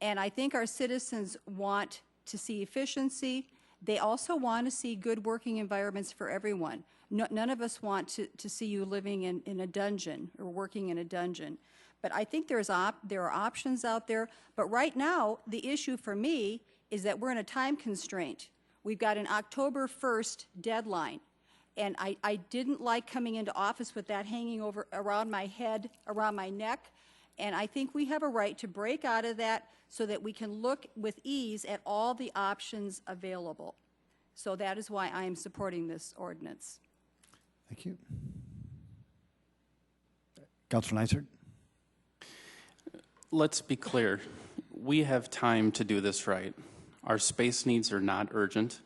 And I think our citizens want to see efficiency. They also want to see good working environments for everyone. None of us want to see you living in a dungeon or working in a dungeon. But I think there are options out there. But right now, the issue for me is that we're in a time constraint. We've got an October 1st deadline. And I didn't like coming into office with that hanging over around my head, around my neck. And I think we have a right to break out of that so that we can look with ease at all the options available. So that is why I am supporting this ordinance. Thank you. Councilor Neisert. Let's be clear. We have time to do this right. Our space needs are not urgent.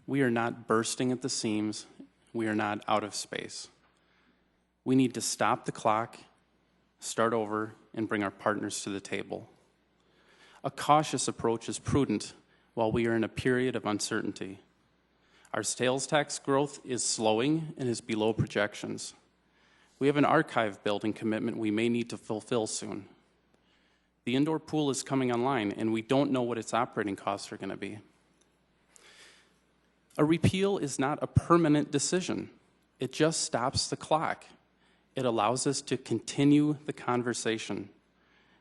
We are not bursting at the seams. We are not out of space. We need to stop the clock, start over, and bring our partners to the table. A cautious approach is prudent while we are in a period of uncertainty. Our sales tax growth is slowing and is below projections. We have an archive building commitment we may need to fulfill soon. The indoor pool is coming online, and we don't know what its operating costs are going to be. A repeal is not a permanent decision. It just stops the clock. It allows us to continue the conversation.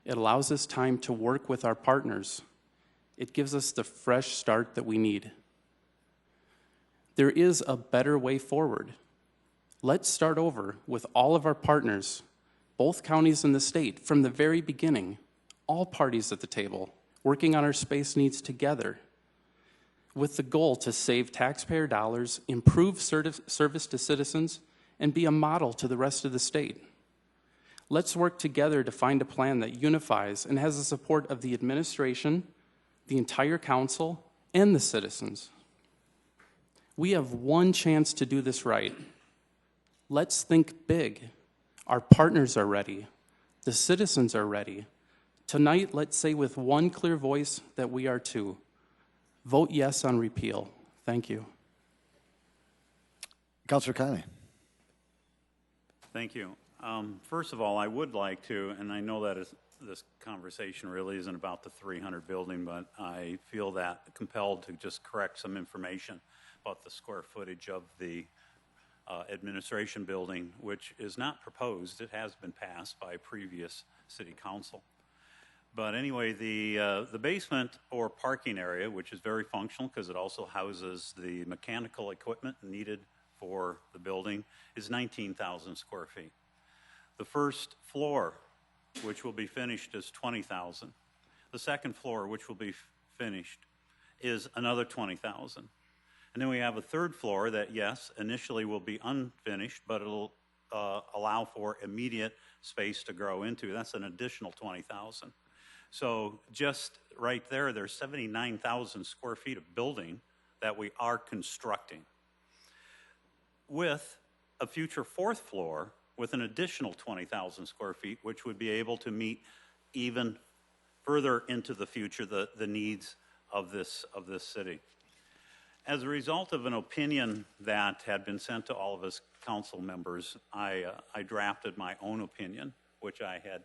It allows us time to work with our partners. It gives us the fresh start that we need. There is a better way forward. Let's start over with all of our partners, both counties in the state, from the very beginning, all parties at the table, working on our space needs together with the goal to save taxpayer dollars, improve service to citizens, and be a model to the rest of the state. Let's work together to find a plan that unifies and has the support of the administration, the entire council, and the citizens. We have one chance to do this right. Let's think big. Our partners are ready. The citizens are ready. Tonight, let's say with one clear voice that we are too. Vote yes on repeal. Thank you. Councilor Kiley. Thank you. First of all, I would like to, and I know that this conversation really isn't about the 300 building, but I feel that compelled to just correct some information about the square footage of the administration building, which is not proposed. It has been passed by previous city council. But anyway, the basement or parking area, which is very functional because it also houses the mechanical equipment needed for the building, is 19,000 square feet. The first floor, which will be finished, is 20,000. The second floor, which will be finished, is another 20,000. And then we have a third floor that, yes, initially will be unfinished, but it'll allow for immediate space to grow into. That's an additional 20,000. So just right there, there's 79,000 square feet of building that we are constructing, with a future fourth floor with an additional 20,000 square feet, which would be able to meet even further into the future the needs of this city. As a result of an opinion that had been sent to all of us council members, I drafted my own opinion, which I had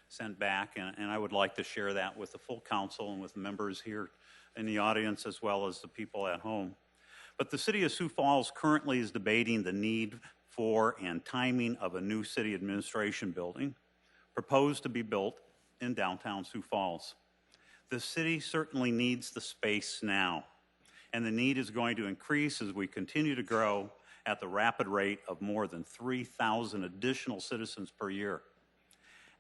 sent back, and I would like to share that with the full council and with the members here in the audience as well as the people at home. But the City of Sioux Falls currently is debating the need for and timing of a new city administration building proposed to be built in downtown Sioux Falls. The city certainly needs the space now, and the need is going to increase as we continue to grow at the rapid rate of more than 3,000 additional citizens per year.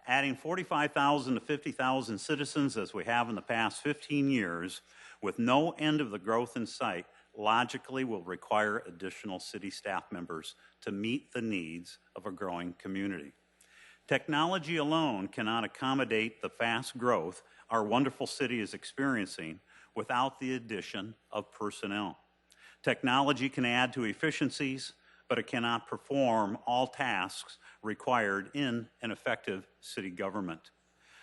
Adding 45,000 to 50,000 citizens as we have in the past 15 years with no end of the growth in sight logically will require additional city staff members to meet the needs of a growing community. Technology alone cannot accommodate the fast growth our wonderful city is experiencing without the addition of personnel. Technology can add to efficiencies, but it cannot perform all tasks required in an effective city government.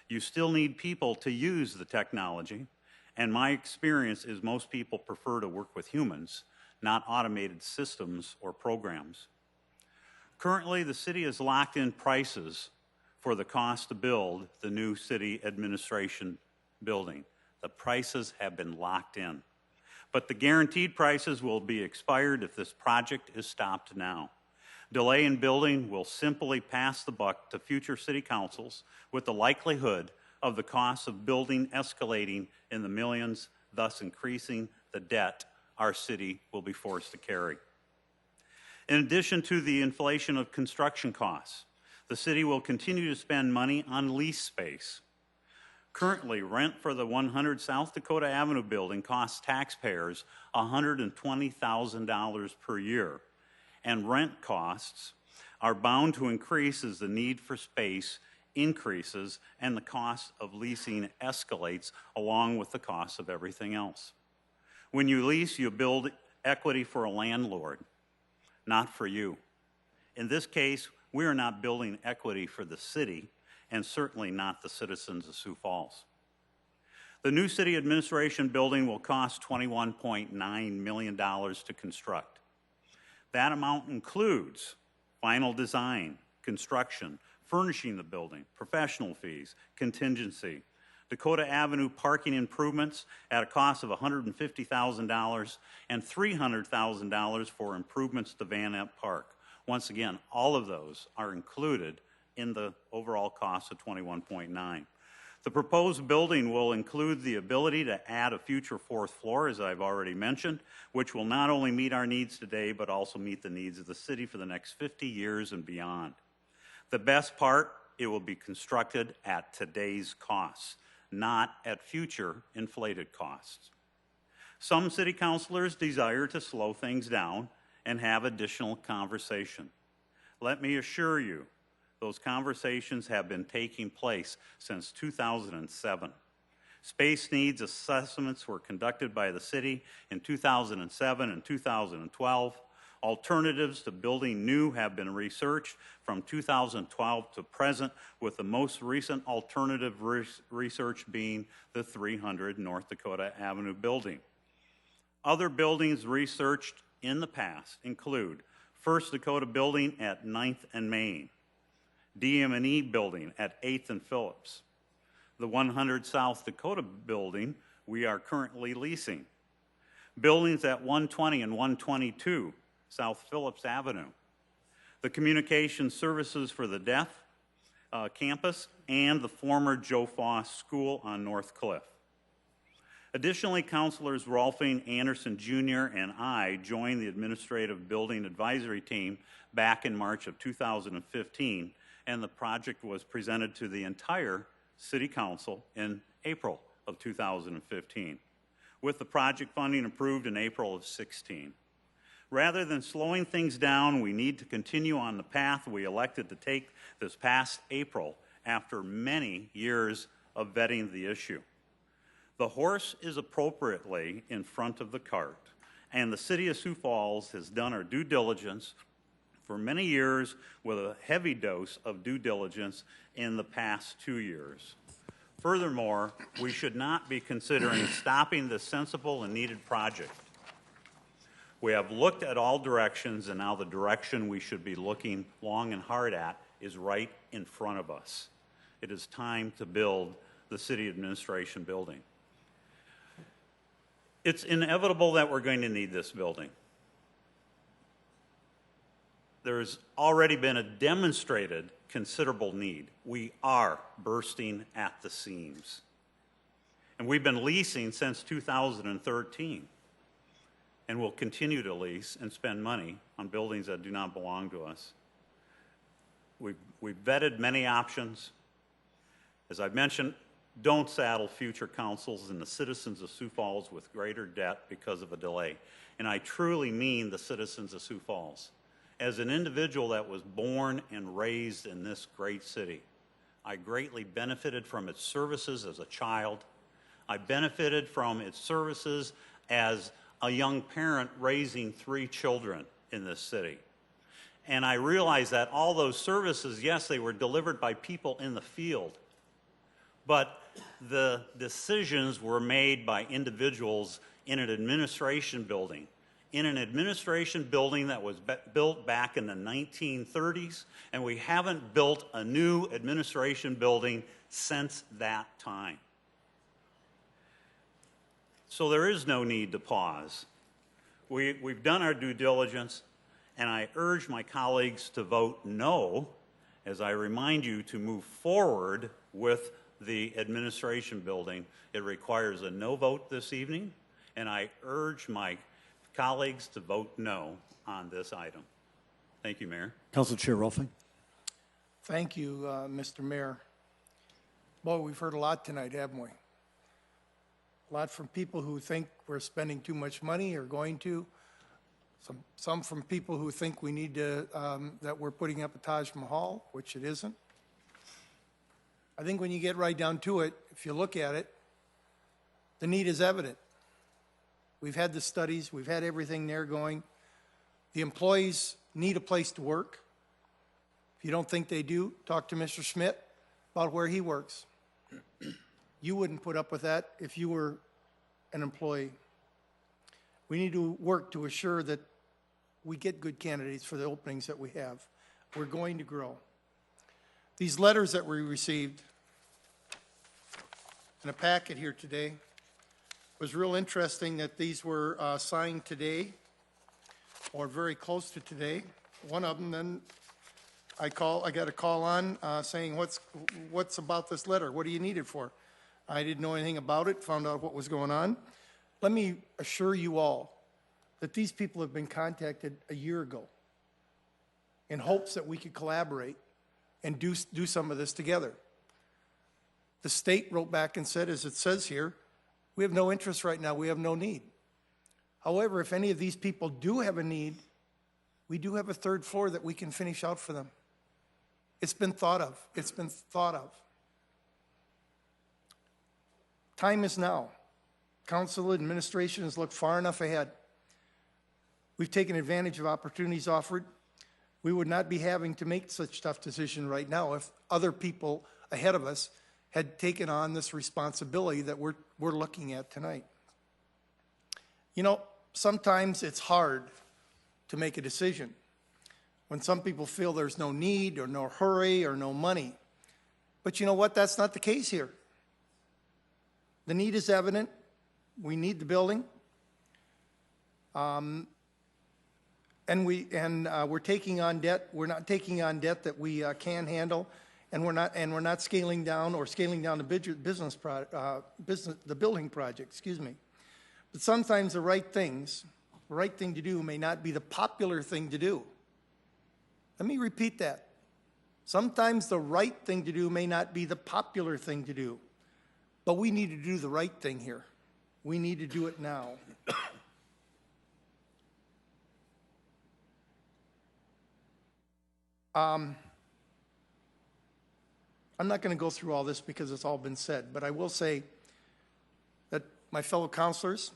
You still need people to use the technology, and my experience is most people prefer to work with humans, not automated systems or programs. Currently, the city has locked in prices for the cost to build the new city administration building. The prices have been locked in, but the guaranteed prices will be expired if this project is stopped now. Delay in building will simply pass the buck to future city councils, with the likelihood of the cost of building escalating in the millions, thus increasing the debt our city will be forced to carry. In addition to the inflation of construction costs, the city will continue to spend money on lease space. Currently, rent for the 100 South Dakota Avenue building costs taxpayers $120,000 per year, and rent costs are bound to increase as the need for space increases and the cost of leasing escalates along with the cost of everything else. When you lease, you build equity for a landlord, not for you. In this case, we are not building equity for the city, and certainly not the citizens of Sioux Falls. The new city administration building will cost $21.9 million to construct. That amount includes final design, construction, furnishing the building, professional fees, contingency, Dakota Avenue parking improvements at a cost of $150,000, and $300,000 for improvements to Van Ness Park. Once again, all of those are included in the overall cost of $21.9. The proposed building will include the ability to add a future fourth floor, as I've already mentioned, which will not only meet our needs today, but also meet the needs of the city for the next 50 years and beyond. The best part, it will be constructed at today's costs, not at future inflated costs. Some city councilors desire to slow things down and have additional conversation. Let me assure you, those conversations have been taking place since 2007. Space needs assessments were conducted by the city in 2007 and 2012. Alternatives to building new have been researched from 2012 to present, with the most recent alternative research being the 300 North Dakota Avenue building. Other buildings researched in the past include First Dakota building at 9th and Main, DM&E building at 8th and Phillips, the 100 South Dakota building we are currently leasing, buildings at 120 and 122 South Phillips Avenue, the Communication Services for the Deaf campus, and the former Joe Foss School on North Cliff. Additionally, Councilors Rolfing, Anderson Jr., and I joined the Administrative Building Advisory Team back in March of 2015, and the project was presented to the entire City Council in April of 2015, with the project funding approved in April of 16. Rather than slowing things down, we need to continue on the path we elected to take this past April after many years of vetting the issue. The horse is appropriately in front of the cart, and the City of Sioux Falls has done our due diligence for many years with a heavy dose of due diligence in the past 2 years. Furthermore, we should not be considering stopping this sensible and needed project. We have looked at all directions, and now the direction we should be looking long and hard at is right in front of us. It is time to build the city administration building. It's inevitable that we're going to need this building. There's already been a demonstrated considerable need. We are bursting at the seams. And we've been leasing since 2013. And we'll continue to lease and spend money on buildings that do not belong to us. We've vetted many options. As I've mentioned, don't saddle future councils and the citizens of Sioux Falls with greater debt because of a delay. And I truly mean the citizens of Sioux Falls. As an individual that was born and raised in this great city, I greatly benefited from its services as a child. I benefited from its services as a young parent raising 3 children in this city. And I realized that all those services, yes, they were delivered by people in the field, but the decisions were made by individuals in an administration building. In an administration building that was built back in the 1930s, and we haven't built a new administration building since that time. So there is no need to pause. We've done our due diligence, and I urge my colleagues to vote no, as I remind you to move forward with the administration building. It requires a no vote this evening, and I urge my colleagues to vote no on this item. Thank you, Mayor. Council Chair Rolfing. Thank you, Mr. Mayor. Boy, we've heard a lot tonight, haven't we? A lot from people who think we're spending too much money or going to. Some from people who think we need to, that we're putting up a Taj Mahal, which it isn't. I think when you get right down to it, if you look at it, the need is evident. We've had the studies, we've had everything there going. The employees need a place to work. If you don't think they do, talk to Mr. Schmidt about where he works. You wouldn't put up with that if you were an employee. We need to work to assure that we get good candidates for the openings that we have. We're going to grow. These letters that we received in a packet here today, was real interesting that these were signed today or very close to today. One of them, then I got a call on saying, what's about this letter? What do you need it for? I didn't know anything about it, found out what was going on. Let me assure you all that these people have been contacted a year ago in hopes that we could collaborate and do some of this together. The state wrote back and said, as it says here, we have no interest right now, we have no need. However, if any of these people do have a need, we do have a third floor that we can finish out for them. It's been thought of. It's been thought of. Time is now. Council administration has looked far enough ahead. We've taken advantage of opportunities offered. We would not be having to make such tough decisions right now if other people ahead of us had taken on this responsibility that we're looking at tonight. You know, sometimes it's hard to make a decision when some people feel there's no need or no hurry or no money. But you know what? That's not the case here. The need is evident. We need the building. And we're taking on debt. We're not taking on debt that we can handle, and we're not scaling down the building project. Excuse me. But sometimes the right thing to do may not be the popular thing to do. Let me repeat that. Sometimes the right thing to do may not be the popular thing to do, but we need to do the right thing here. We need to do it now. I'm not going to go through all this because it's all been said, but I will say that my fellow councilors,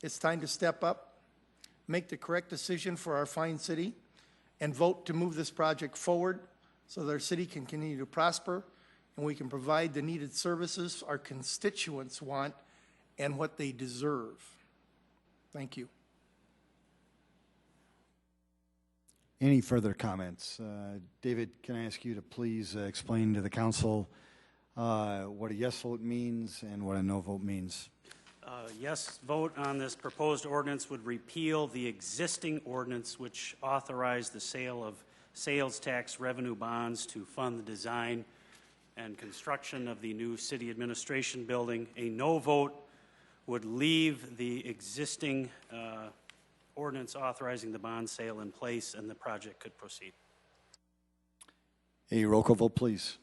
it's time to step up, make the correct decision for our fine city, and vote to move this project forward so that our city can continue to prosper and we can provide the needed services our constituents want and what they deserve. Thank you. Any further comments? David, can I ask you to please explain to the council what a yes vote means and what a no vote means? Yes vote on this proposed ordinance would repeal the existing ordinance which authorized the sale of sales tax revenue bonds to fund the design and construction of the new city administration building. A no vote would leave the existing ordinance authorizing the bond sale in place and the project could proceed. A roll call vote, please.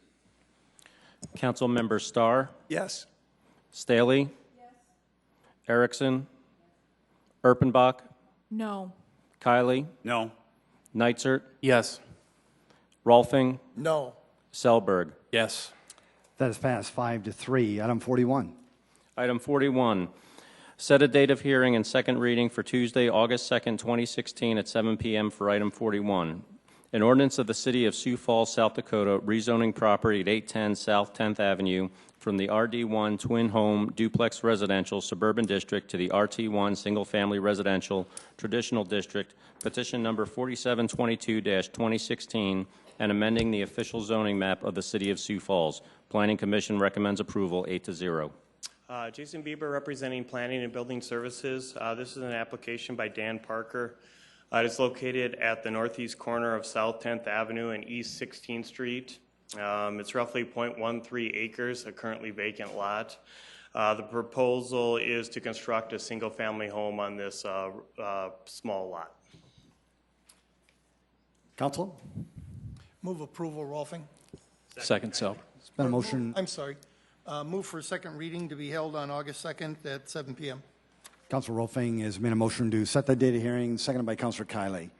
Councilmember Starr? Yes. Staley? Yes. Erickson? Erpenbach? No. Kiley? No. Nitzert? Yes. Rolfing? No. Selberg? Yes. That is passed 5-3. Item 41. Item 41, set a date of hearing and second reading for Tuesday, August 2nd, 2016 at 7 p.m. for item 41. An ordinance of the City of Sioux Falls, South Dakota, rezoning property at 810 South 10th Avenue from the RD1 Twin Home Duplex Residential Suburban District to the RT1 Single Family Residential Traditional District, petition number 4722-2016, and amending the official zoning map of the City of Sioux Falls. Planning Commission recommends approval 8-0. Jason Bieber representing Planning and Building Services. This is an application by Dan Parker. It is located at the northeast corner of South 10th Avenue and East 16th Street. It's roughly 0.13 acres, a currently vacant lot. The proposal is to construct a single-family home on this small lot. Council? Move approval, Rolfing. Second, Selberg. It's been a motion. I'm sorry. Move for second reading to be held on August 2nd at 7 p.m. Councilor Rolfing has made a motion to set the date of hearing, seconded by Councilor Kiley.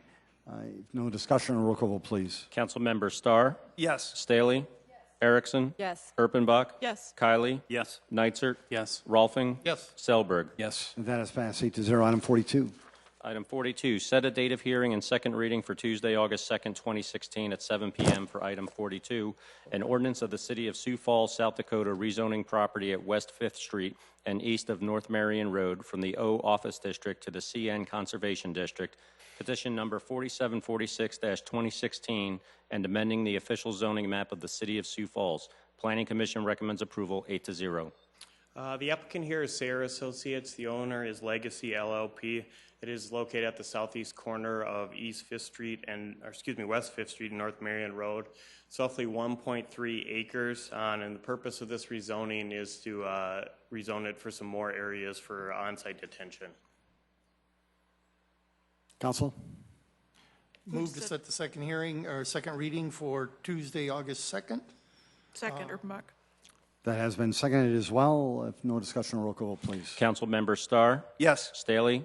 No discussion, roll call vote, please. Councilmember Starr? Yes. Staley? Yes. Erickson? Yes. Erpenbach? Yes. Kiley? Yes. Nitzert? Yes. Rolfing? Yes. Selberg? Yes. That is passed 8-0. Item 42. Item 42, set a date of hearing and second reading for Tuesday, August 2nd, 2016 at 7 p.m. for item 42, an ordinance of the City of Sioux Falls, South Dakota, rezoning property at West 5th Street and east of North Marion Road from the O Office District to the CN Conservation District, petition number 4746-2016, and amending the official zoning map of the City of Sioux Falls. Planning Commission recommends approval 8-0. The applicant here is Sayre Associates. The owner is Legacy LLP. It is located at the southeast corner of West 5th Street and North Marion Road. It's roughly 1.3 acres, and the purpose of this rezoning is to rezone it for some more areas for on-site detention. Council? Move to set the second hearing or second reading for Tuesday, August 2nd. Second, Erpenbach. That has been seconded as well. If no discussion, roll call, please. Councilmember Starr? Yes. Staley?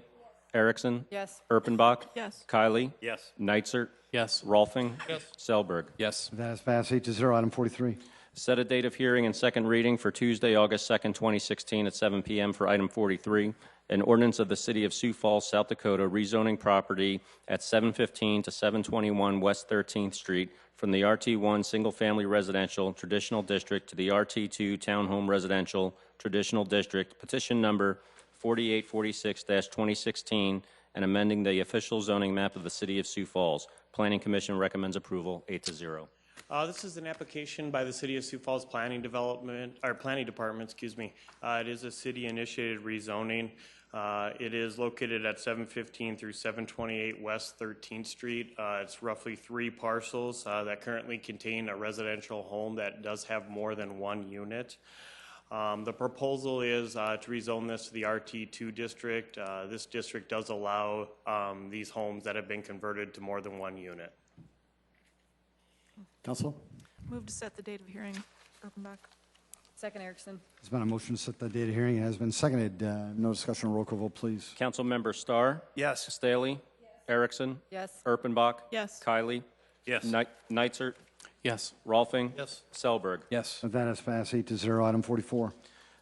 Erickson? Yes. Erpenbach? Yes. Kylie? Yes. Neitzer? Yes. Rolfing? Yes. Selberg? Yes. That has passed 8-0. Item 43. Set a date of hearing and second reading for Tuesday, August 2nd, 2016 at 7 p.m. for item 43, an ordinance of the City of Sioux Falls, South Dakota, rezoning property at 715 to 721 West 13th Street from the RT1 Single Family Residential Traditional District to the RT2 Townhome Residential Traditional District, petition number 4846-2016, and amending the official zoning map of the City of Sioux Falls. Planning Commission recommends approval, 8-0. This is an application by the City of Sioux Falls Planning Department. It is a city-initiated rezoning. It is located at 715 through 728 West 13th Street. It's roughly 3 parcels that currently contain a residential home that does have more than 1 unit. The proposal is to rezone this to the RT2 district. This district does allow these homes that have been converted to more than 1 unit. Council? Move to set the date of hearing. Erpenbach. Second, Erickson. There's been a motion to set the date of hearing. It has been seconded. No discussion, roll call vote, please. Councilmember Starr? Yes. Staley? Erickson? Yes. Erpenbach? Yes. Kylie? Yes. Neitzer? Yes. Rolfing? Yes. Selberg? Yes. That has passed 8-0. Item 44.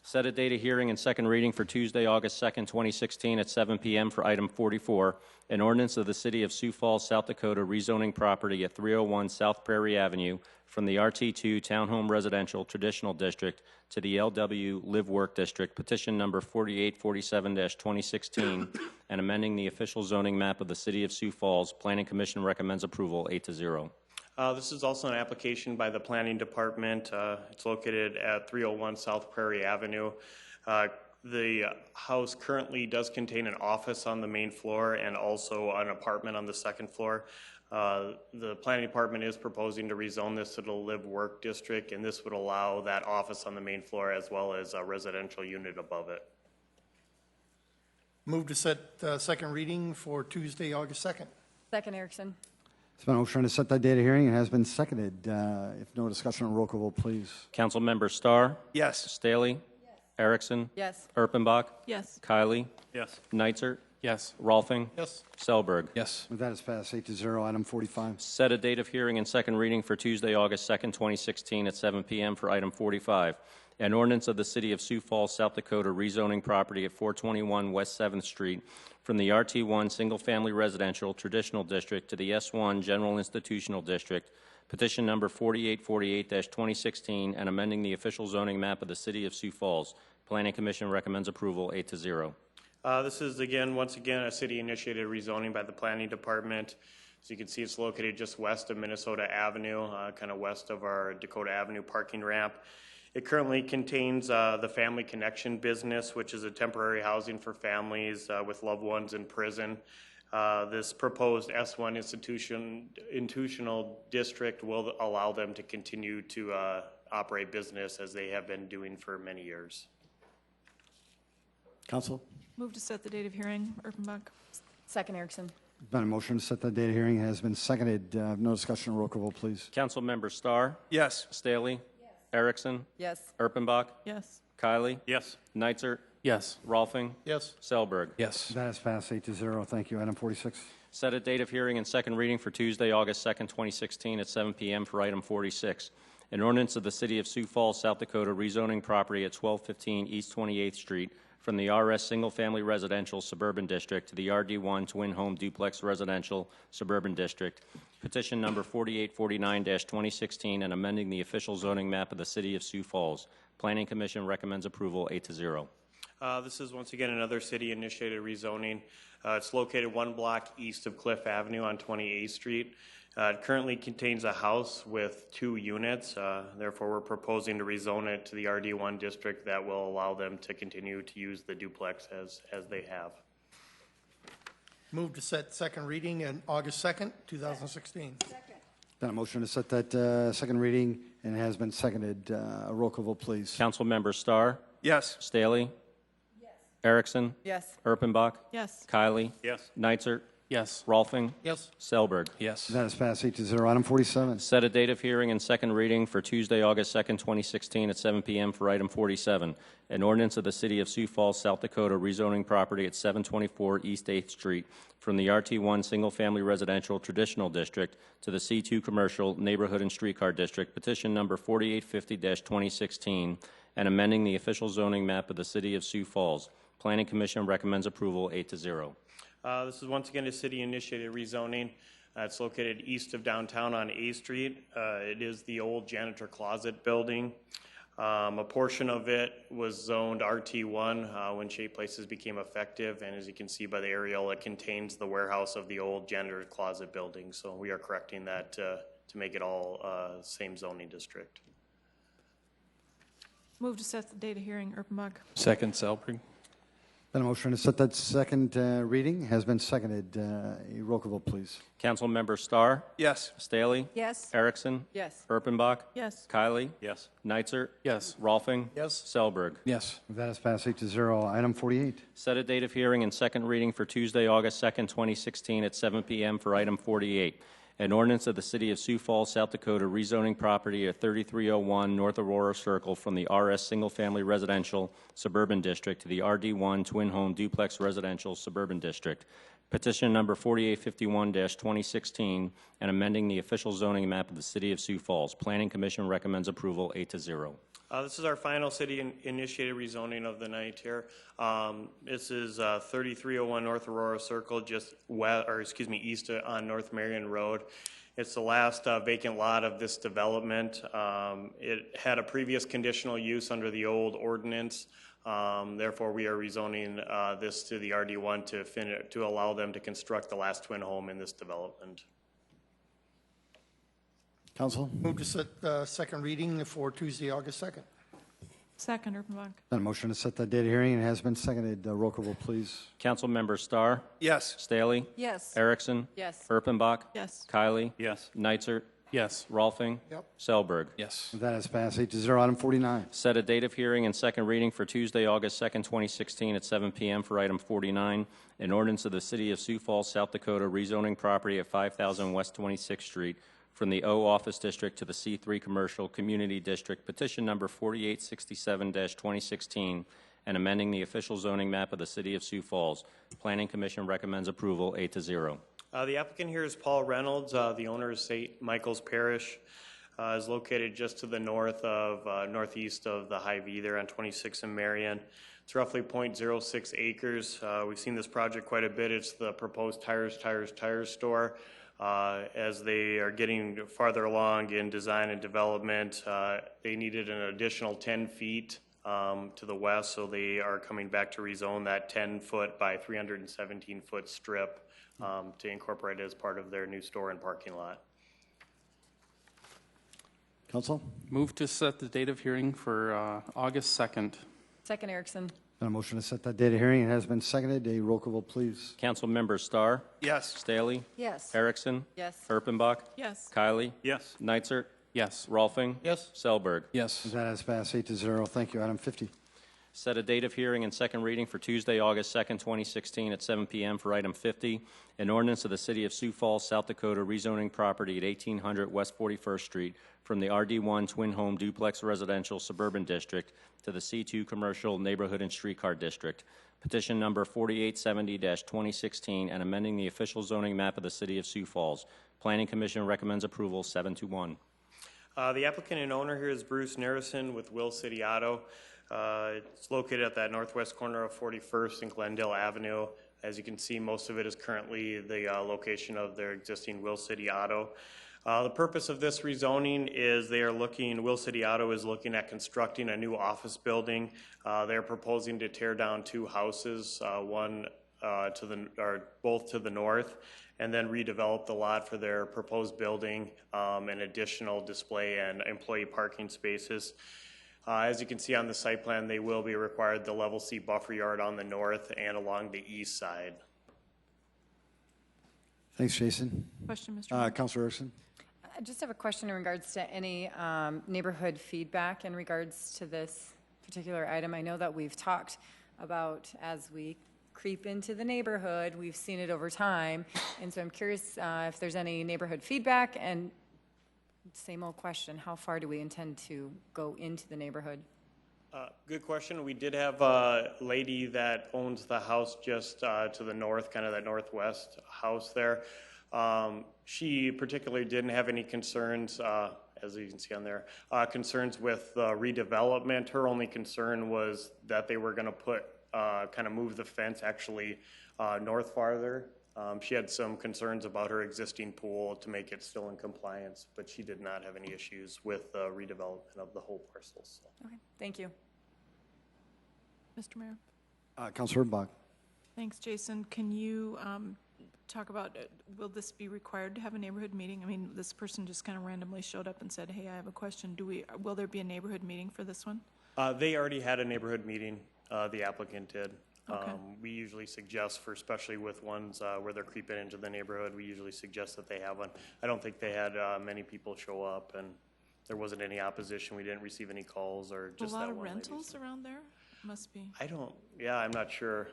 Set a date of hearing and second reading for Tuesday, August 2nd, 2016 at 7 p.m. for item 44, an ordinance of the City of Sioux Falls, South Dakota, rezoning property at 301 South Prairie Avenue from the RT2 Townhome Residential Traditional District to the LW Live Work District, petition number 4847-2016, and amending the official zoning map of the City of Sioux Falls. Planning Commission recommends approval, 8-0. This is also an application by the Planning Department. It's located at 301 South Prairie Avenue. The house currently does contain an office on the main floor and also an apartment on the second floor. The Planning Department is proposing to rezone this to the Live Work District, and this would allow that office on the main floor as well as a residential unit above it. Move to set second reading for Tuesday, August 2nd. Second, Erickson. It's been a motion to set that date of hearing. It has been seconded. If no discussion, roll call vote, please. Councilmember Starr? Yes. Staley? Erickson? Yes. Erpenbach? Yes. Kylie? Yes. Neitzer? Yes. Rolfing? Yes. Selberg? Yes. That is passed 8-0. Item 45. Set a date of hearing and second reading for Tuesday, August 2nd, 2016 at 7 p.m. for item 45, an ordinance of the City of Sioux Falls, South Dakota, rezoning property at 421 West 7th Street from the RT1 Single Family Residential Traditional District to the S1 General Institutional District, petition number 4848-2016, and amending the official zoning map of the City of Sioux Falls. Planning Commission recommends approval, 8-0. This is, once again, a city-initiated rezoning by the Planning Department. As you can see, it's located just west of Minnesota Avenue, kind of west of our Dakota Avenue parking ramp. It currently contains the Family Connection business, which is a temporary housing for families with loved ones in prison. This proposed S1 institutional district will allow them to continue to operate business as they have been doing for many years. Council? Move to set the date of hearing. Erpenbach. Second, Erickson. Been a motion to set that date of hearing. It has been seconded. No discussion, roll call vote, please. Councilmember Starr? Yes. Staley? Erickson? Yes. Erpenbach? Yes. Kylie? Yes. Neitzer? Yes. Rolfing? Yes. Selberg? Yes. That has passed 8-0. Thank you. Item 46. Set a date of hearing and second reading for Tuesday, August 2nd, 2016 at 7 p.m. for item 46. An ordinance of the City of Sioux Falls, South Dakota, rezoning property at 1215 East 28th Street from the RS Single Family Residential Suburban District to the RD1 Twin Home Duplex Residential Suburban District, petition number 4849-2016, and amending the official zoning map of the City of Sioux Falls. Planning Commission recommends approval, 8-0. This is once again another city-initiated rezoning. It's located 1 block east of Cliff Avenue on 28th Street. It currently contains a house with 2 units. Therefore, we're proposing to rezone it to the RD1 district that will allow them to continue to use the duplex as they have. Move to set second reading on August 2nd, 2016. Been a motion to set that second reading, and it has been seconded. Roll call vote, please. Councilmember Starr? Yes. Staley? Yes. Erickson? Yes. Erpenbach? Yes. Kylie? Yes. Neitzer? Yes. Rolfing? Yes. Selberg? Yes. That is passed 8-0. Item 47. Set a date of hearing and second reading for Tuesday, August 2nd, 2016 at 7 p.m. for item 47. An ordinance of the City of Sioux Falls, South Dakota, rezoning property at 724 East 8th Street from the RT1 Single Family Residential Traditional District to the C2 Commercial Neighborhood and Streetcar District, petition number 4850-2016, and amending the official zoning map of the City of Sioux Falls. Planning Commission recommends approval 8-0. This is once again a city-initiated rezoning. It's located east of downtown on A Street. It is the old janitor closet building. A portion of it was zoned RT1 when Shape Places became effective, and as you can see by the aerial, it contains the warehouse of the old janitor closet building. So we are correcting that to make it all same zoning district. Move to set the date of hearing, Erpenbach. Second, Selberg. Been a motion to set that second reading. Has been seconded. A roll call vote, please. Councilmember Starr? Yes. Staley? Yes. Erickson? Yes. Erpenbach? Yes. Kylie? Yes. Neitzer? Yes. Rolfing? Yes. Selberg? Yes. That is passed 8-0. Item 48. Set a date of hearing and second reading for Tuesday, August 2nd, 2016 at 7 p.m. for item 48. An ordinance of the City of Sioux Falls, South Dakota, rezoning property at 3301 North Aurora Circle from the RS Single Family Residential Suburban District to the RD1 Twin Home Duplex Residential Suburban District. Petition number 4851-2016, and amending the official zoning map of the City of Sioux Falls. Planning Commission recommends approval 8-0. This is our final city-initiated rezoning of the night here. This is 3301 North Aurora Circle, just east on North Marion Road. It's the last vacant lot of this development. It had a previous conditional use under the old ordinance. Therefore, we are rezoning this to the RD1 to allow them to construct the last twin home in this development. Council? Move to set second reading for Tuesday, August 2nd. Second, Erpenbach. Been a motion to set that date of hearing and has been seconded. Roll call vote, please. Councilmember Starr? Yes. Staley? Yes. Erickson? Yes. Erpenbach? Yes. Kylie? Yes. Neitzer? Yes. Rolfing? Yep. Selberg? Yes. That is passed 8-0. Item 49. Set a date of hearing and second reading for Tuesday, August 2nd, 2016 at 7 p.m. for item 49. An ordinance of the City of Sioux Falls, South Dakota, rezoning property at 5000 West 26th Street from the O Office District to the C3 Commercial Community District, petition number 4867-2016, and amending the official zoning map of the City of Sioux Falls. Planning Commission recommends approval 8-0. The applicant here is Paul Reynolds. The owner is St. Michael's Parish. Is located just to the north of northeast of the Hy-Vee there on 26 and Marion. It's roughly 0.06 acres. We've seen this project quite a bit. It's the proposed tires store. As they are getting farther along in design and development, they needed an additional 10 feet to the west, so they are coming back to rezone that 10-foot by 317-foot strip to incorporate it as part of their new store and parking lot. Council? Move to set the date of hearing for August 2nd. Second, Erickson. Been a motion to set that date of hearing and has been seconded. A roll call vote, please. Councilmember Starr? Yes. Staley? Yes. Erickson? Yes. Erpenbach? Yes. Kylie? Yes. Neitzer? Yes. Rolfing? Yes. Selberg? Yes. That has passed 8-0. Thank you. Item 50. Set a date of hearing and second reading for Tuesday, August 2nd, 2016 at 7 p.m. for item 50, an ordinance of the City of Sioux Falls, South Dakota, rezoning property at 1800 West 41st Street from the RD1 Twin Home Duplex Residential Suburban District to the C2 Commercial Neighborhood and Streetcar District. Petition number 4870-2016, and amending the official zoning map of the City of Sioux Falls. Planning Commission recommends approval 7-1. The applicant and owner here is Bruce Narrison with Will City Auto. It's located at that northwest corner of 41st and Glendale Avenue. As you can see, most of it is currently the location of their existing Will City Auto. The purpose of this rezoning is Will City Auto is looking at constructing a new office building. They're proposing to tear down two houses, both to the north, and then redevelop the lot for their proposed building and additional display and employee parking spaces. As you can see on the site plan, they will be required the level C buffer yard on the north and along the east side. Thanks, Jason. Question, Mr. Mayor. Councilor Erickson. I just have a question in regards to any neighborhood feedback in regards to this particular item. I know that we've talked about, as we creep into the neighborhood. We've seen it over time. And so I'm curious if there's any neighborhood feedback, and same old question, how far do we intend to go into the neighborhood? Good question. We did have a lady that owns the house just to the north, kind of that northwest house there. She particularly didn't have any concerns, as you can see on there, concerns with redevelopment. Her only concern was that they were going to put, kind of move the fence actually north farther. She had some concerns about her existing pool to make it still in compliance, but she did not have any issues with redevelopment of the whole parcel. So. Okay, thank you. Mr. Mayor. Councilor Bach. Thanks, Jason. Can you talk about, will this be required to have a neighborhood meeting? I mean, this person just kind of randomly showed up and said, hey, I have a question. Will there be a neighborhood meeting for this one? They already had a neighborhood meeting, the applicant did. Okay. We usually suggest, for especially with ones where they're creeping into the neighborhood, we usually suggest that they have one. I don't think they had many people show up, and there wasn't any opposition. We didn't receive any calls or just that one. A lot of rentals around there? Must be. I'm not sure.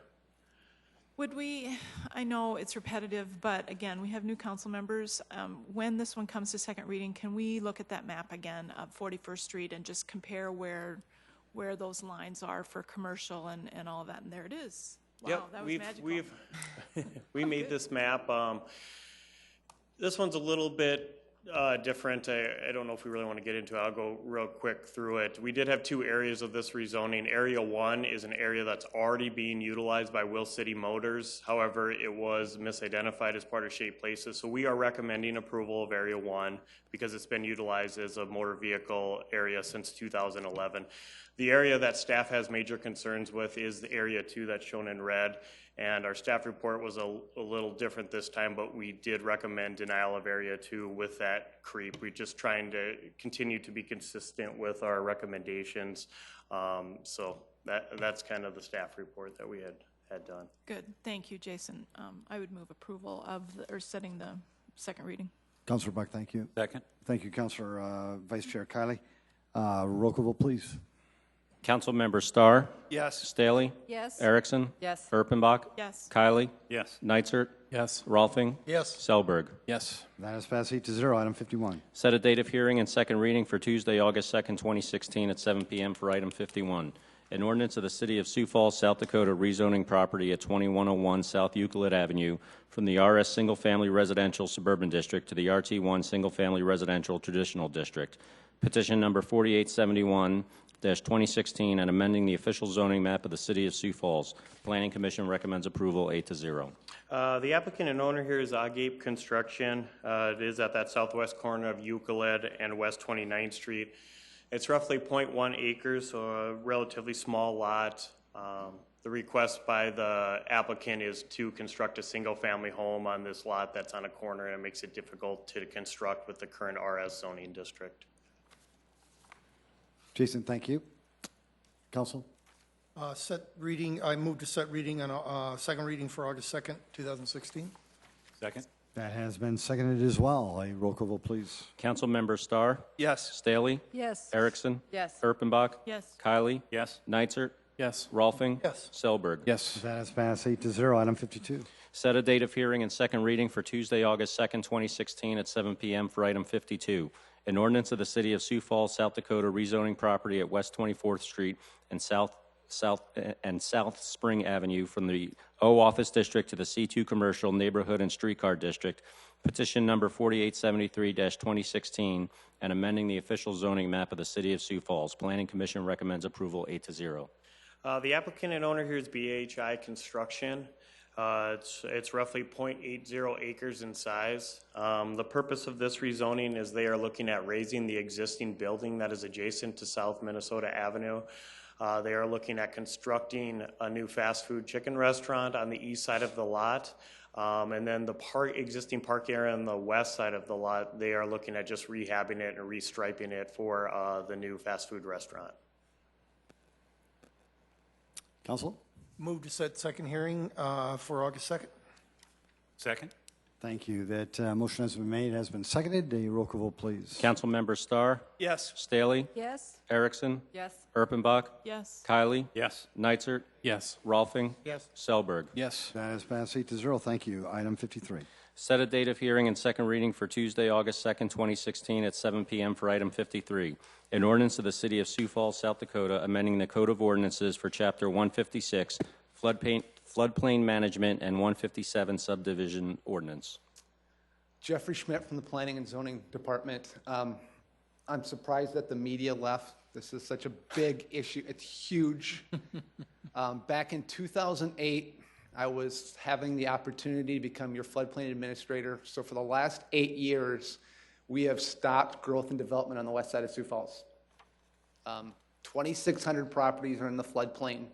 Would we, I know it's repetitive, but again, we have new council members. When this one comes to second reading, can we look at that map again of 41st Street and just compare where those lines are for commercial and all of that? And there it is. Wow, Yep, that was magical. we made this map. This one's a little bit different. I don't know if we really want to get into it. I'll go real quick through it. We did have two areas of this rezoning. Area 1 is an area that's already being utilized by Will City Motors. However, it was misidentified as part of Shade Places. So we are recommending approval of Area 1 because it's been utilized as a motor vehicle area since 2011. The area that staff has major concerns with is the Area 2 that's shown in red. And our staff report was a little different this time, but we did recommend denial of Area 2 with that creep. We're just trying to continue to be consistent with our recommendations. So that's kind of the staff report that we had done. Good. Thank you, Jason. I would move approval of, setting the second reading. Councilor Buck, thank you. Second. Thank you, Councilor Vice Chair Kiley. Roll call vote, please. Councilmember Starr? Yes. Staley? Yes. Erickson? Yes. Erpenbach? Yes. Kiley? Yes. Nitzert? Yes. Rolfing? Yes. Selberg? Yes. That is passed 8-0. Item 51. Set a date of hearing and second reading for Tuesday, August 2nd, 2016 at 7 p.m. for item 51. An ordinance of the City of Sioux Falls, South Dakota rezoning property at 2101 South Euclid Avenue from the RS Single Family Residential Suburban District to the RT1 Single Family Residential Traditional District. Petition number 4871-2016 and amending the official zoning map of the City of Sioux Falls. Planning Commission recommends approval 8-0. The applicant and owner here is Agape Construction. It is at that southwest corner of Euclid and West 29th Street. It's roughly 0.1 acres, so a relatively small lot. The request by the applicant is to construct a single-family home on this lot that's on a corner, and it makes it difficult to construct with the current RS zoning district. Jason, thank you. Council? Set reading, I move to set reading on second reading for August 2nd, 2016. Second. That has been seconded as well. A roll call vote, please. Councilmember Starr? Yes. Staley? Yes. Erickson? Yes. Erpenbach? Yes. Kiley? Yes. Nitzert? Yes. Rolfing? Yes. Selberg? Yes. That has passed 8-0. Item 52. Set a date of hearing and second reading for Tuesday, August 2nd, 2016 at 7 p.m. for item 52. An ordinance of the City of Sioux Falls, South Dakota rezoning property at West 24th Street and South Spring Avenue from the O Office District to the C2 Commercial Neighborhood and Streetcar District. Petition number 4873-2016 and amending the official zoning map of the City of Sioux Falls. Planning Commission recommends approval 8-0. The applicant and owner here is BHI Construction. It's roughly 0.80 acres in size. The purpose of this rezoning is they are looking at raising the existing building that is adjacent to South Minnesota Avenue. They are looking at constructing a new fast food chicken restaurant on the east side of the lot. And then the existing park area on the west side of the lot, they are looking at just rehabbing it and restriping it for the new fast food restaurant. Council? Move to set second hearing for August 2nd. Second. Thank you. That motion has been made, has been seconded. A roll call vote, please. Councilmember Starr? Yes. Staley? Yes. Erickson? Yes. Erpenbach? Yes. Kylie? Yes. Nitzert? Yes. Rolfing? Yes. Selberg? Yes. That has passed 8-0. Thank you. Item 53. Set a date of hearing and second reading for Tuesday, August 2nd, 2016 at 7 p.m. for item 53. An ordinance of the City of Sioux Falls, South Dakota, amending the Code of Ordinances for Chapter 156, floodplain management, and 157 subdivision ordinance. Jeffrey Schmidt from the Planning and Zoning Department. I'm surprised that the media left. This is such a big issue. It's huge. Back in 2008, I was having the opportunity to become your floodplain administrator. So for the last 8 years, we have stopped growth and development on the west side of Sioux Falls. 2,600 properties are in the floodplain.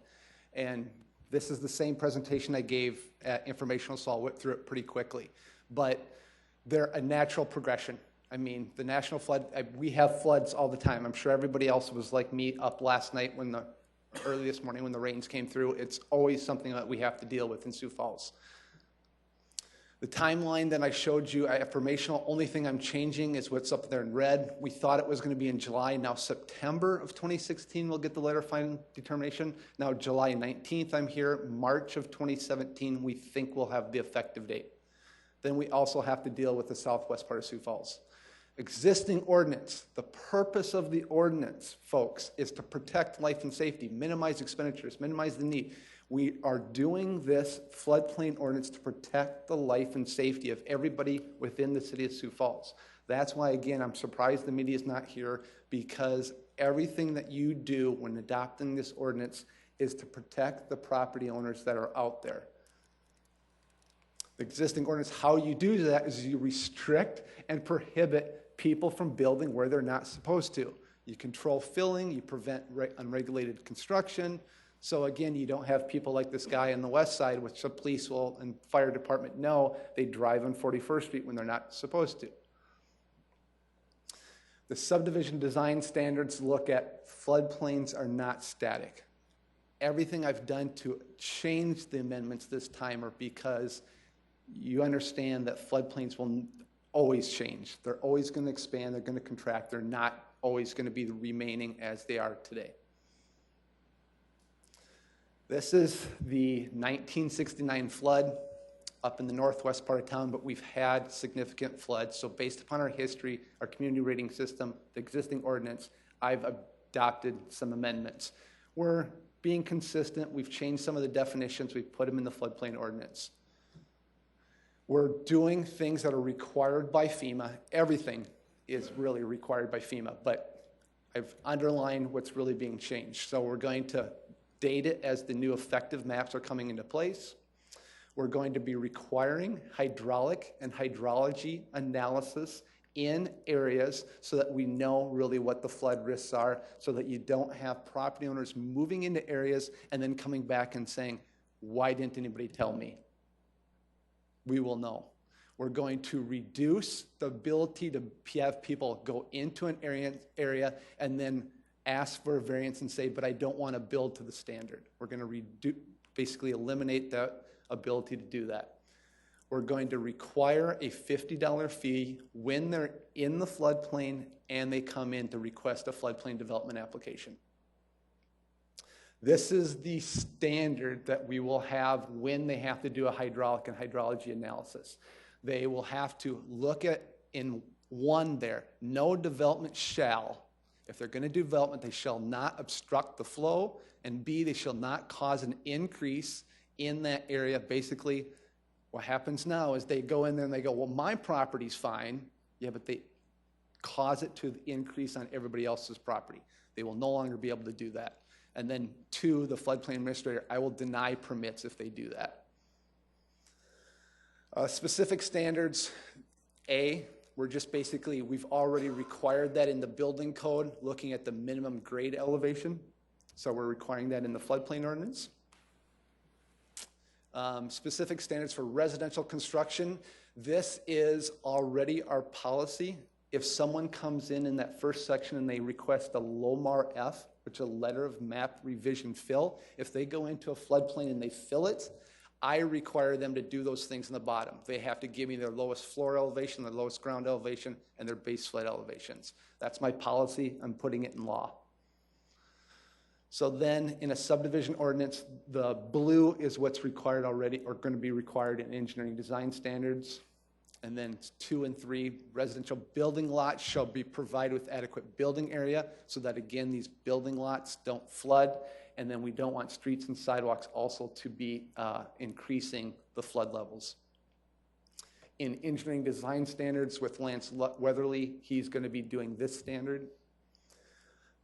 And this is the same presentation I gave at informational, so I'll whip through it pretty quickly. But they're a natural progression. I mean, the national flood, we have floods all the time. I'm sure everybody else was like me up last night early this morning when the rains came through. It's always something that we have to deal with in Sioux Falls. The timeline that I showed you, informational, only thing I'm changing is what's up there in red. We thought it was going to be in July. Now September of 2016 we'll get the letter of final determination. Now July 19th I'm here. March of 2017 we think we'll have the effective date. Then we also have to deal with the southwest part of Sioux Falls. Existing ordinance, the purpose of the ordinance, folks, is to protect life and safety, minimize expenditures, minimize the need. We are doing this floodplain ordinance to protect the life and safety of everybody within the City of Sioux Falls. That's why, again, I'm surprised the media is not here, because everything that you do when adopting this ordinance is to protect the property owners that are out there. The existing ordinance, how you do that is you restrict and prohibit people from building where they're not supposed to. You control filling, you prevent unregulated construction. So again, you don't have people like this guy on the west side, which the police will and fire department know, they drive on 41st Street when they're not supposed to. The subdivision design standards look at floodplains are not static. Everything I've done to change the amendments this time are because you understand that floodplains will always change. They're always going to expand, they're going to contract, they're not always going to be remaining as they are today. This is the 1969 flood up in the northwest part of town, but we've had significant floods. So based upon our history, our community rating system, the existing ordinance, I've adopted some amendments. We're being consistent. We've changed some of the definitions. We've put them in the floodplain ordinance. We're doing things that are required by FEMA. Everything is really required by FEMA, but I've underlined what's really being changed. So we're going to date it as the new effective maps are coming into place. We're going to be requiring hydraulic and hydrology analysis in areas so that we know really what the flood risks are, so that you don't have property owners moving into areas and then coming back and saying, why didn't anybody tell me? We will know. We're going to reduce the ability to have people go into an area and then ask for a variance and say, but I don't want to build to the standard. We're going to basically eliminate that ability to do that. We're going to require a $50 fee when they're in the floodplain and they come in to request a floodplain development application. This is the standard that we will have when they have to do a hydraulic and hydrology analysis. They will have to look at, in one there, no development shall. If they're going to do development, they shall not obstruct the flow, and B, they shall not cause an increase in that area. Basically, what happens now is they go in there and they go, well, my property's fine. Yeah, but they cause it to increase on everybody else's property. They will no longer be able to do that. And then two, the floodplain administrator, I will deny permits if they do that. Specific standards, A, we're just basically, we've already required that in the building code, looking at the minimum grade elevation. So we're requiring that in the floodplain ordinance. Specific standards for residential construction. This is already our policy. If someone comes in that first section and they request a LOMAR F, which is a letter of map revision fill, if they go into a floodplain and they fill it, I require them to do those things in the bottom. They have to give me their lowest floor elevation, their lowest ground elevation, and their base flood elevations. That's my policy. I'm putting it in law. So then in a subdivision ordinance, the blue is what's required already or going to be required in engineering design standards. And then 2 and 3, residential building lots shall be provided with adequate building area so that, again, these building lots don't flood. And then we don't want streets and sidewalks also to be increasing the flood levels. In engineering design standards with Lance Weatherly, he's going to be doing this standard.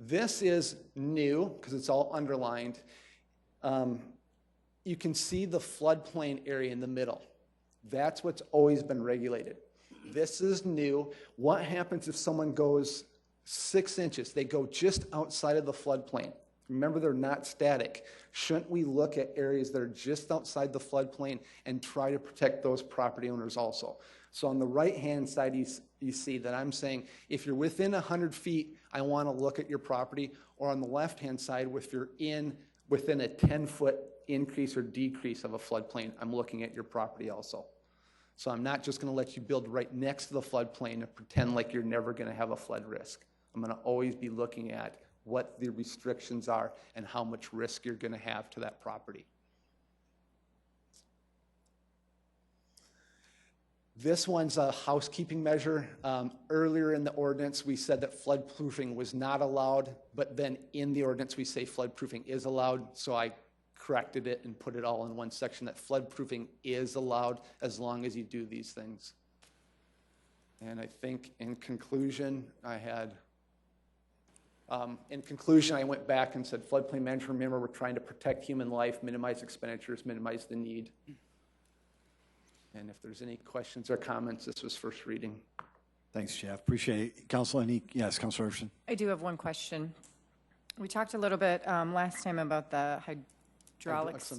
This is new because it's all underlined. You can see the floodplain area in the middle. That's what's always been regulated. This is new. What happens if someone goes 6 inches? They go just outside of the floodplain. Remember, they're not static. Shouldn't we look at areas that are just outside the floodplain and try to protect those property owners also? So on the right-hand side, you see that I'm saying, if you're within 100 feet, I want to look at your property. Or on the left-hand side, if you're within a 10-foot increase or decrease of a floodplain, I'm looking at your property also. So I'm not just going to let you build right next to the floodplain and pretend like you're never going to have a flood risk. I'm going to always be looking at what the restrictions are and how much risk you're going to have to that property. This one's a housekeeping measure. Earlier in the ordinance, we said that floodproofing was not allowed, but then in the ordinance, we say floodproofing is allowed. So I corrected it and put it all in one section that floodproofing is allowed as long as you do these things. And I think in conclusion, I went back and said, floodplain management, remember, we're trying to protect human life, minimize expenditures, minimize the need. And if there's any questions or comments, this was first reading. Thanks, Jeff. Appreciate it. Council, yes, Councilor Jefferson. I do have one question. We talked a little bit last time about the hydraulics.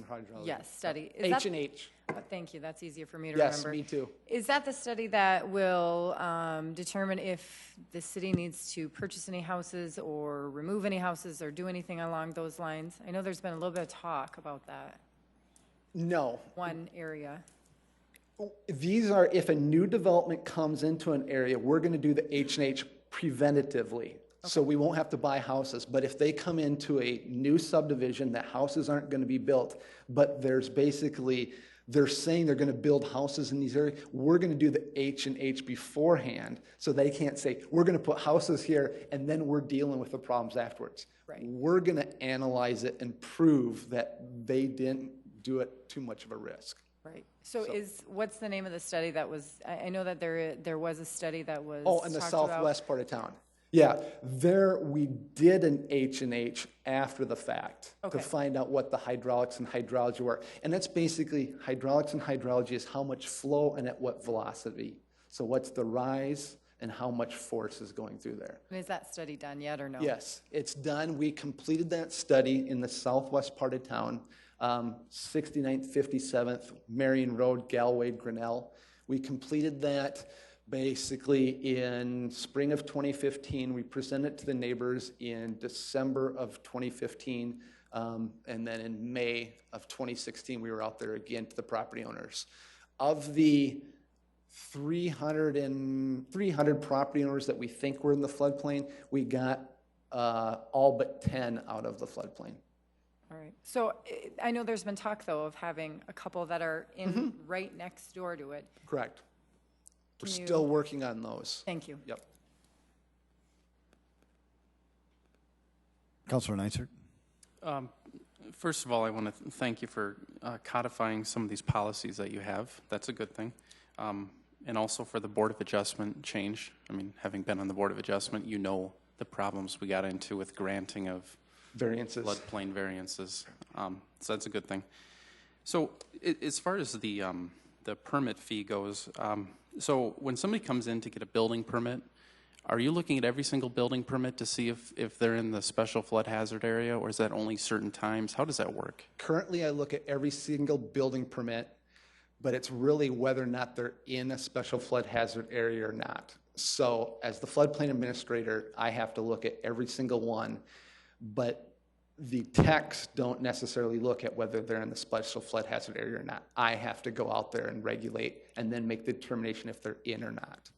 Yes, study. H&H. Thank you. That's easier for me to remember. Yes, me too. Is that the study that will determine if the city needs to purchase any houses or remove any houses or do anything along those lines? I know there's been a little bit of talk about that. No. One area. These are, if a new development comes into an area, we're going to do the H&H preventatively. Okay. So we won't have to buy houses. But if they come into a new subdivision, that houses aren't going to be built, but there's basically, they're saying they're going to build houses in these areas, we're going to do the H&H beforehand so they can't say, we're going to put houses here and then we're dealing with the problems afterwards. Right. We're going to analyze it and prove that they didn't do it too much of a risk. Right. So what's the name of the study that was, I know that there was a study that was in the southwest part of town. Yeah, there we did an H&H after the fact to find out what the hydraulics and hydrology were. And that's basically, hydraulics and hydrology is how much flow and at what velocity. So what's the rise and how much force is going through there. And is that study done yet or no? Yes, it's done. We completed that study in the southwest part of town. 69th, 57th, Marion Road, Galway, Grinnell. We completed that basically in spring of 2015. We presented it to the neighbors in December of 2015. And then in May of 2016, we were out there again to the property owners. Of the 300 property owners that we think were in the floodplain, we got all but 10 out of the floodplain. All right. So I know there's been talk, though, of having a couple that are in right next door to it. Correct. We're still working on those. Thank you. Yep. Councilor Neitzer. First of all, I want to thank you for codifying some of these policies that you have. That's a good thing. And also for the Board of Adjustment change. I mean, having been on the Board of Adjustment, you know the problems we got into with granting of variances, floodplain variances. So that's a good thing. So as far as the permit fee goes, so when somebody comes in to get a building permit, are you looking at every single building permit to see if they're in the special flood hazard area, or is that only certain times? How does that work? Currently, I look at every single building permit, but it's really whether or not they're in a special flood hazard area or not. So as the floodplain administrator, I have to look at every single one. But the techs don't necessarily look at whether they're in the special flood hazard area or not. I have to go out there and regulate and then make the determination if they're in or not.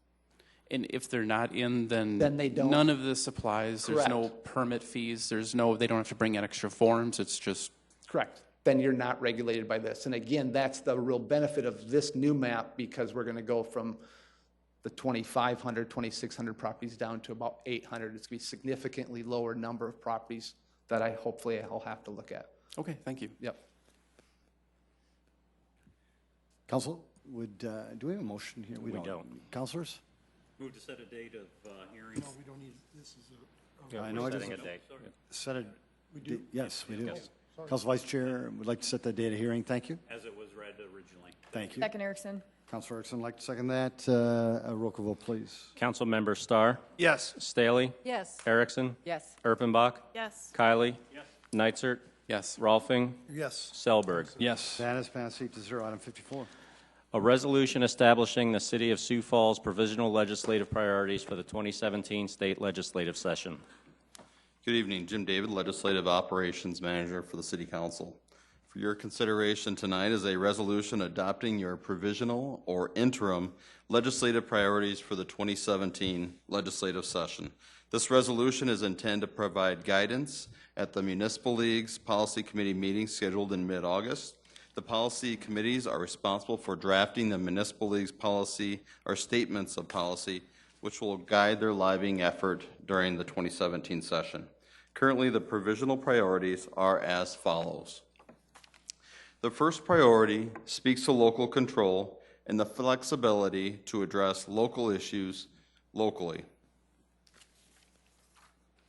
And if they're not in, then they don't. none of this applies. There's Correct. no permit fees. They don't have to bring in extra forms. It's just. Correct. Then you're not regulated by this. And again, that's the real benefit of this new map, because we're going to go from the 2,500, 2,600 properties down to about 800. It's going to be a significantly lower number of properties that hopefully I'll have to look at. Okay, thank you. Yep. Council, do we have a motion here? We don't. Councilors? Move to set a date of hearing. No, we don't need, this is a. I know it setting is. a date. Set a. We do? Yes, we do. Yes. Council Vice Chair would like to set that date of hearing. Thank you. As it was read originally. Thank you. Second, Erickson. Councilor Erickson would like to second that. A roll call vote, please. Councilmember Starr? Yes. Staley? Yes. Erickson? Yes. Erpenbach? Yes. Kylie? Yes. Neitzert? Yes. Rolfing? Yes. Selberg? Yes. That is passed 8-0. Item 54. A resolution establishing the City of Sioux Falls provisional legislative priorities for the 2017 state legislative session. Good evening, Jim David, Legislative Operations Manager for the City Council. For your consideration tonight is a resolution adopting your provisional or interim legislative priorities for the 2017 legislative session. This resolution is intended to provide guidance at the Municipal League's Policy Committee meeting scheduled in mid-August. The policy committees are responsible for drafting the Municipal League's policy or statements of policy, which will guide their lobbying effort during the 2017 session. Currently, the provisional priorities are as follows. The first priority speaks to local control and the flexibility to address local issues locally.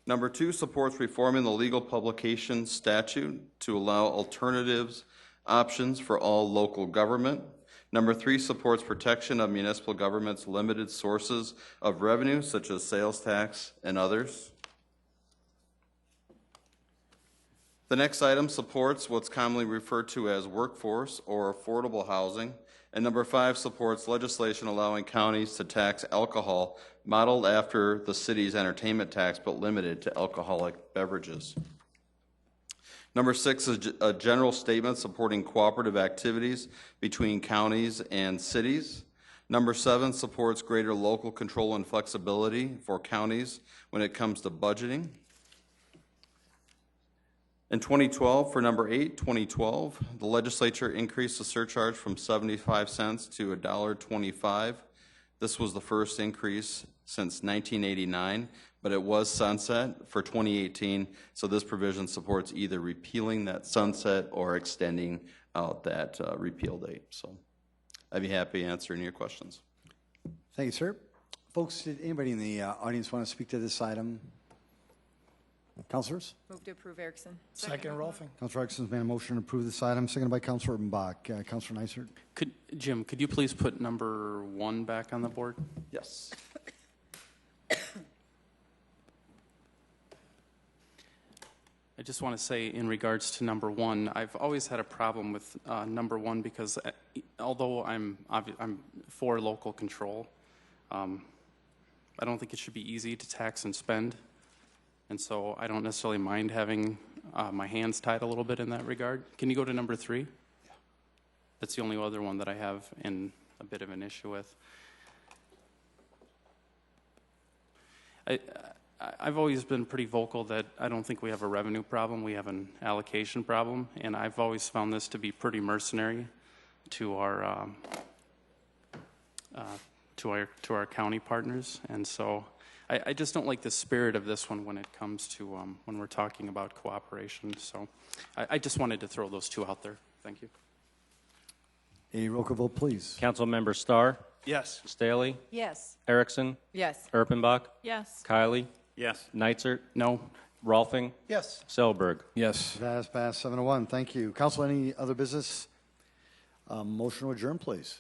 Number 2 supports reforming the legal publication statute to allow alternatives options for all local government. Number 3 supports protection of municipal government's limited sources of revenue, such as sales tax and others. The next item supports what's commonly referred to as workforce or affordable housing. And number 5 supports legislation allowing counties to tax alcohol, modeled after the city's entertainment tax, but limited to alcoholic beverages. Number 6 is a general statement supporting cooperative activities between counties and cities. Number 7 supports greater local control and flexibility for counties when it comes to budgeting. In 2012, for number 8, 2012, the legislature increased the surcharge from 75 cents to $1.25. This was the first increase since 1989, but it was sunset for 2018, so this provision supports either repealing that sunset or extending out that repeal date. So I'd be happy to answer any of your questions. Thank you, sir. Folks, did anybody in the audience want to speak to this item? Councilors? Move to approve, Erickson. Second, Rolfing. Councilor Erickson's made a motion to approve this item, seconded by Councilor Erpenbach. Councilor Neitzert? Jim, could you please put number 1 back on the board? Yes. I just want to say in regards to number 1, I've always had a problem with number 1 because although I'm for local control, I don't think it should be easy to tax and spend. And so I don't necessarily mind having my hands tied a little bit in that regard. Can you go to number 3? Yeah. That's the only other one that I have in a bit of an issue with. I've always been pretty vocal that I don't think we have a revenue problem, we have an allocation problem, and I've always found this to be pretty mercenary to our county partners, and so I just don't like the spirit of this one when it comes to when we're talking about cooperation. So I just wanted to throw those 2 out there. Thank you. A roll call vote, please. Councilmember Starr? Yes. Staley? Yes. Erickson? Yes. Erpenbach? Yes. Kylie? Yes. Neitzert? No. Rolfing? Yes. Selberg? Yes. That has passed 7-1. Thank you. Council, any other business? Motion to adjourn, please.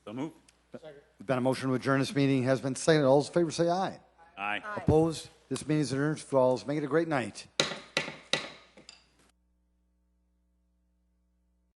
So move. Been a motion to adjourn. This meeting has been seconded. All those in favor say aye. Aye. Opposed? This meeting is adjourned. Falls. Make it a great night.